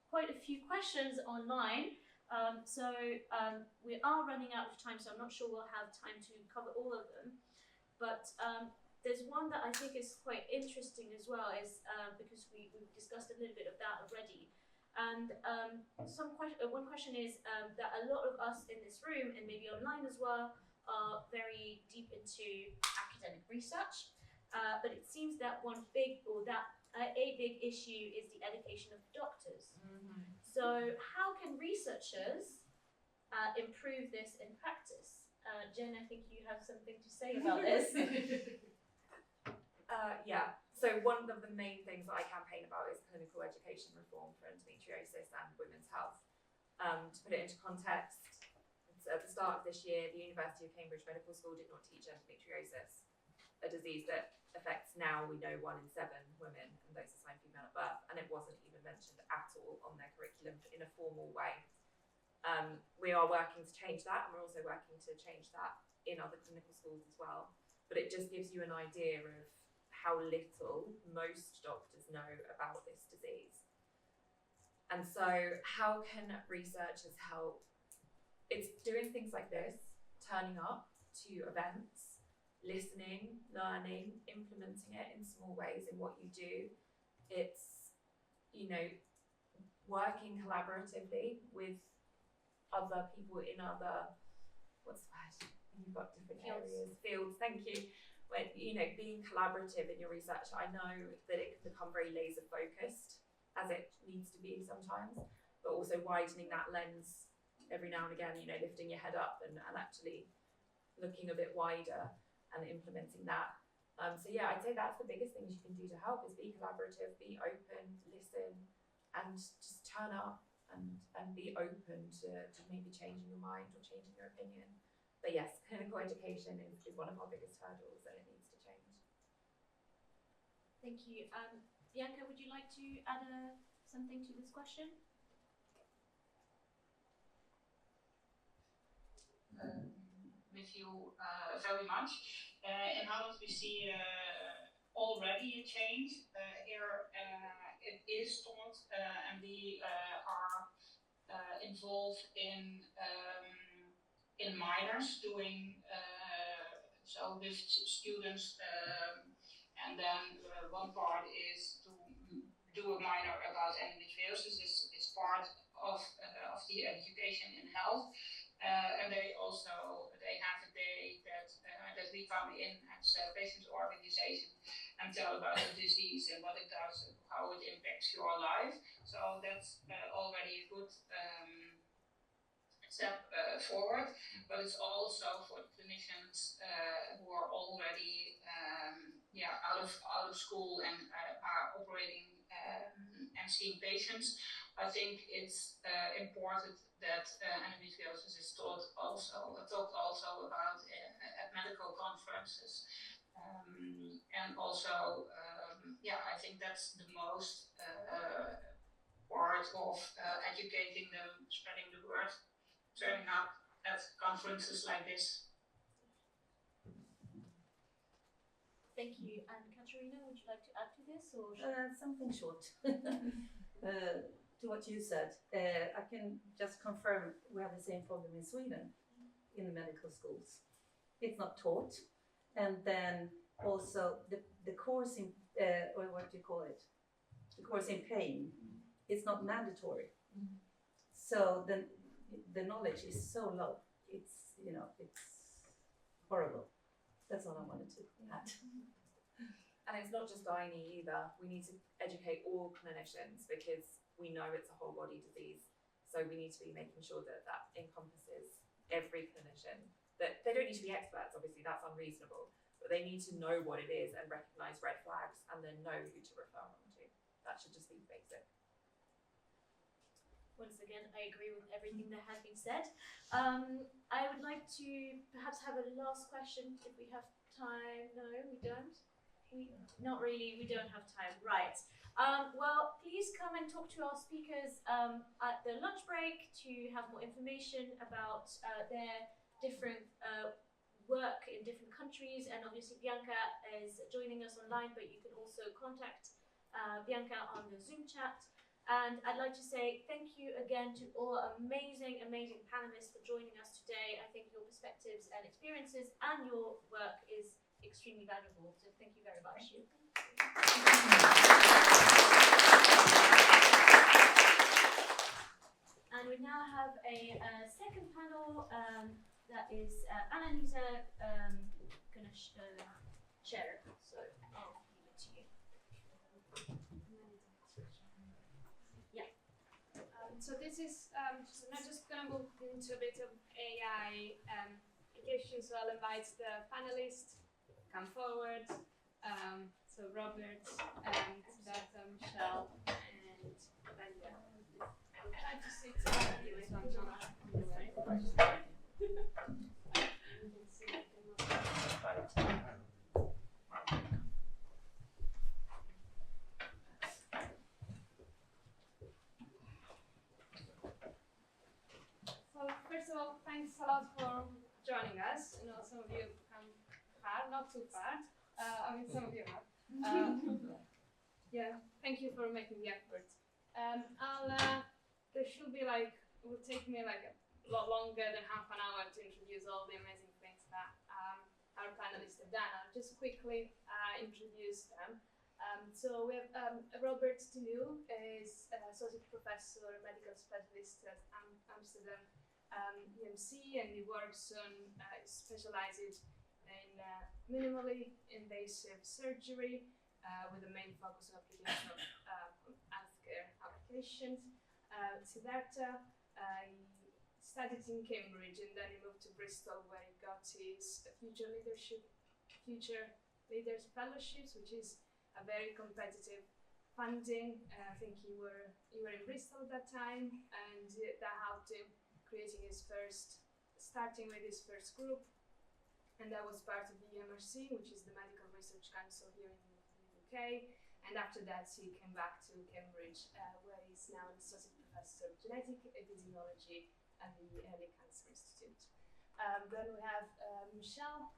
[SPEAKER 1] quite a few questions online. We are running out of time, so I'm not sure we'll have time to cover all of them. But there's one that I think is quite interesting as well, is because we've discussed a little bit of that already. And one question is that a lot of us in this room, and maybe online as well, are very deep into academic research. But it seems that a big issue is the education of doctors. So how can researchers improve this in practice? Jen, I think you have something to say about this.
[SPEAKER 12] Yeah, so one of the main things that I campaign about is clinical education reform for endometriosis and women's health. To put it into context, at the start of this year, the University of Cambridge Medical School did not teach endometriosis, a disease that affects now, we know, 1 in 7 women and those assigned female at birth, and it wasn't even mentioned at all on their curriculum in a formal way. We are working to change that, and we're also working to change that in other clinical schools as well. But it just gives you an idea of how little most doctors know about this disease. And so how can researchers help? It's doing things like this, turning up to events, listening, learning, implementing it in small ways in what you do. It's, working collaboratively with other people in other, you've got different fields, thank you. When, being collaborative in your research, I know that it can become very laser focused, as it needs to be sometimes, but also widening that lens every now and again, lifting your head up and actually looking a bit wider and implementing that. So yeah, I'd say that's the biggest things you can do to help, is be collaborative, be open, listen, and just turn up and be open to maybe changing your mind or changing your opinion. But yes, clinical education is one of our biggest hurdles, and it needs to change.
[SPEAKER 1] Thank you. Bianca, would you like to add something to this question?
[SPEAKER 14] With you very much. In Holland we see already a change. Here it is taught, and we are involved in minors doing so with students, and then one part is to do a minor about endometriosis. Is part of the education in health. And they have a day that we come in as a patient organization and tell about the disease and what it does and how it impacts your life. So that's already a good step forward, but it's also for the clinicians who are already out of school and are operating and seeing patients. I think it's important that endometriosis is talked also about at medical conferences, and also I think that's the most part of educating them, spreading the word, turning up at conferences like this.
[SPEAKER 1] Thank you. And Katarina, would you like to add to this, or
[SPEAKER 13] something short to what you said? I can just confirm we have the same problem in Sweden in the medical schools. It's not taught, and then also the course in or what do you call it? The course in pain. It's not mandatory. So the knowledge is so low. It's it's horrible. That's all I wanted to add.
[SPEAKER 12] And it's not just gynae either. We need to educate all clinicians, because we know it's a whole body disease. So we need to be making sure that that encompasses every clinician. That they don't need to be experts, obviously that's unreasonable, but they need to know what it is and recognise red flags and then know who to refer on to. That should just be basic.
[SPEAKER 1] Once again, I agree with everything that has been said. I would like to perhaps have a last question if we have time. No, we don't. Not really, we don't have time. Right. Well, please come and talk to our speakers at the lunch break to have more information about their different work in different countries. And obviously Bianca is joining us online, but you can also contact Bianca on the Zoom chat. And I'd like to say thank you again to all amazing, amazing panelists for joining us today. I think your perspectives and experiences and your work is extremely valuable. So thank you very much. And we now have a second panel that is Annalisa going to share. So I'll leave it to you.
[SPEAKER 4] So this is I'm just gonna move into a bit of AI application. So I'll invite the panelists come forward. So Robert and Michelle and Bianca. I'll try to sit anyway, so I'm not in the way. So first of all, thanks a lot for joining us. I know some of you have come far, not too far. I mean, some of you have. Yeah, thank you for making the effort. There should be it will take me like a lot longer than half an hour to introduce all the amazing things that our panelists have done. I'll just quickly introduce them. So we have Robert Tenu is associate professor, medical specialist at Amsterdam UMC, and he works on specializes in minimally invasive surgery with a main focus on application of healthcare applications. Siddhartha, he studied in Cambridge and then he moved to Bristol where he got his Future Leaders Fellowships, which is a very competitive funding. I think you were in Bristol at that time, and that helped him starting with his first group, and that was part of the MRC, which is the Medical Research Council here in the UK. And after that, he came back to Cambridge, where he's now an associate professor of genetic epidemiology at the Early Cancer Institute. Then we have Michelle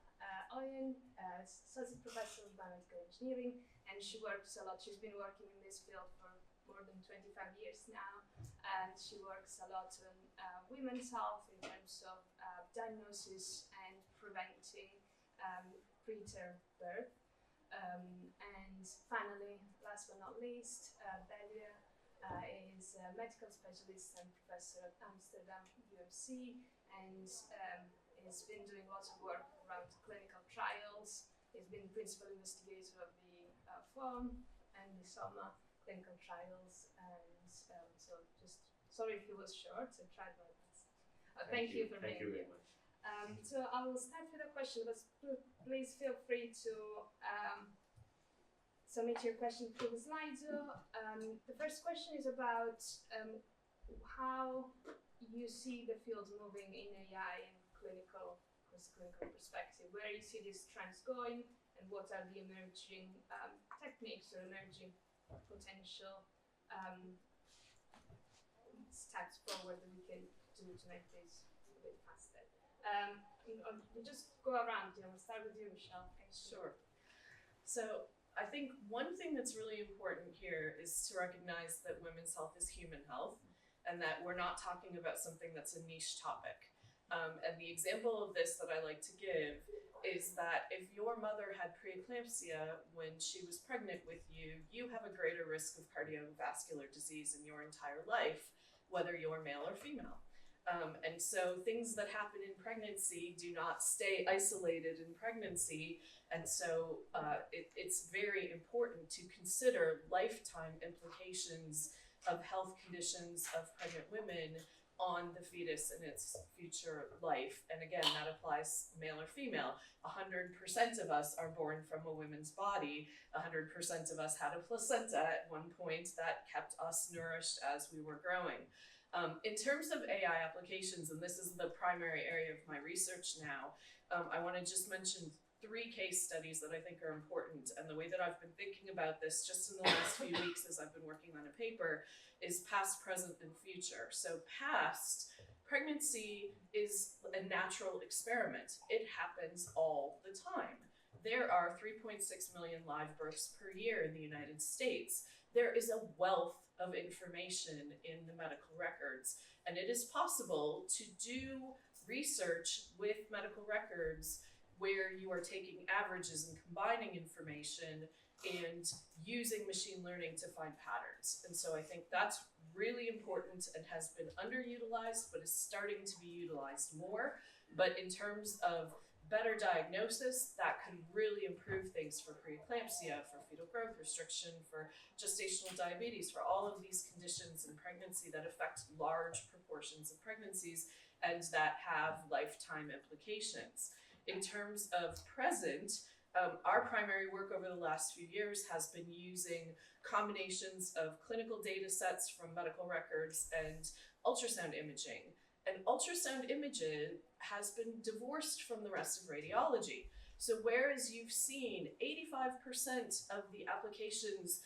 [SPEAKER 4] Oyen, associate professor of biomedical engineering, and she works a lot. She's been working in this field for more than 25 years now, and she works a lot on women's health in terms of diagnosis and preventing preterm birth. And finally, last but not least, Belia is a medical specialist and professor at Amsterdam UMC, and has been doing lots of work around clinical trials. He's been principal investigator of the FOAM and the SOMA clinical trials, and so just sorry if it was short, I tried my best. Thank you for being here. So I will start with a question, but please feel free to submit your question through the Slido. The first question is about how you see the field moving in AI and clinical perspective, where you see these trends going, and what are the emerging techniques or emerging potential steps forward that we can do to make this a bit faster. We'll just go around. We'll start with you, Michelle.
[SPEAKER 11] Sure. So I think one thing that's really important here is to recognize that women's health is human health, and that we're not talking about something that's a niche topic. And the example of this that I like to give is that if your mother had preeclampsia when she was pregnant with you, you have a greater risk of cardiovascular disease in your entire life, whether you're male or female. And so things that happen in pregnancy do not stay isolated in pregnancy. And so it's very important to consider lifetime implications of health conditions of pregnant women on the fetus in its future life. And again, that applies male or female. 100% of us are born from a woman's body. 100% of us had a placenta at one point that kept us nourished as we were growing. In terms of AI applications, and this is the primary area of my research now, I want to just mention 3 case studies that I think are important. And the way that I've been thinking about this just in the last few weeks as I've been working on a paper is past, present, and future. So past, pregnancy is a natural experiment. It happens all the time. There are 3.6 million live births per year in the United States. there is a wealth of information in the medical records, and it is possible to do research with medical records where you are taking averages and combining information and using machine learning to find patterns. And so I think that's really important and has been underutilized, but is starting to be utilized more. But in terms of better diagnosis, that could really improve things for preeclampsia, for fetal growth restriction, for gestational diabetes, for all of these conditions in pregnancy that affect large proportions of pregnancies and that have lifetime implications. In terms of present, our primary work over the last few years has been using combinations of clinical data sets from medical records and ultrasound imaging. And ultrasound imaging has been divorced from the rest of radiology. So whereas you've seen 85% of the applications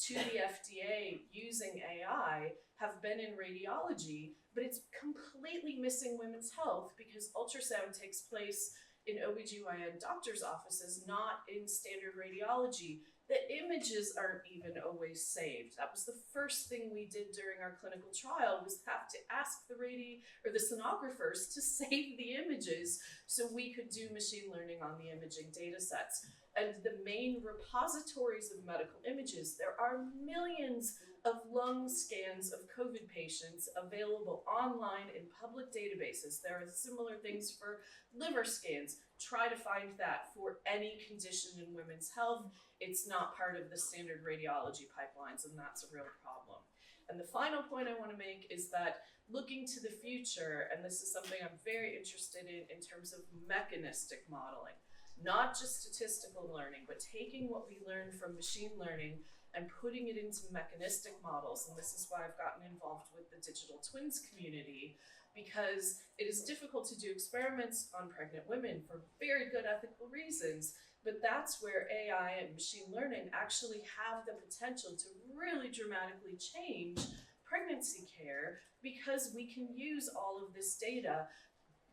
[SPEAKER 11] to the FDA using AI have been in radiology, but it's completely missing women's health because ultrasound takes place in OBGYN doctors' offices, not in standard radiology. The images aren't even always saved. That was the first thing we did during our clinical trial, was have to ask the sonographers to save the images so we could do machine learning on the imaging data sets. And the main repositories of medical images, there are millions of lung scans of COVID patients available online in public databases. There are similar things for liver scans. Try to find that for any condition in women's health. It's not part of the standard radiology pipelines, and that's a real problem. And the final point I want to make is that looking to the future, and this is something I'm very interested in terms of mechanistic modeling, not just statistical learning, but taking what we learn from machine learning and putting it into mechanistic models. And this is why I've gotten involved with the digital twins community, because it is difficult to do experiments on pregnant women for very good ethical reasons, but that's where AI and machine learning actually have the potential to really dramatically change pregnancy care, because we can use all of this data,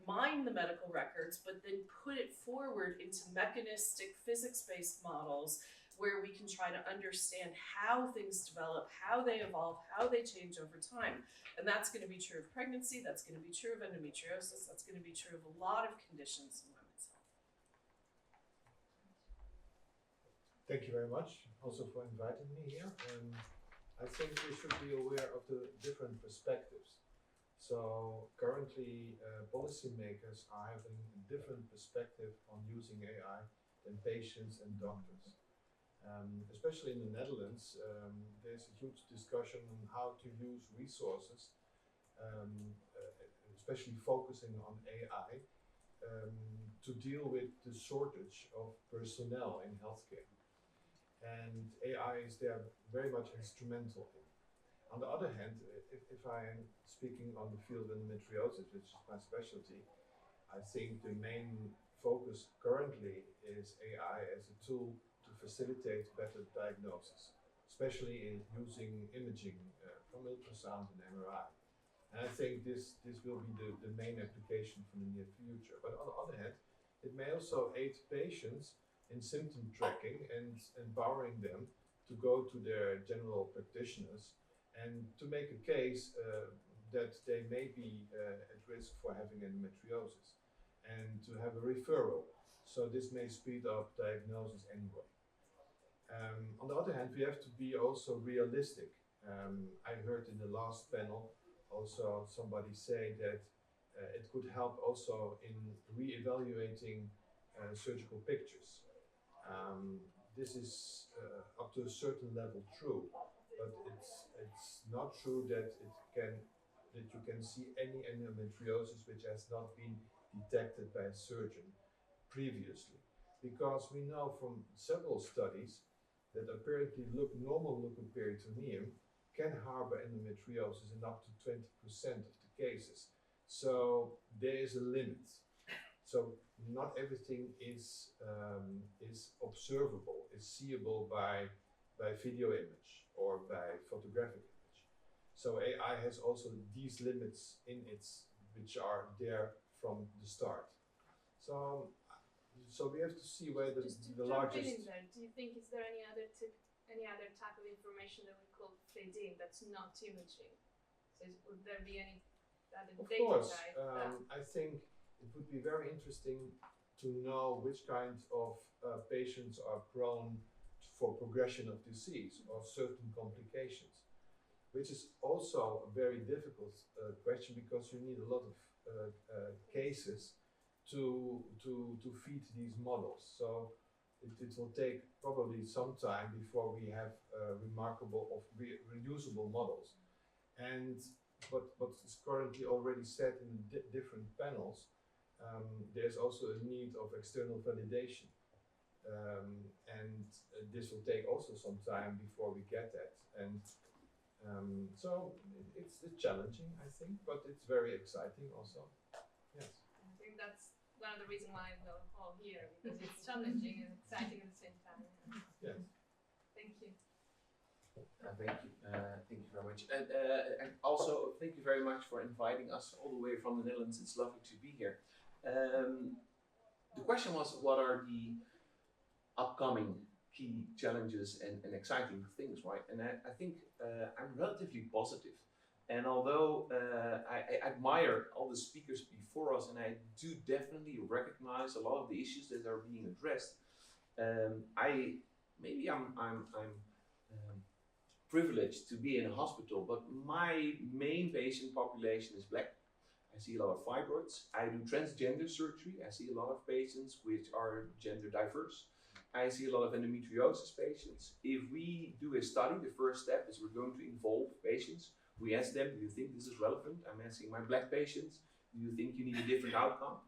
[SPEAKER 11] mine the medical records, but then put it forward into mechanistic physics-based models where we can try to understand how things develop, how they evolve, how they change over time. And that's going to be true of pregnancy, that's going to be true of endometriosis, that's going to be true of a lot of conditions in women's health.
[SPEAKER 15] Thank you very much also for inviting me here. I think we should be aware of the different perspectives. So currently policymakers are having a different perspective on using AI than patients and doctors. Especially in the Netherlands, there's a huge discussion on how to use resources, especially focusing on AI, to deal with the shortage of personnel in healthcare. And AI is there very much instrumental in. On the other hand, if I am speaking on the field of endometriosis, which is my specialty, I think the main focus currently is AI as a tool to facilitate better diagnosis, especially in using imaging from ultrasound and MRI. And I think this will be the main application for the near future. But on the other hand, it may also aid patients in symptom tracking and empowering them to go to their general practitioners and to make a case that they may be at risk for having endometriosis, and to have a referral. So this may speed up diagnosis anyway. On the other hand, we have to be also realistic. I heard in the last panel also somebody say that it could help also in re-evaluating surgical pictures. This is up to a certain level true, but it's not true that you can see any endometriosis which has not been detected by a surgeon previously, because we know from several studies that apparently normal looking peritoneum can harbor endometriosis in up to 20% of the cases. So there is a limit. So not everything is observable, is seeable by video image or by photographic image. So AI has also these limits in its, which are there from the start. So we have to see where the largest.
[SPEAKER 4] Do you think, is there any other any other type of information that we could feed in that's not imaging? So would there be any other
[SPEAKER 15] Of
[SPEAKER 4] data
[SPEAKER 15] course,
[SPEAKER 4] type?
[SPEAKER 15] I think it would be very interesting to know which kinds of patients are prone for progression of disease or certain complications, which is also a very difficult question because you need a lot of cases to feed these models. So it will take probably some time before we have remarkable or reusable models. And what is currently already said in different panels, there's also a need of external validation. And this will take also some time before we get that. And so it's challenging, I think, but it's very exciting also. Yes.
[SPEAKER 4] I think that's one of the reasons why we're all here, because it's challenging and exciting at the same time.
[SPEAKER 15] Yes.
[SPEAKER 4] Thank you.
[SPEAKER 16] Thank you very much. And also, thank you very much for inviting us all the way from the Netherlands. It's lovely to be here. The question was, what are the upcoming key challenges and exciting things, right? And I think I'm relatively positive. And although I admire all the speakers before us, and I do definitely recognize a lot of the issues that are being addressed, I'm privileged to be in a hospital, but my main patient population is Black. I see a lot of fibroids. I do transgender surgery. I see a lot of patients which are gender diverse. I see a lot of endometriosis patients. If we do a study, the first step is we're going to involve patients. We ask them, do you think this is relevant? I'm asking my Black patients, do you think you need a different outcome?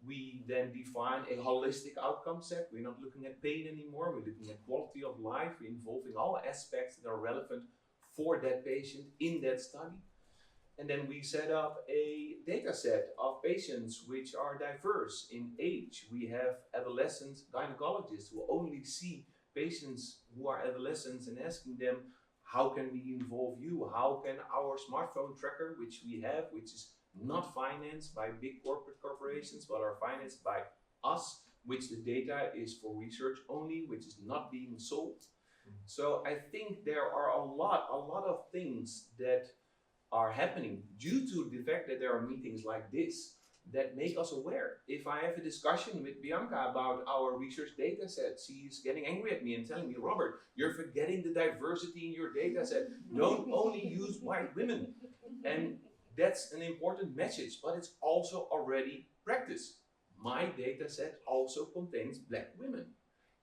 [SPEAKER 16] We then define a holistic outcome set. We're not looking at pain anymore. We're looking at quality of life. We're involving all aspects that are relevant for that patient in that study. And then we set up a data set of patients which are diverse in age. We have adolescent gynecologists who only see patients who are adolescents and asking them, how can we involve you? How can our smartphone tracker, which we have, which is not financed by big corporate corporations, but are financed by us, which the data is for research only, which is not being sold. So I think there are a lot of things that are happening due to the fact that there are meetings like this that make us aware. If I have a discussion with Bianca about our research data set, she's getting angry at me and telling me, Robert, you're forgetting the diversity in your data set. Don't only use white women. And that's an important message, but it's also already practice. My data set also contains Black women.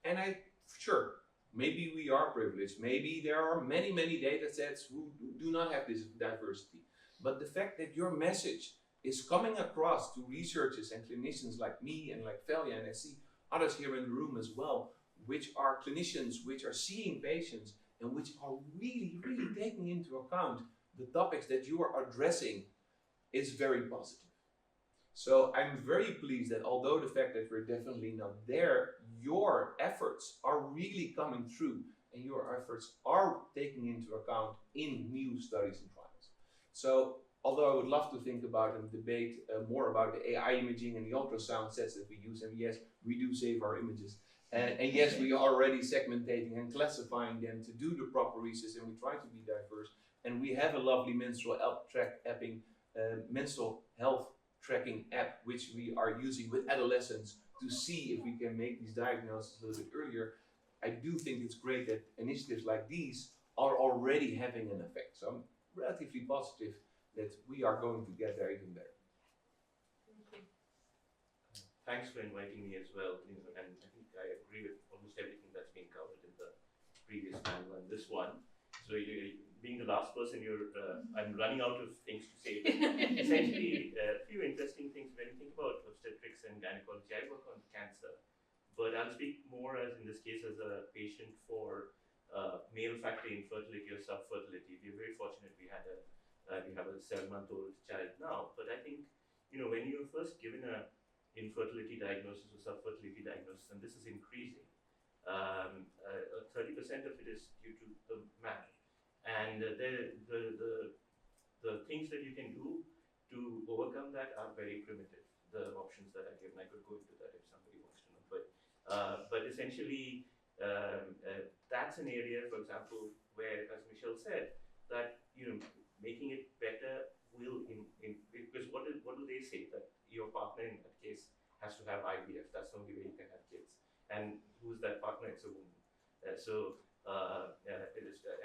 [SPEAKER 16] And sure, maybe we are privileged. Maybe there are many data sets who do not have this diversity. But the fact that your message is coming across to researchers and clinicians like me and like Velja, and I see others here in the room as well, which are clinicians, which are seeing patients, and which are really taking into account the topics that you are addressing, is very positive. So I'm very pleased that although the fact that we're definitely not there, your efforts are really coming through and your efforts are taken into account in new studies and trials. So although I would love to think about and debate more about the AI imaging and the ultrasound sets that we use, and yes, we do save our images. And yes, we are already segmentating and classifying them to do the proper research, and we try to be diverse. And we have a lovely menstrual health tracking app, which we are using with adolescents to see if we can make these diagnoses a little bit earlier. I do think it's great that initiatives like these are already having an effect. So I'm relatively positive that we are going to get there even better.
[SPEAKER 17] Thanks for inviting me as well. And I think I agree with almost everything that's been covered in the previous panel and this one. So being the last person, I'm running out of things to say. Essentially, a few interesting things when you think about obstetrics and gynecology. I work on cancer, but I'll speak more as in this case as a patient for male factor infertility or subfertility. We're very fortunate we have a 7-month-old child now. But I think, when you're first given a infertility diagnosis or subfertility diagnosis, and this is increasing, 30% of it is due to the man. And the things that you can do to overcome that are very primitive. The options that are given, I could go into that if somebody wants to know. But essentially, that's an area, for example, where, as Michelle said, that making it better will because what do they say, that your partner in that case has to have IVF. That's the only way you can have kids. And who's that partner? It's a woman.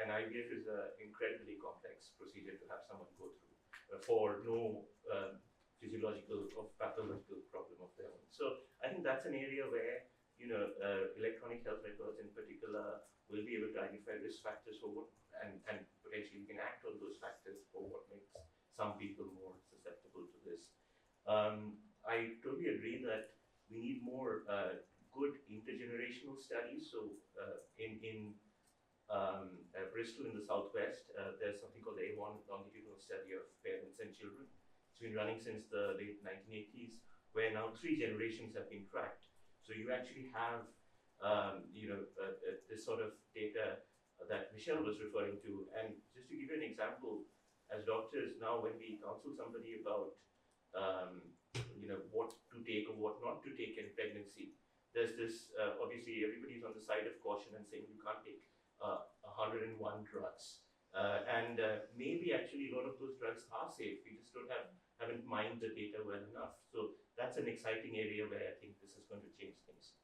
[SPEAKER 17] And IVF is an incredibly complex procedure to have someone go through for no physiological or pathological problem of their own. So I think that's an area where electronic health records in particular will be able to identify risk factors for what, and potentially you can act on those factors for what makes some people more susceptible to this. I totally agree that we need more good intergenerational studies. So in Bristol in the southwest, there's something called the A1 longitudinal study of parents and children. It's been running since the late 1980s, where now 3 generations have been tracked. So you actually have this sort of data that Michelle was referring to. And just to give you an example, as doctors now, when we counsel somebody about what to take or what not to take in pregnancy, there's this obviously everybody's on the side of caution and saying you can't take 101 drugs, and maybe actually a lot of those drugs are safe. We just haven't mined the data well enough. So that's an exciting area where I think this is going to change things.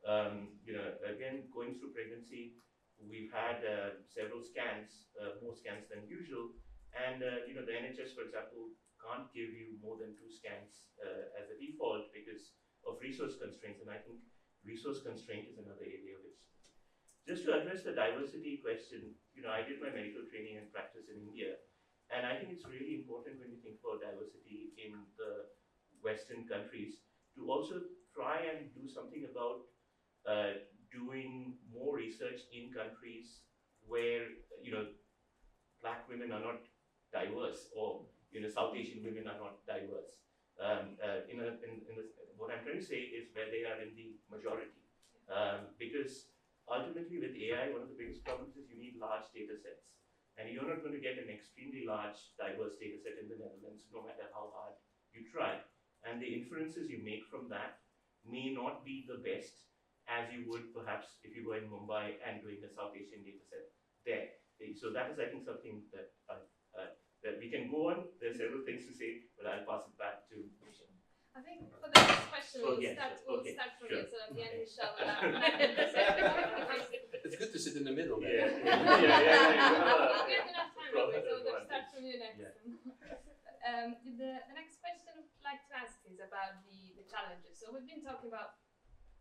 [SPEAKER 17] Again, going through pregnancy, we've had several scans, more scans than usual, and the NHS, for example, can't give you more than 2 scans as a default because of resource constraints. And I think resource constraint is another area which, just to address the diversity question, I did my medical training and practice in India, and I think it's really important when you think about diversity in the Western countries to also try and do something about doing more research in countries where Black women are not diverse, or South Asian women are not diverse. What I'm trying to say is where they are in the majority, because ultimately with AI, one of the biggest problems is you need large data sets, and you're not going to get an extremely large diverse data set in the Netherlands, no matter how hard you try. And the inferences you make from that may not be the best as you would perhaps if you go in Mumbai and doing a South Asian data set there. So that is, I think, something that that we can go on. There's several things to say, but I'll pass it back to Michelle.
[SPEAKER 4] I think for the next question, we'll start from
[SPEAKER 17] sure.
[SPEAKER 4] you, so at the end, Michelle.
[SPEAKER 16] It's good to sit in the middle.
[SPEAKER 4] We have enough time, anyway, so we'll start from you next. The next question I'd like to ask is about the challenges. So we've been talking about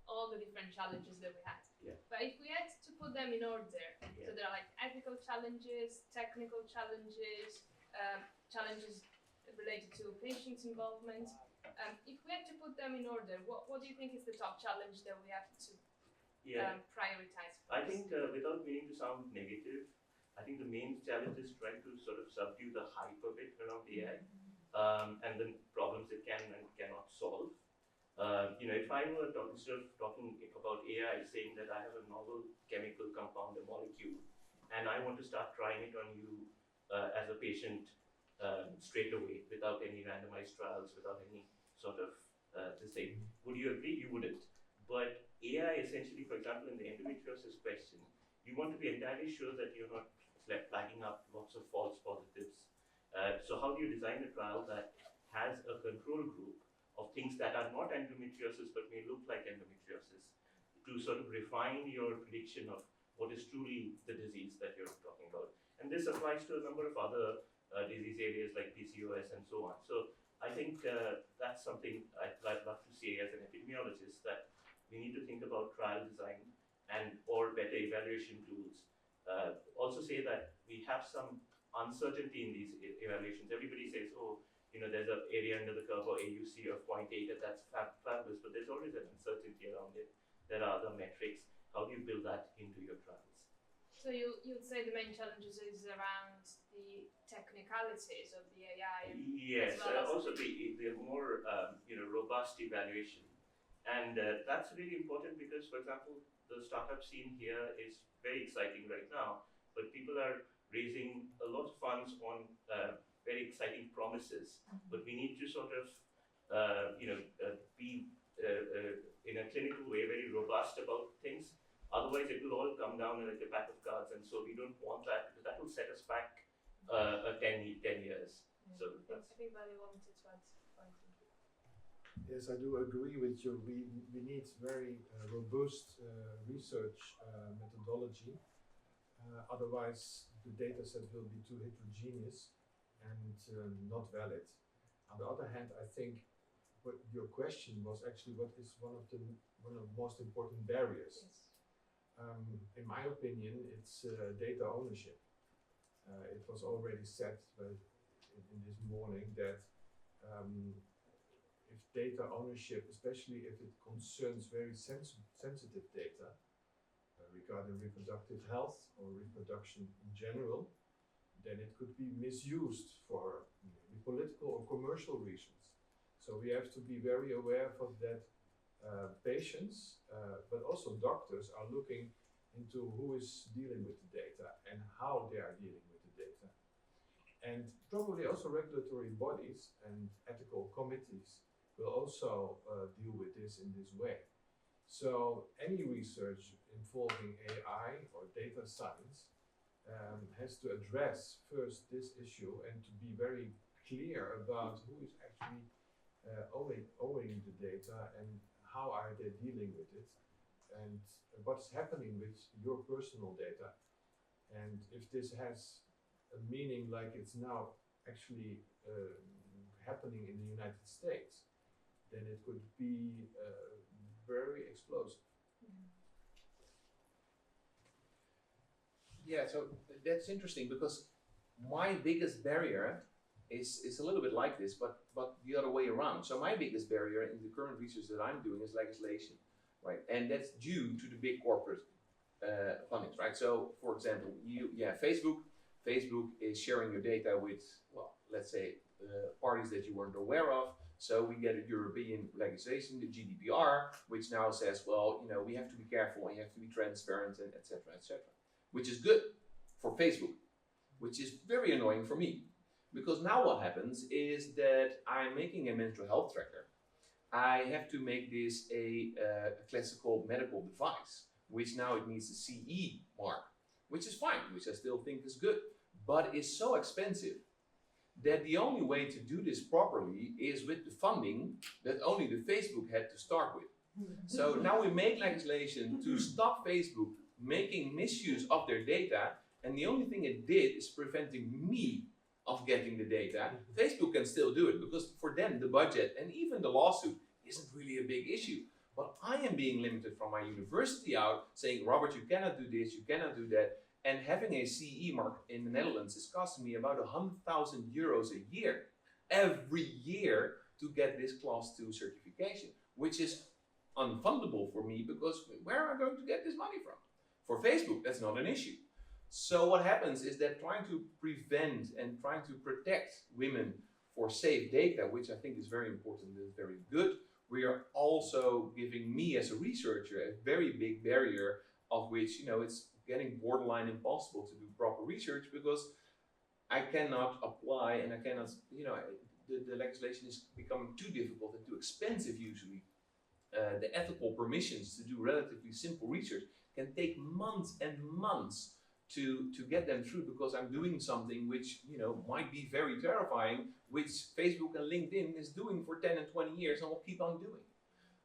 [SPEAKER 4] all the different challenges that we had. But if we had to put them in order, so there are like ethical challenges, technical challenges, challenges related to patient involvement. If we had to put them in order, what do you think is the top challenge that we have to prioritize first?
[SPEAKER 17] I think without meaning to sound negative, I think the main challenge is trying to sort of subdue the hype of it around AI, and the problems it can and cannot solve. If I were instead of talking about AI, saying that I have a novel chemical compound, a molecule, and I want to start trying it on you as a patient straight away, without any randomized trials, without any sort of this thing, would you agree? You wouldn't. But AI essentially, for example, in the endometriosis question, you want to be entirely sure that you're not flagging up lots of false positives. So how do you design a trial that has a control group of things that are not endometriosis but may look like endometriosis, to sort of refine your prediction of what is truly the disease that you're talking about? And this applies to a number of other disease areas like PCOS and so on. So I think that's something I'd love to say as an epidemiologist, that we need to think about trial design and or better evaluation tools. Also say that we have some uncertainty in these evaluations. Everybody says, oh, there's an area under the curve or AUC of 0.8, and that's fabulous, but there's always an uncertainty around it. There are other metrics. How do you build that into your trials?
[SPEAKER 4] So you'd say the main challenges is around the technicalities of the AI.
[SPEAKER 17] Yes, also the more robust evaluation, and that's really important because, for example, the startup scene here is very exciting right now, but people are raising a lot of funds on very exciting promises, but we need to sort of be in a clinical way very robust about things. otherwise it will all come down like a pack of cards, and so we don't want that because that will set us back 10 years. So that's.
[SPEAKER 4] I think Vali wanted to add something.
[SPEAKER 15] Yes, I do agree with you. We need very robust research methodology. Otherwise, the data set will be too heterogeneous and not valid. On the other hand, I think what your question was actually what is one of the most important barriers.
[SPEAKER 4] Yes.
[SPEAKER 15] In my opinion, it's data ownership. It was already said in this morning that if data ownership, especially if it concerns very sensitive data regarding reproductive health or reproduction in general, then it could be misused for maybe political or commercial reasons. So we have to be very aware of that. Patients, but also doctors are looking into who is dealing with the data and how they are dealing with the data. And probably also regulatory bodies and ethical committees will also deal with this in this way. So any research involving AI or data science has to address first this issue and to be very clear about who is actually owning the data and how are they dealing with it and what's happening with your personal data. And if this has a meaning like it's now actually happening in the United States, then it could be very explosive.
[SPEAKER 16] Yeah, so that's interesting because my biggest barrier is a little bit like this, but the other way around. So my biggest barrier in the current research that I'm doing is legislation, right? And that's due to the big corporate fundings, right? So for example, Facebook is sharing your data with, well, let's say parties that you weren't aware of. So we get a European legislation, the GDPR, which now says, well, you know, we have to be careful, you have to be transparent, and etc., which is good for Facebook, which is very annoying for me. Because now what happens is that I'm making a menstrual health tracker. I have to make this a classical medical device, which now it needs a CE mark, which is fine, which I still think is good, but it's so expensive that the only way to do this properly is with the funding that only the Facebook had to start with. So now we make legislation to stop Facebook making misuse of their data, and the only thing it did is preventing me of getting the data. Facebook can still do it because for them the budget and even the lawsuit isn't really a big issue. But I am being limited from my university out saying, Robert, you cannot do this, you cannot do that. And having a CE mark in the Netherlands is costing me about 100,000 euros a year, every year, to get this class 2 certification, which is unfundable for me because where am I going to get this money from? For Facebook, that's not an issue. So what happens is that trying to prevent and trying to protect women for safe data, which I think is very important and is very good, we are also giving me as a researcher a very big barrier of which, you know, it's getting borderline impossible to do proper research because I cannot apply and I cannot, you know, the legislation is becoming too difficult and too expensive usually. The ethical permissions to do relatively simple research can take months and months to get them through because I'm doing something which, you know, might be very terrifying, which Facebook and LinkedIn is doing for 10 and 20 years and will keep on doing.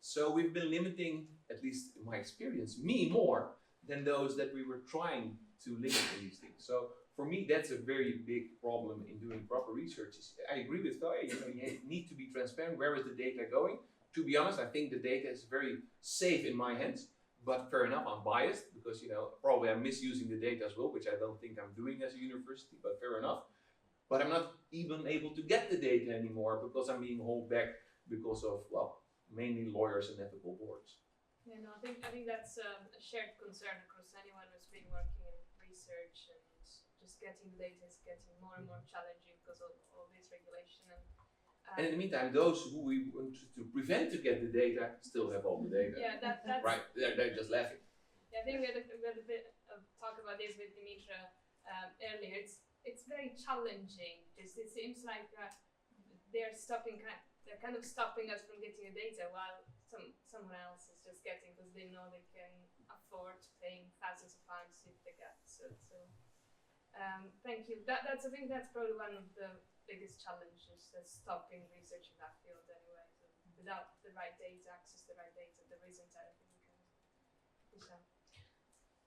[SPEAKER 16] So we've been limiting, at least in my experience, me more than those that we were trying to limit in these things. So for me, that's a very big problem in doing proper research. I agree with Toya, you know, you need to be transparent. Where is the data going? To be honest, I think the data is very safe in my hands. But fair enough, I'm biased because, you know, probably I'm misusing the data as well, which I don't think I'm doing as a university, but fair enough. But I'm not even able to get the data anymore because I'm being held back because of, well, mainly lawyers and ethical boards.
[SPEAKER 4] Yeah, no, I think that's a shared concern across anyone who's been working in research, and just getting the data is getting more and more challenging because of all this regulation.
[SPEAKER 16] And in the meantime, those who we want to prevent to get the data still have all the data.
[SPEAKER 4] Yeah, that's
[SPEAKER 16] right. They're just laughing.
[SPEAKER 4] Yeah, I think we had a bit of talk about this with Dimitra earlier. It's very challenging. It seems like they're kind of stopping us from getting the data while someone else is just getting because they know they can afford paying answered. So thank you. I think that's probably one of the biggest challenges that's stopping research in that field anyway. So without the right data, access to the right data, there isn't anything we can do.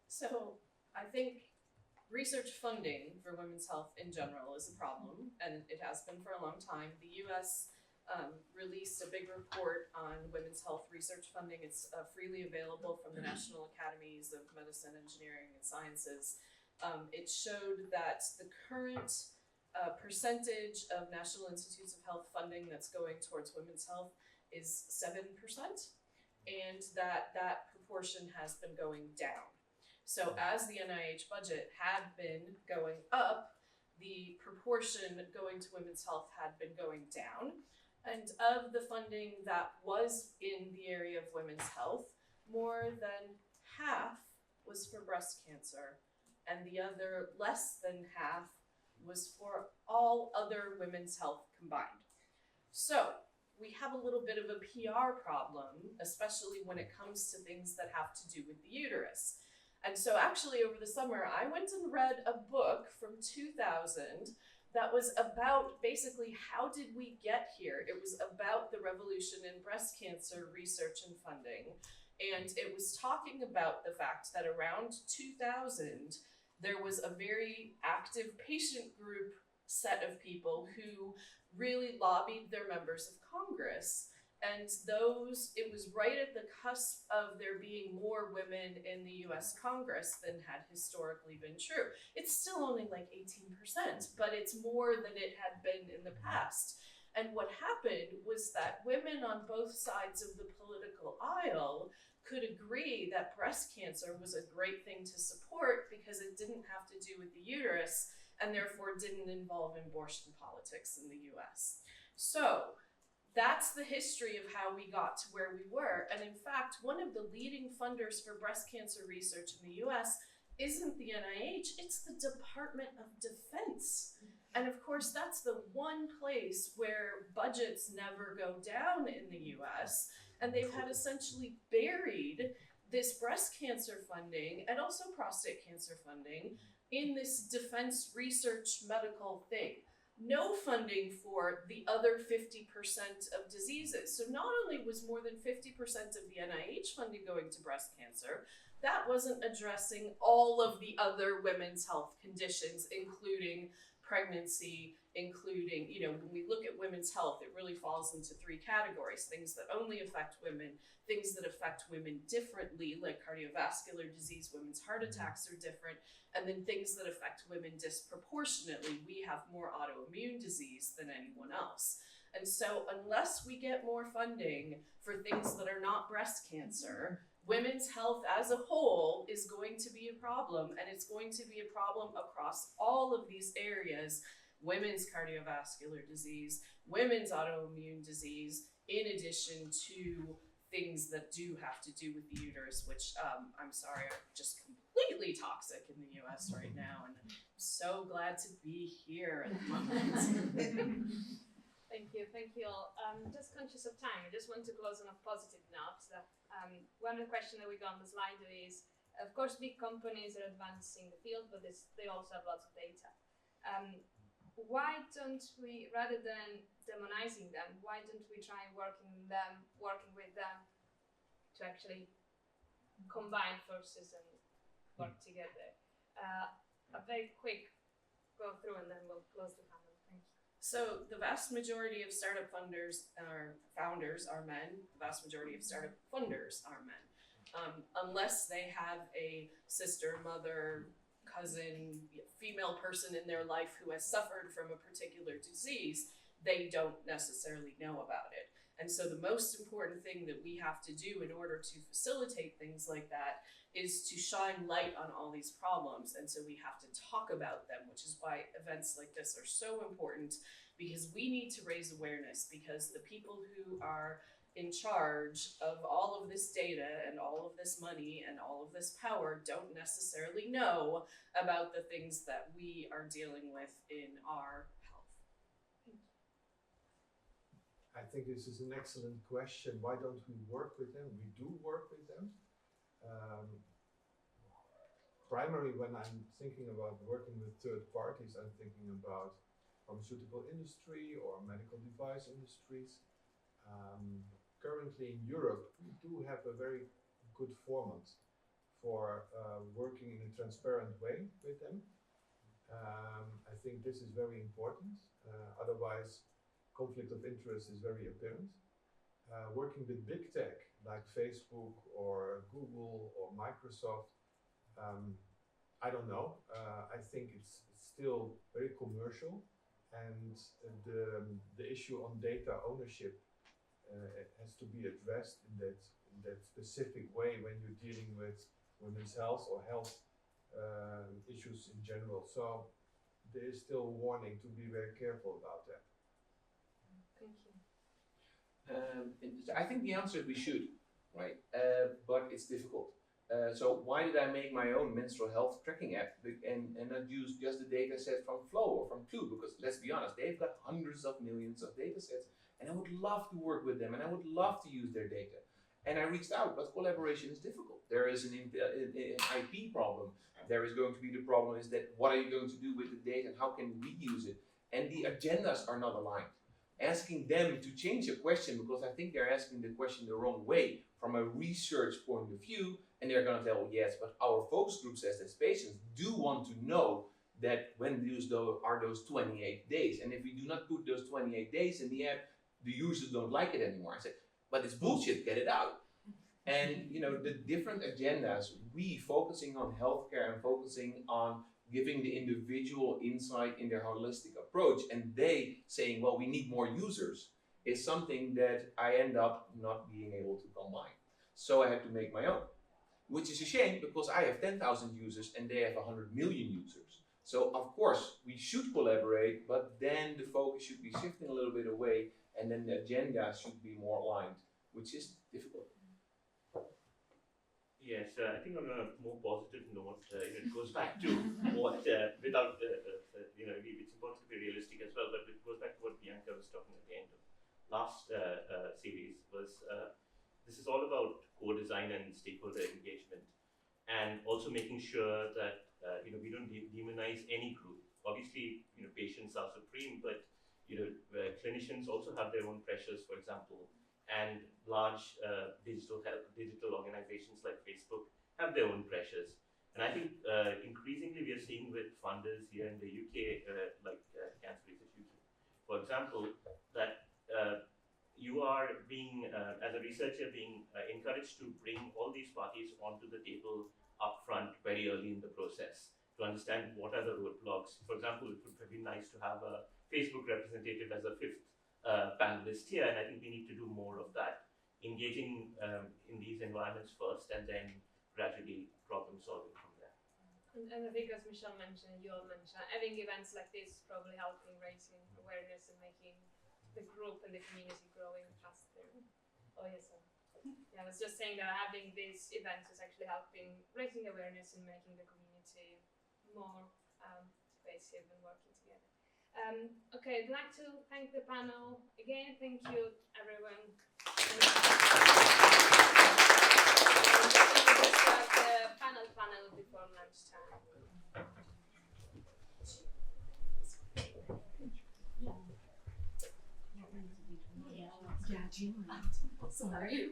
[SPEAKER 18] So I think research funding for women's health in general is a problem, and it has been for a long time. The US released a big report on women's health research funding. It's freely available from the National Academies of Medicine, Engineering, and Sciences. It showed that the current percentage of National Institutes of Health funding that's going towards women's health is 7%, and that proportion has been going down. So as the NIH budget had been going up, the proportion going to women's health had been going down. And of the funding that was in the area of women's health, more than half was for breast cancer, and the other less than half was for all other women's health combined. So we have a little bit of a PR problem, especially when it comes to things that have to do with the uterus. And so actually over the summer, I went and read a book from 2000 that was about basically how did we get here? It was about the revolution in breast cancer research and funding. And it was talking about the fact that around 2000, there was a very active patient group set of people who really lobbied their members of Congress. And it was right at the cusp of there being more women in the US Congress than had historically been true. It's still only like 18%, but it's more than it had been in the past. And what happened was that women on both sides of the political aisle could agree that breast cancer was a great thing to support because it didn't have to do with the uterus and therefore didn't involve abortion politics in the US. So that's the history of how we got to where we were. And in fact, one of the leading funders for breast cancer research in the US isn't the NIH, it's the Department of Defense. And of course, that's the one place where budgets never go down in the US. And they've had essentially buried this breast cancer funding and also prostate cancer funding in this defense research medical thing. No funding for the other 50% of diseases. So not only was more than 50% of the NIH funding going to breast cancer, that wasn't addressing all of the other women's health conditions, including pregnancy, including, when we look at women's health, it really falls into three categories: things that only affect women, things that affect women differently, like cardiovascular disease, women's heart attacks are different, and then things that affect women disproportionately. We have more autoimmune disease than anyone else. And so unless we get more funding for things that are not breast cancer, women's health as a whole is going to be a problem, and it's going to be a problem across all of these areas: women's cardiovascular disease, women's autoimmune disease, in addition to things that do have to do with the uterus, which I'm sorry, are just completely toxic in the US right now, and I'm so glad to be here at the moment.
[SPEAKER 4] Thank you all. Just conscious of time, I just want to close on a positive note. That one of the questions that we got on the slide is, of course, big companies are advancing the field, but they also have lots of data. Why don't we, rather than demonizing them, why don't we try working with them to actually combine forces and work together? A very quick go through and then we'll close the panel. Thank you.
[SPEAKER 18] So the vast majority of startup founders are men. The vast majority of startup funders are men. Unless they have a sister, mother, cousin, female person in their life who has suffered from a particular disease, they don't necessarily know about it. And so the most important thing that we have to do in order to facilitate things like that is to shine light on all these problems. And so we have to talk about them, which is why events like this are so important, because we need to raise awareness, because the people who are in charge of all of this data and all of this money and all of this power don't necessarily know about the things that we are dealing with in our health.
[SPEAKER 15] I think this is an excellent question. Why don't we work with them? We do work with them. primarily when I'm thinking about working with third parties, I'm thinking about pharmaceutical industry or medical device industries. Currently in Europe, we do have a very good format for working in a transparent way with them. I think this is very important. Otherwise, conflict of interest is very apparent. Working with big tech like Facebook or Google or Microsoft, I don't know. I think it's still very commercial, and the issue on data ownership has to be addressed in that specific way when you're dealing with women's health or health issues in general. So there is still a warning to be very careful about that.
[SPEAKER 18] Thank you.
[SPEAKER 16] I think the answer is we should, right? But it's difficult. So why did I make my own menstrual health tracking app and not use just the data set from Flow or from Clue? Because let's be honest, they've got hundreds of millions of data sets, and I would love to work with them, and I would love to use their data. And I reached out, but collaboration is difficult. There is an IP problem. There is going to be the problem is that what are you going to do with the data and how can we use it? And the agendas are not aligned. Asking them to change a question because I think they're asking the question the wrong way from a research point of view, and they're going to tell, yes, but our focus group says that patients do want to know that when those 28 days, and if we do not put those 28 days in the app, the users don't like it anymore. I said, but it's bullshit, get it out. And the different agendas, we focusing on healthcare and focusing on giving the individual insight in their holistic approach, and they saying, well, we need more users, is something that I end up not being able to combine. So I had to make my own, which is a shame because I have 10,000 users and they have 100 million users. So of course we should collaborate, but then the focus should be shifting a little bit away, and then the agenda should be more aligned, which is difficult.
[SPEAKER 17] Yes, I think on a more positive note, it goes back to what, without, it's important to be realistic as well, but it goes back to what Bianca was talking at the end of last series, was this is all about co-design and stakeholder engagement, and also making sure that, we don't demonize any group. Obviously, patients are supreme, but, clinicians also have their own pressures, for example, and large digital organizations like Facebook have their own pressures. And I think increasingly we are seeing with funders here in the UK, like Cancer Research UK, for example, that you are being, as a researcher, being encouraged to bring all these parties onto the table upfront very early in the process to understand what are the roadblocks. For example, it would be nice to have a Facebook representative as a fifth panelist here, and I think we need to do more of that, engaging in these environments first and then gradually problem solving from there.
[SPEAKER 4] And I think as Michelle mentioned, you all mentioned, having events like this probably helping raising awareness and making the group and the community growing faster. Oh yes, sir. Yeah, I was just saying that having these events is actually helping raising awareness and making the community more cohesive and working together. Okay, I'd like to thank the panel again. Thank you, everyone. The panel before lunchtime.
[SPEAKER 2] Yeah, do you mind? Sorry.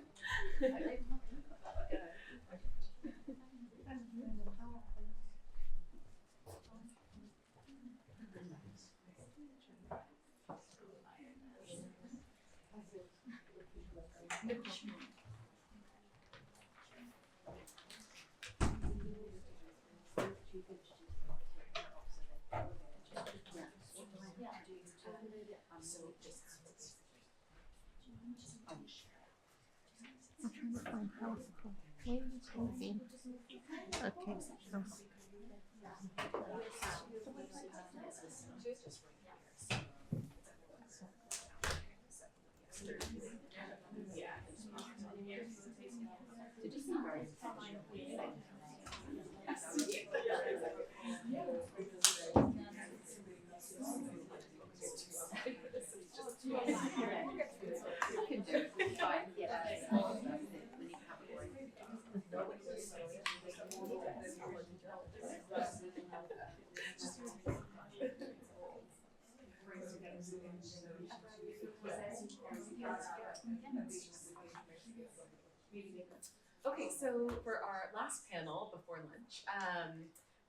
[SPEAKER 19] I'm trying to find health. Where is Convenors? Okay,
[SPEAKER 3] Did you see where
[SPEAKER 2] Okay, so for our last panel before lunch,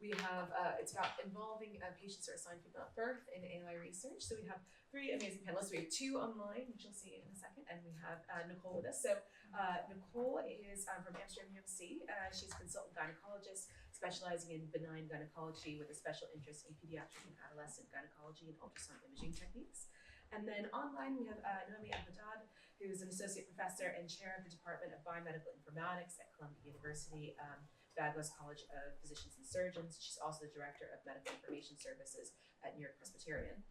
[SPEAKER 2] we have, it's about involving patients who are assigned female at birth in AI research. So we have 3 amazing panelists. We have 2 online, which you'll see in a second, and we have Nicole with us. So Nicole is from Amsterdam UMC. She's a consultant gynecologist specializing in benign gynecology with a special interest in pediatric and adolescent gynecology and ultrasound imaging techniques. And then online we have Noemi Abadad, who's an associate professor and chair of the Department of Biomedical Informatics at Columbia University, Douglas College of Physicians and Surgeons. She's also the director of Medical Information Services at New York Presbyterian.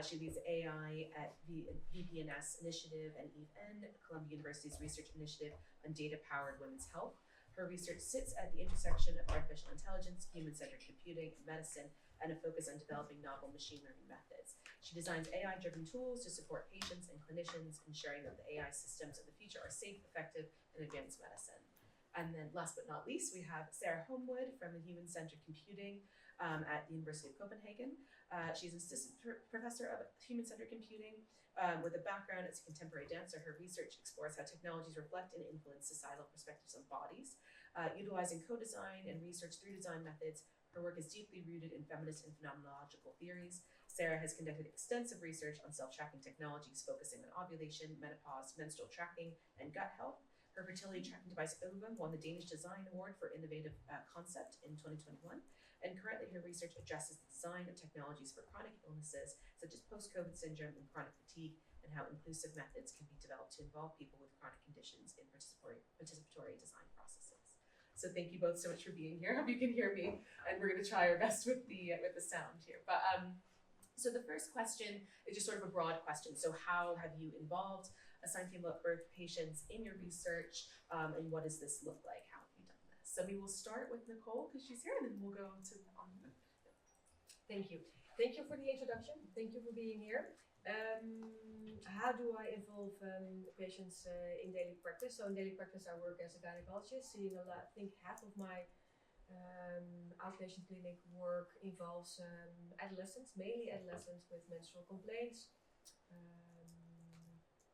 [SPEAKER 2] She leads AI at the VPNS Initiative and EVN, Columbia University's research initiative on data-powered women's health. Her research sits at the intersection of artificial intelligence, human-centered computing, and medicine, and a focus on developing novel machine learning methods. She designs AI-driven tools to support patients and clinicians, ensuring that the AI systems of the future are safe, effective, and advanced medicine. And then last but not least, we have Sarah Homewood from the Human-Centered Computing at the University of Copenhagen. She's an assistant professor of human-centered computing with a background as a contemporary dancer. Her research explores how technologies reflect and influence societal perspectives on bodies. Utilizing co-design and research through design methods, her work is deeply rooted in feminist and phenomenological theories. Sarah has conducted extensive research on self-tracking technologies focusing on ovulation, menopause, menstrual tracking, and gut health. Her fertility tracking device Ovum won the Danish Design Award for Innovative Concept in 2021, and currently her research addresses the design of technologies for chronic illnesses such as post-COVID syndrome and chronic fatigue, and how inclusive methods can be developed to involve people with chronic conditions in participatory design processes. So thank you both so much for being here. I hope you can hear me, and we're going to try our best with the sound here. But so the first question is just sort of a broad question. So how have you involved assigned female at birth patients in your research, and what does this look like? How have you done this? So we will start with Nicole because she's here, and then we'll go to
[SPEAKER 20] Thank you. Thank you for the introduction. Thank you for being here. How do I involve patients in daily practice? So in daily practice, I work as a gynecologist, seeing a lot. I think half of my outpatient clinic work involves adolescents, mainly adolescents with menstrual complaints.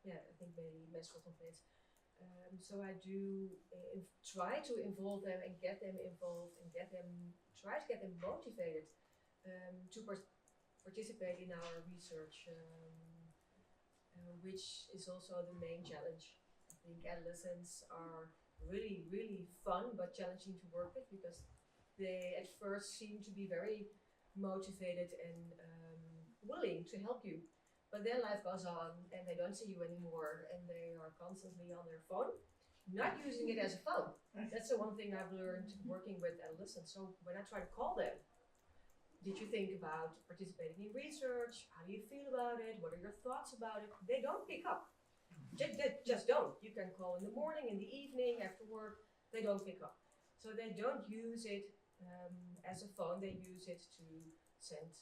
[SPEAKER 20] Yeah, I think mainly menstrual complaints. So I do try to involve them and get them involved and try to get them motivated to participate in our research, which is also the main challenge. I think adolescents are really, really fun but challenging to work with because they at first seem to be very motivated and willing to help you. But then life goes on and they don't see you anymore and they are constantly on their phone, not using it as a phone. That's the one thing I've learned working with adolescents. So when I try to call them, did you think about participating in research? How do you feel about it? What are your thoughts about it? They don't pick up. They just don't. You can call in the morning, in the evening, after work. They don't pick up. So they don't use it as a phone. They use it to send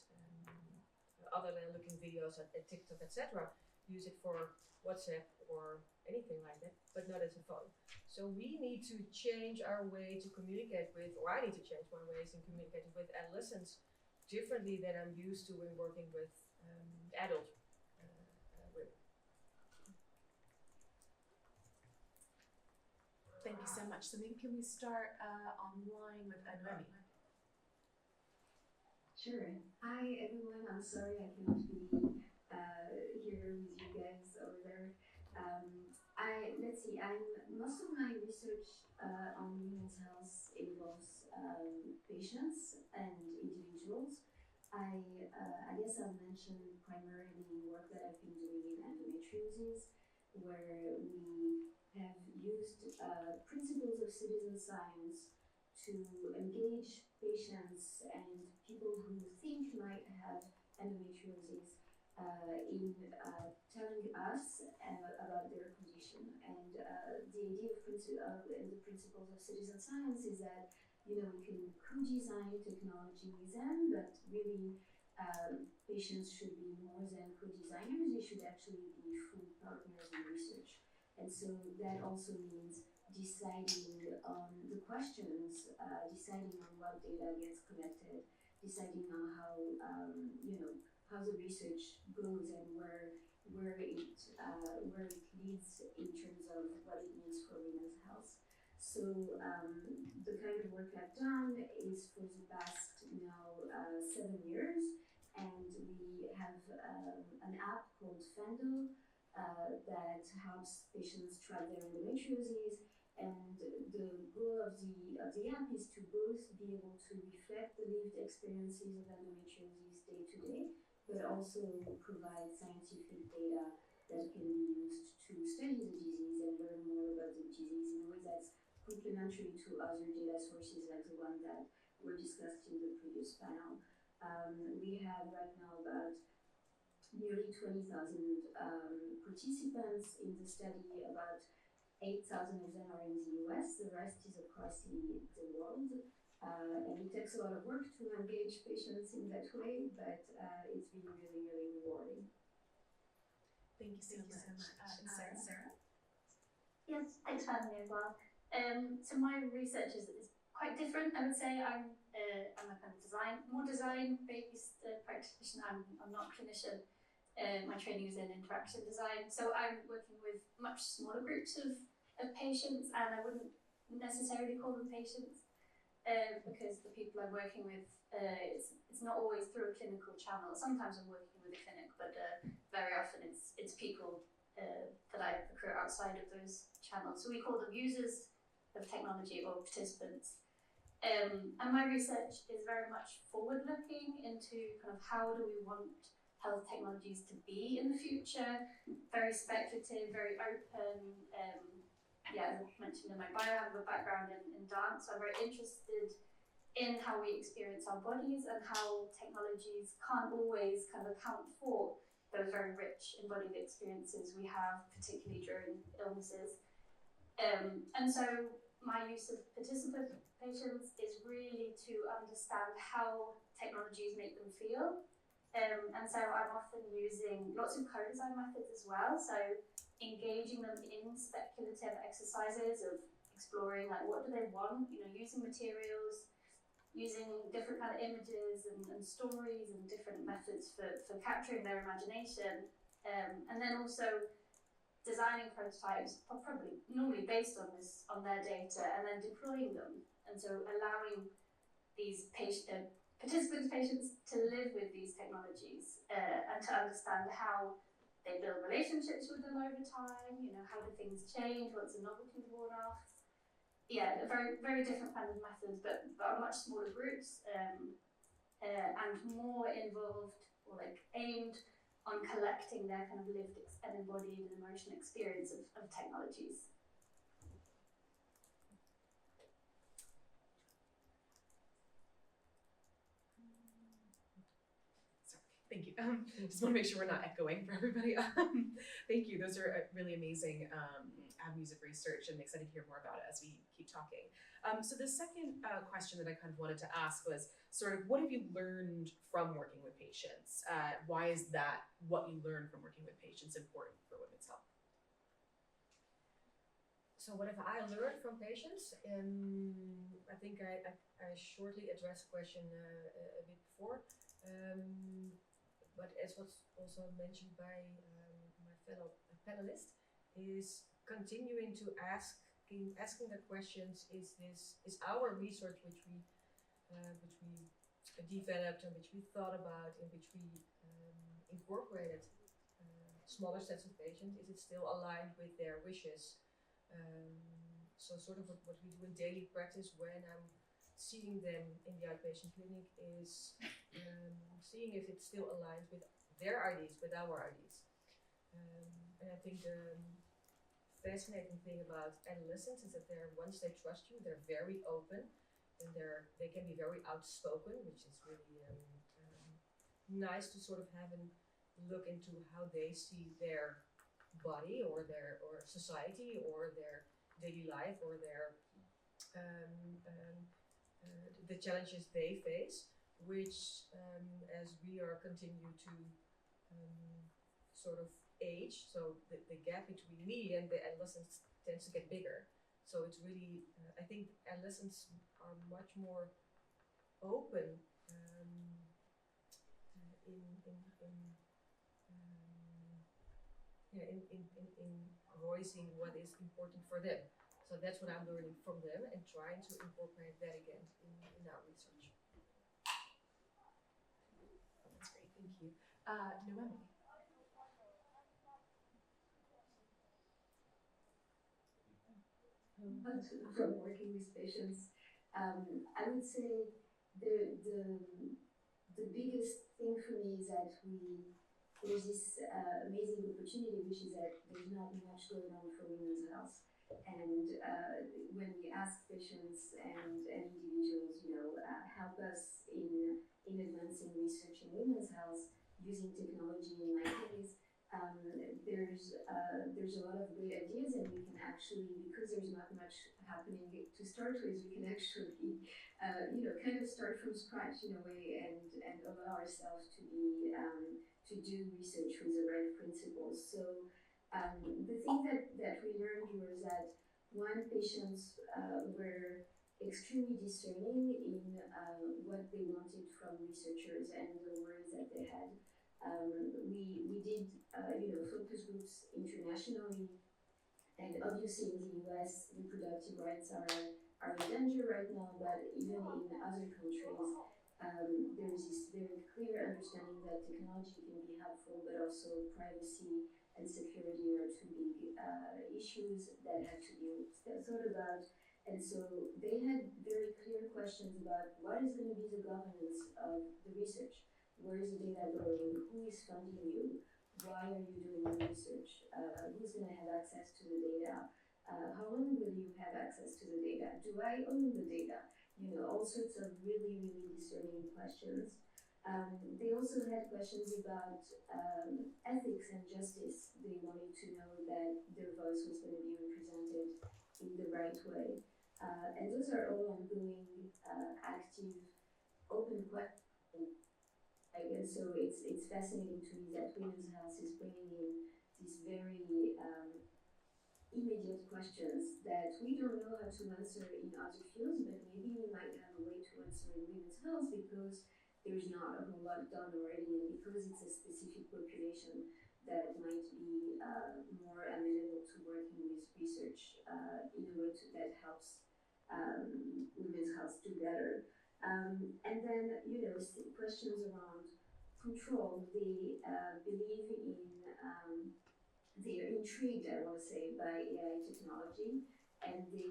[SPEAKER 20] other than looking videos at TikTok, etc. Use it for WhatsApp or anything like that, but not as a phone. So we need to change our way to communicate with, or I need to change my ways in communicating with adolescents differently than I'm used to when working with adult women.
[SPEAKER 2] Thank you so much. So maybe can we start online with Noemi?
[SPEAKER 21] Sure. Hi everyone. I'm sorry I cannot be here with you guys over there. Let's see. Most of my research on women's health involves patients and individuals. I guess I'll mention primarily work that I've been doing in endometriosis, where we have used principles of citizen science to engage patients and people who think might have endometriosis in telling us about their condition. And the idea of the principles of citizen science is that we can co-design technology with them, but really patients should be more than co-designers. They should actually be full partners in research. And so that also means deciding on the questions, deciding on what data gets collected, deciding on how how the research goes and where it leads in terms of what it means for women's health. So the kind of work I've done is for the past now 7 years, and we have an app called Fendo that helps patients track their endometriosis. And the goal of the app is to both be able to reflect the lived experiences of endometriosis day to day, but also provide scientific data that can be used to study the disease and learn more about the disease in a way that's complementary to other data sources like the one that were discussed in the previous panel. We have right now about nearly 20,000 participants in the study. About 8,000 of them are in the US, the rest is across the world. And it takes a lot of work to engage patients in that way, but it's been really, really rewarding.
[SPEAKER 1] Thank you so much. And Sarah?
[SPEAKER 7] Yes, thanks for having me as well. So my research is quite different. I would say I'm a kind of more design-based practitioner. I'm not a clinician. My training is in interaction design, so I'm working with much smaller groups of patients, and I wouldn't necessarily call them patients because the people I'm working with, it's not always through a clinical channel. Sometimes I'm working with a clinic, but very often it's people that I recruit outside of those channels. So we call them users of technology or participants. And my research is very much forward-looking into kind of how do we want health technologies to be in the future. Very speculative, very open. As I mentioned in my bio, I have a background in dance, so I'm very interested in how we experience our bodies and how technologies can't always kind of account for those very rich embodied experiences we have, particularly during illnesses. And so my use of participant patients is really to understand how technologies make them feel. And so I'm often using lots of co-design methods as well, so engaging them in speculative exercises of exploring like what do they want, using materials, using different kind of images and stories and different methods for capturing their imagination, and then also designing prototypes, probably normally based on their data, and then deploying them, and so allowing these patients to live with these technologies and to understand how they build relationships with them over time. How do things change once the novelty's worn off? Yeah, very very different kind of methods, but are much smaller groups and more involved or aimed on collecting their kind of lived and embodied and emotional experience of technologies.
[SPEAKER 2] Thank you. Just want to make sure we're not echoing for everybody. Thank you. Those are really amazing avenues of research, and excited to hear more about it as we keep talking. So the second question that I kind of wanted to ask was sort of what have you learned from working with patients? Why is that what you learn from working with patients important for women's health?
[SPEAKER 20] So what have I learned from patients? I think I shortly addressed the question a bit before. But as was also mentioned by my fellow panelist, is continuing to asking the questions: is our research, which we developed and which we thought about and which we incorporated smaller sets of patients, is it still aligned with their wishes? So sort of what we do in daily practice when I'm seeing them in the outpatient clinic is seeing if it still aligns with their ideas, with our ideas. And I think the fascinating thing about adolescents is that once they trust you, they're very open and they can be very outspoken, which is really nice to sort of have a look into how they see their body or society or their daily life or their the challenges they face, which as we are continue to sort of age, so the gap between me and the adolescents tends to get bigger. So it's really, I think adolescents are much more open in voicing what is important for them. So that's what I'm learning from them and trying to incorporate that again in our research.
[SPEAKER 2] That's great, thank you. Noemi.
[SPEAKER 8] From working with patients, I would say the biggest thing for me is that there's this amazing opportunity, which is that there's not much going on for women's health. And when we ask patients and individuals, help us in advancing research in women's health using technology in my case, there's a lot of great ideas, and we can actually, because there's not much happening to start with, we can actually, kind of start from scratch in a way and allow ourselves to be to do research with the right principles. So the thing that we learned was that one, patients were extremely discerning in what they wanted from researchers and the worries that they had. We did focus groups internationally, and obviously in the US reproductive rights are in danger right now, but even in other countries there is this very clear understanding that technology can be helpful, but also privacy and security are two big issues that have to be thought about. And so they had very clear questions about what is going to be the governance of the research. Where is the data going? Who is funding you? Why are you doing the research? Who's going to have access to the data? How long will you have access to the data? Do I own the data? All sorts of really, really discerning questions. They also had questions about ethics and justice. They wanted to know that their voice was going to be represented in the right way. And those are all ongoing, active, open questions. And so it's fascinating to me that women's health is bringing in these very immediate questions that we don't know how to answer in other fields, but maybe we might have a way to answer in women's health because there's not a whole lot done already, and because it's a specific population that might be more amenable to working with research in a way that helps women's health do better. And then, questions around control. They believe in, they are intrigued, I want to say, by AI technology, and they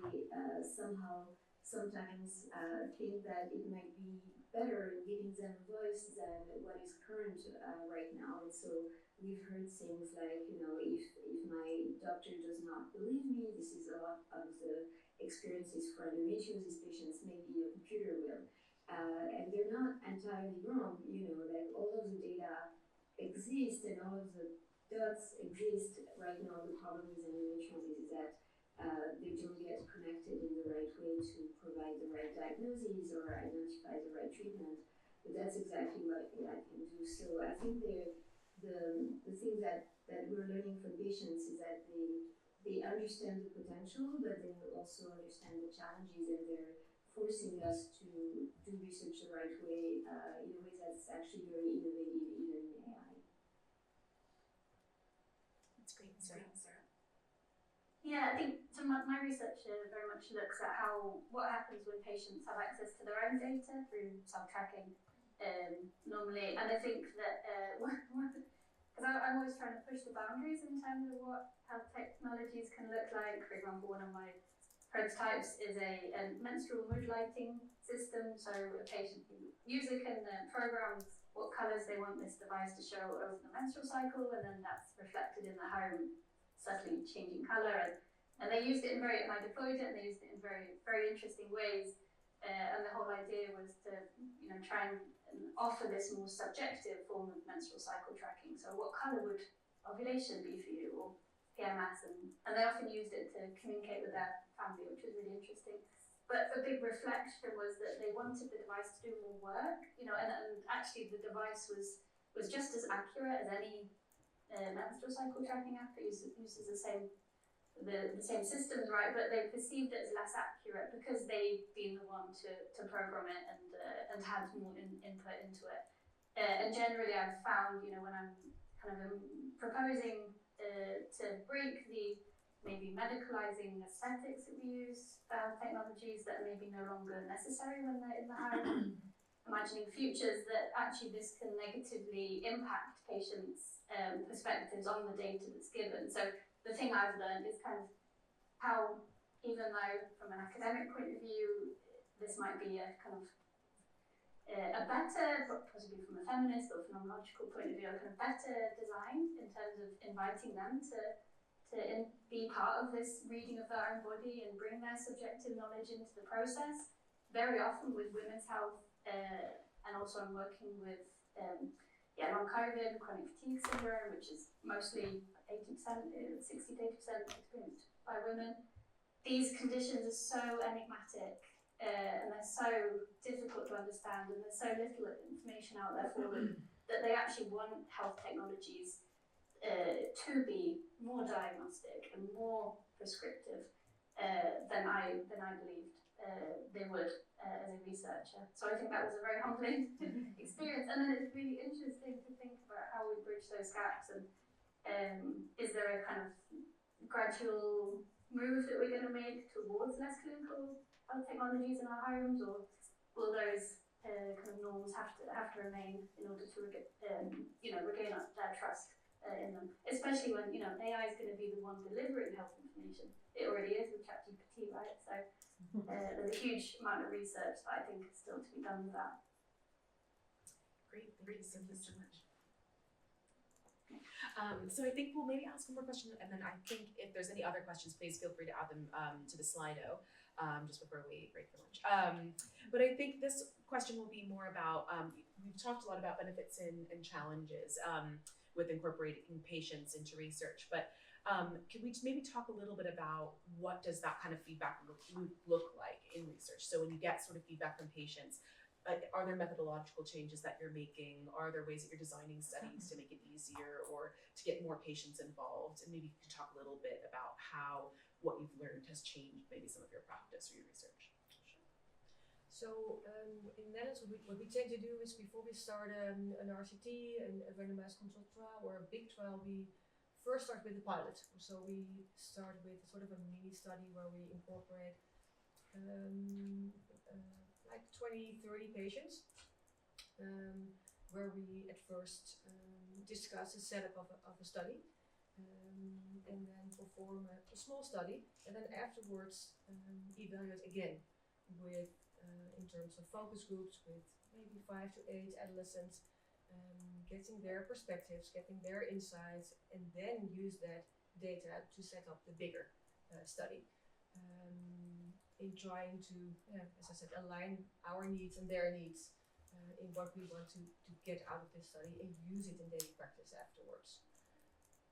[SPEAKER 8] sometimes think that it might be better giving them voice than what is current right now. And so we've heard things like, if my doctor does not believe me, this is a lot of the experiences for endometriosis patients, maybe a computer will. And they're not entirely wrong, like all of the data exist and all of the dots exist. Right now, the problem with endometriosis is that they don't get connected in the right way to provide the right diagnosis or identify the right treatment. But that's exactly what AI can do. So I think the thing that we're learning from patients is that they understand the potential, but they also understand the challenges, and they're forcing us to do research the right way in a way that's actually very innovative, even in AI.
[SPEAKER 2] That's great, Sarah.
[SPEAKER 7] Yeah, I think so my research very much looks at what happens when patients have access to their own data through self-tracking normally, and I think that because I'm always trying to push the boundaries in terms of what health technologies can look like. For example, one of my prototypes is a menstrual mood lighting system, so a user can program what colours they want this device to show over the menstrual cycle, and then that's reflected in the home, subtly changing colour. And they used it and I deployed it, and they used it in very, very interesting ways. And the whole idea was to try and offer this more subjective form of menstrual cycle tracking. So what colour would ovulation be for you, or PMS, and they often used it to communicate with their family, which was really interesting. But the big reflection was that they wanted the device to do more work, and actually the device was just as accurate as any menstrual cycle tracking app. It uses the same systems, right? But they perceived it as less accurate because they'd been the one to program it and had more input into it. And generally, I've found, when I'm kind of proposing to break the maybe medicalizing aesthetics that we use for health technologies that are maybe no longer necessary when they're in the home. Imagining futures that actually this can negatively impact patients' perspectives on the data that's given. So the thing I've learned is kind of how, even though from an academic point of view, this might be a kind of a better, possibly from a feminist or phenomenological point of view, a kind of better design in terms of inviting them to be part of this reading of their own body and bring their subjective knowledge into the process. Very often with women's health, and also I'm working with long COVID, chronic fatigue syndrome, which is mostly 80%, 60 to 80% experienced by women. These conditions are so enigmatic and they're so difficult to understand, and there's so little information out there for them that they actually want health technologies to be more diagnostic and more prescriptive than I believed they would as a researcher. So I think that was a very humbling experience, and then it's really interesting to think about how we bridge those gaps, and is there a kind of gradual move that we're going to make towards less clinical health technologies in our homes, or will those kind of norms have to remain in order to regain their trust in them, especially when AI is going to be the one delivering health information. It already is with ChatGPT, right? So there's a huge amount of research that I think is still to be done with that.
[SPEAKER 2] Great, thank you so much. So I think we'll maybe ask one more question, and then I think if there's any other questions, please feel free to add them to the Slido just before we break for lunch. But I think this question will be more about, we've talked a lot about benefits and challenges with incorporating patients into research, but can we maybe talk a little bit about what does that kind of feedback look like in research? So when you get sort of feedback from patients, are there methodological changes that you're making? Are there ways that you're designing studies to make it easier or to get more patients involved? And maybe you can talk a little bit about how what you've learned has changed maybe some of your practice or your research.
[SPEAKER 20] So in Netherlands, what we tend to do is before we start an RCT, a randomized controlled trial or a big trial, we first start with the pilot. So we start with sort of a mini study where we incorporate like 20, 30 patients, where we at first discuss the setup of a study, and then perform a small study, and then afterwards evaluate again with in terms of focus groups with maybe 5 to 8 adolescents, getting their perspectives, getting their insights, and then use that data to set up the bigger study. In trying to, as I said, align our needs and their needs in what we want to get out of this study and use it in daily practice afterwards.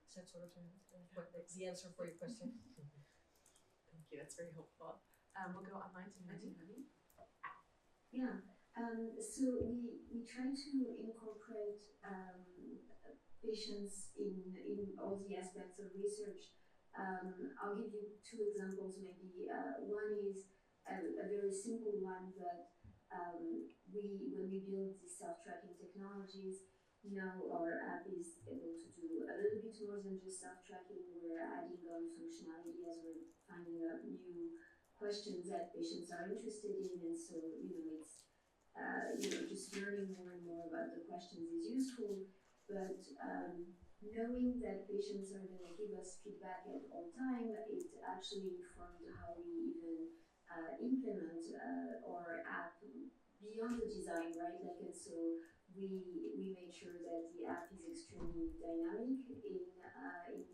[SPEAKER 20] Is that sort of the answer for your question?
[SPEAKER 2] Thank you, that's very helpful. We'll go online to Nadine.
[SPEAKER 8] Yeah, so we try to incorporate patients in all the aspects of research. I'll give you 2 examples maybe. One is a very simple one, but when we build these self-tracking technologies, now our app is able to do a little bit more than just self-tracking. We're adding on functionality as we're finding out new questions that patients are interested in, and so it's just learning more and more about the questions is useful, but knowing that patients are going to give us feedback at all time, it actually informed how we even implement our app beyond the design, right? And so we made sure that the app is extremely dynamic in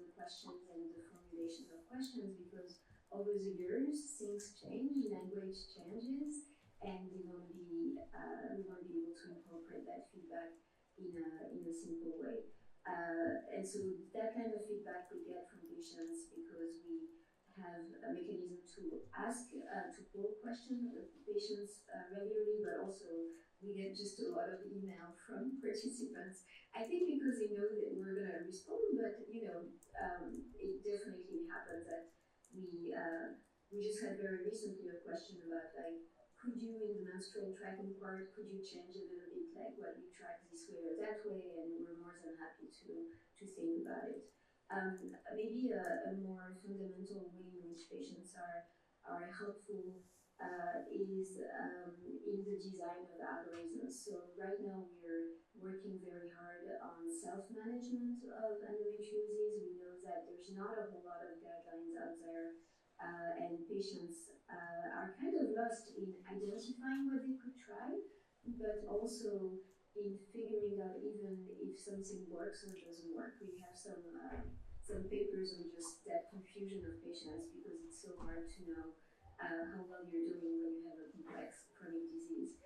[SPEAKER 8] the questions and the formulation of questions, because over the years things change, language changes, and we want to be able to incorporate that feedback in a simple way. And so that kind of feedback we get from patients because we have a mechanism to ask, to poll patients regularly, but also we get just a lot of email from participants. I think because they know that we're going to respond, but it definitely happens that we just had very recently a question about could you, in the menstrual tracking part, could you change a little bit what you track this way or that way? And we're more than happy to think about it. maybe a more fundamental way in which patients are helpful is in the design of algorithms. So right now we're working very hard on self-management of endometriosis. We know that there's not a whole lot of guidelines out there, and patients are kind of lost in identifying what they could try, but also in figuring out even if something works or doesn't work. We have some papers on just that confusion of patients because it's so hard to know how well you're doing when you have a complex chronic disease.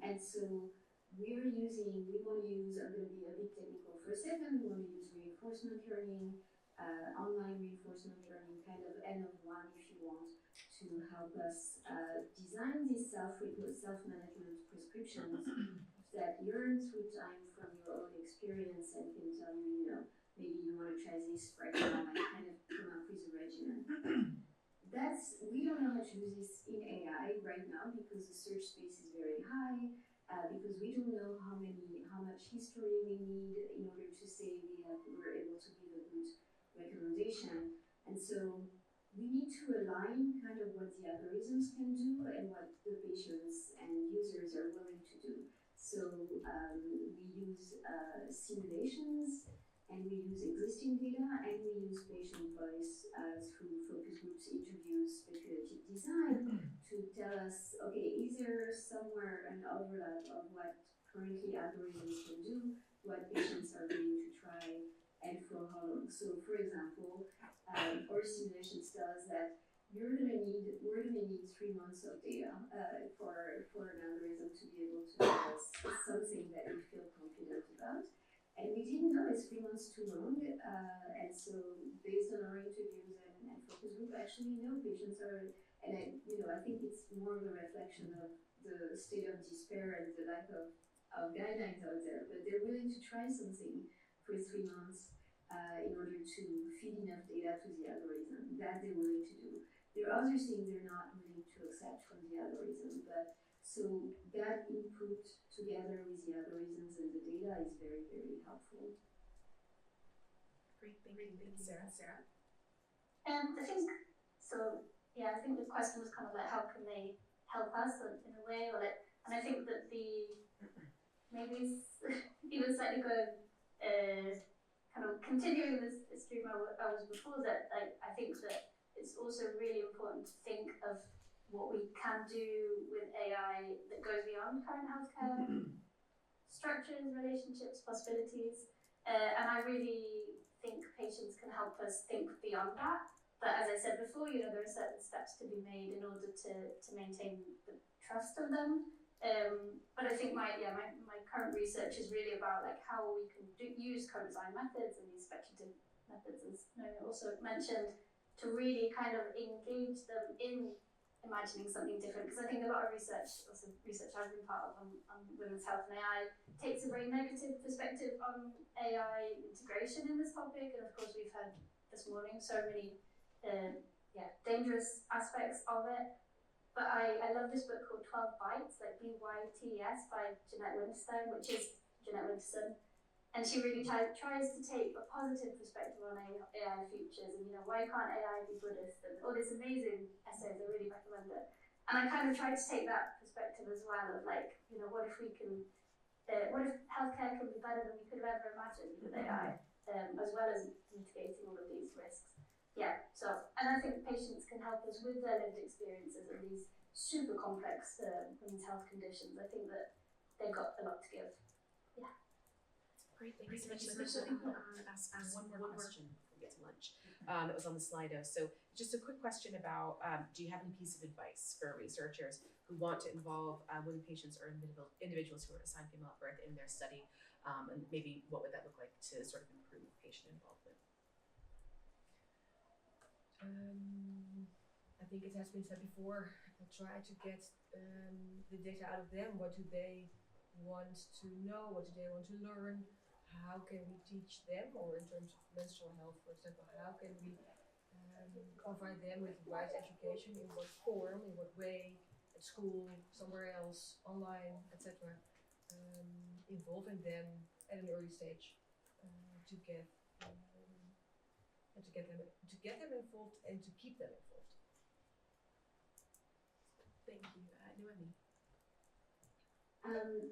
[SPEAKER 8] And so we want to use, I'm going to be a bit technical for a second, we want to use reinforcement learning, online reinforcement learning, kind of N of one if you want, to help us design these self-management prescriptions that learn through time from your own experience and can tell you, maybe you want to try this right now and kind of come up with a regimen. We don't know how to use this in AI right now because the search space is very high, because we don't know how much history we need in order to say we're able to give a good recommendation. And so we need to align kind of what the algorithms can do and what the patients and users are willing to do. So we use simulations, and we use existing data, and we use patient voice through focus groups, interviews, speculative design to tell us, okay, is there somewhere an overlap of what currently algorithms can do, what patients are willing to try, and for how long. So for example, our simulations tell us that we're gonna need 3 months of data for an algorithm to be able to tell us something that we feel confident about. And we didn't know it's 3 months too long, and so based on our interviews and focus group, actually patients are, and I think it's more of a reflection of the state of despair and the lack of guidelines out there, but they're willing to try something for 3 months in order to feed enough data to the algorithm. That they're willing to do. There are other things they're not willing to accept from the algorithm, but so that input together with the algorithms and the data is very, very helpful.
[SPEAKER 11] Great, thank you. Sarah?
[SPEAKER 7] I think so. Yeah, I think the question was kind of like, how can they help us in a way, or like, and I think that maybe even slightly going kind of continuing this stream I was before, that like I think that it's also really important to think of what we can do with AI that goes beyond current healthcare structures, relationships, possibilities. And I really think patients can help us think beyond that. But as I said before, there are certain steps to be made in order to maintain the trust of them. But I think my current research is really about like how we can use co-design methods and these speculative methods, as Naomi also mentioned, to really kind of engage them in imagining something different. Because I think a lot of research, also research I've been part of on women's health and AI, takes a very negative perspective on AI integration in this topic. And of course, we've heard this morning so many dangerous aspects of it. But I love this book called 12 Bytes, like BYTES by Jeanette Winterson, which is Jeanette Winterson. And she really tries to take a positive perspective on AI futures and, why can't AI be Buddhist, and all these amazing essays. I really recommend it. And I kind of try to take that perspective as well of like, what if healthcare can be better than we could have ever imagined with AI, as well as mitigating all of these risks. Yeah, and I think patients can help us with their lived experiences of these super complex women's health conditions. I think that they've got a lot to give. Yeah.
[SPEAKER 11] Great, thank you so much. So I think we'll ask one more question before we get to lunch. That was on the Slido. So just a quick question about, do you have any piece of advice for researchers who want to involve women patients or individuals who are assigned female at birth in their study, and maybe what would that look like to sort of improve patient involvement?
[SPEAKER 20] I think it has been said before, try to get the data out of them. What do they want to know? What do they want to learn? How can we teach them, or in terms of menstrual health, for example, how can we provide them with the right education, in what form, in what way, at school, somewhere else, online, etc. Involving them at an early stage to get and to get them involved and to keep them involved.
[SPEAKER 11] Thank you, Noemi.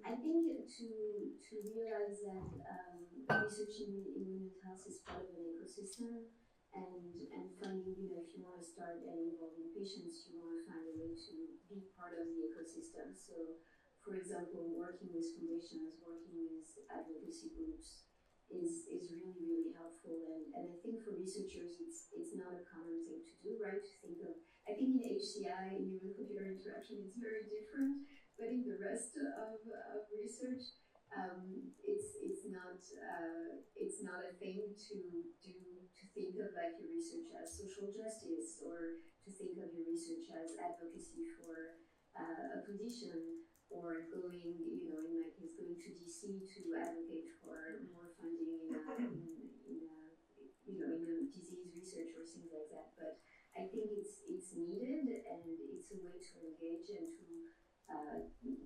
[SPEAKER 8] I think to realize that research in women's health is part of an ecosystem, and finding, if you want to start and involving patients, you want to find a way to be part of the ecosystem. So, for example, working with foundations, working with advocacy groups is really, really helpful. And I think for researchers, it's not a common thing to do, right? To think of, I think in HCI, in human-computer interaction, it's very different. But in the rest of research, it's not a thing to think of like your research as social justice, or to think of your research as advocacy for a position, or going, in my case, going to DC to advocate for more funding in disease research or things like that. But I think it's needed, and it's a way to engage and to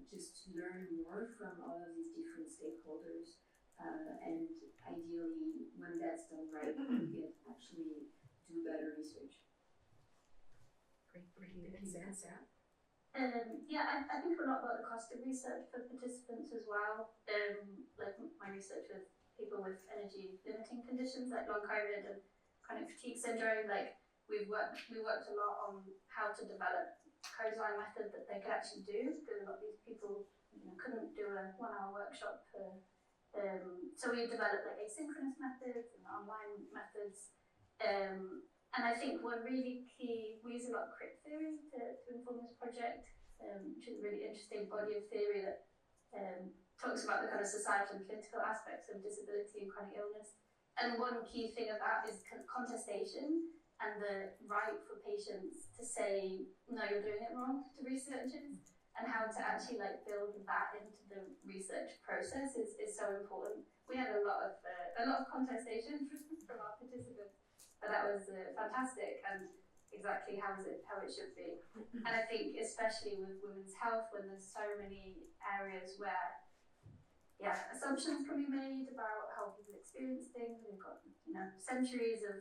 [SPEAKER 8] just learn more from all of these different stakeholders, and ideally, when that's done right, you can actually do better research.
[SPEAKER 11] Great, and Sarah?
[SPEAKER 7] Yeah, I think a lot about the cost of research for participants as well. Like my research with people with energy limiting conditions like long COVID and chronic fatigue syndrome, like we worked a lot on how to develop co-design method that they could actually do, because a lot of these people couldn't do a 1-hour workshop. So we developed like asynchronous methods and online methods. And I think one really key, we use a lot of crit theory to inform this project, which is a really interesting body of theory that talks about the kind of societal and political aspects of disability and chronic illness. And one key thing of that is contestation, and the right for patients to say, no, you're doing it wrong to researchers, and how to actually like build that into the research process is so important. We had a lot of contestation from our participants, but that was fantastic, and exactly how it should be. And I think especially with women's health, when there's so many areas where assumptions can be made about how people experience things. We've got centuries of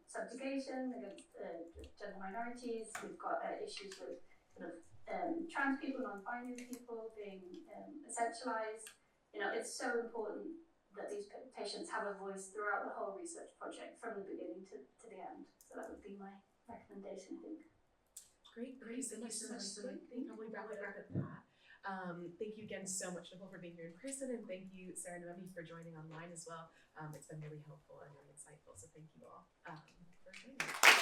[SPEAKER 7] subjugation against gender minorities. We've got issues with trans people, non-binary people being essentialized. It's so important that these patients have a voice throughout the whole research project, from the beginning to the end. So that would be my recommendation, I think.
[SPEAKER 11] Great. Thank you so much. So I think probably wrap it up at that. Thank you again so much, Nicole, for being here in person, and thank you, Sarah and Noemi, for joining online as well. It's been really helpful and really insightful, so thank you all for joining.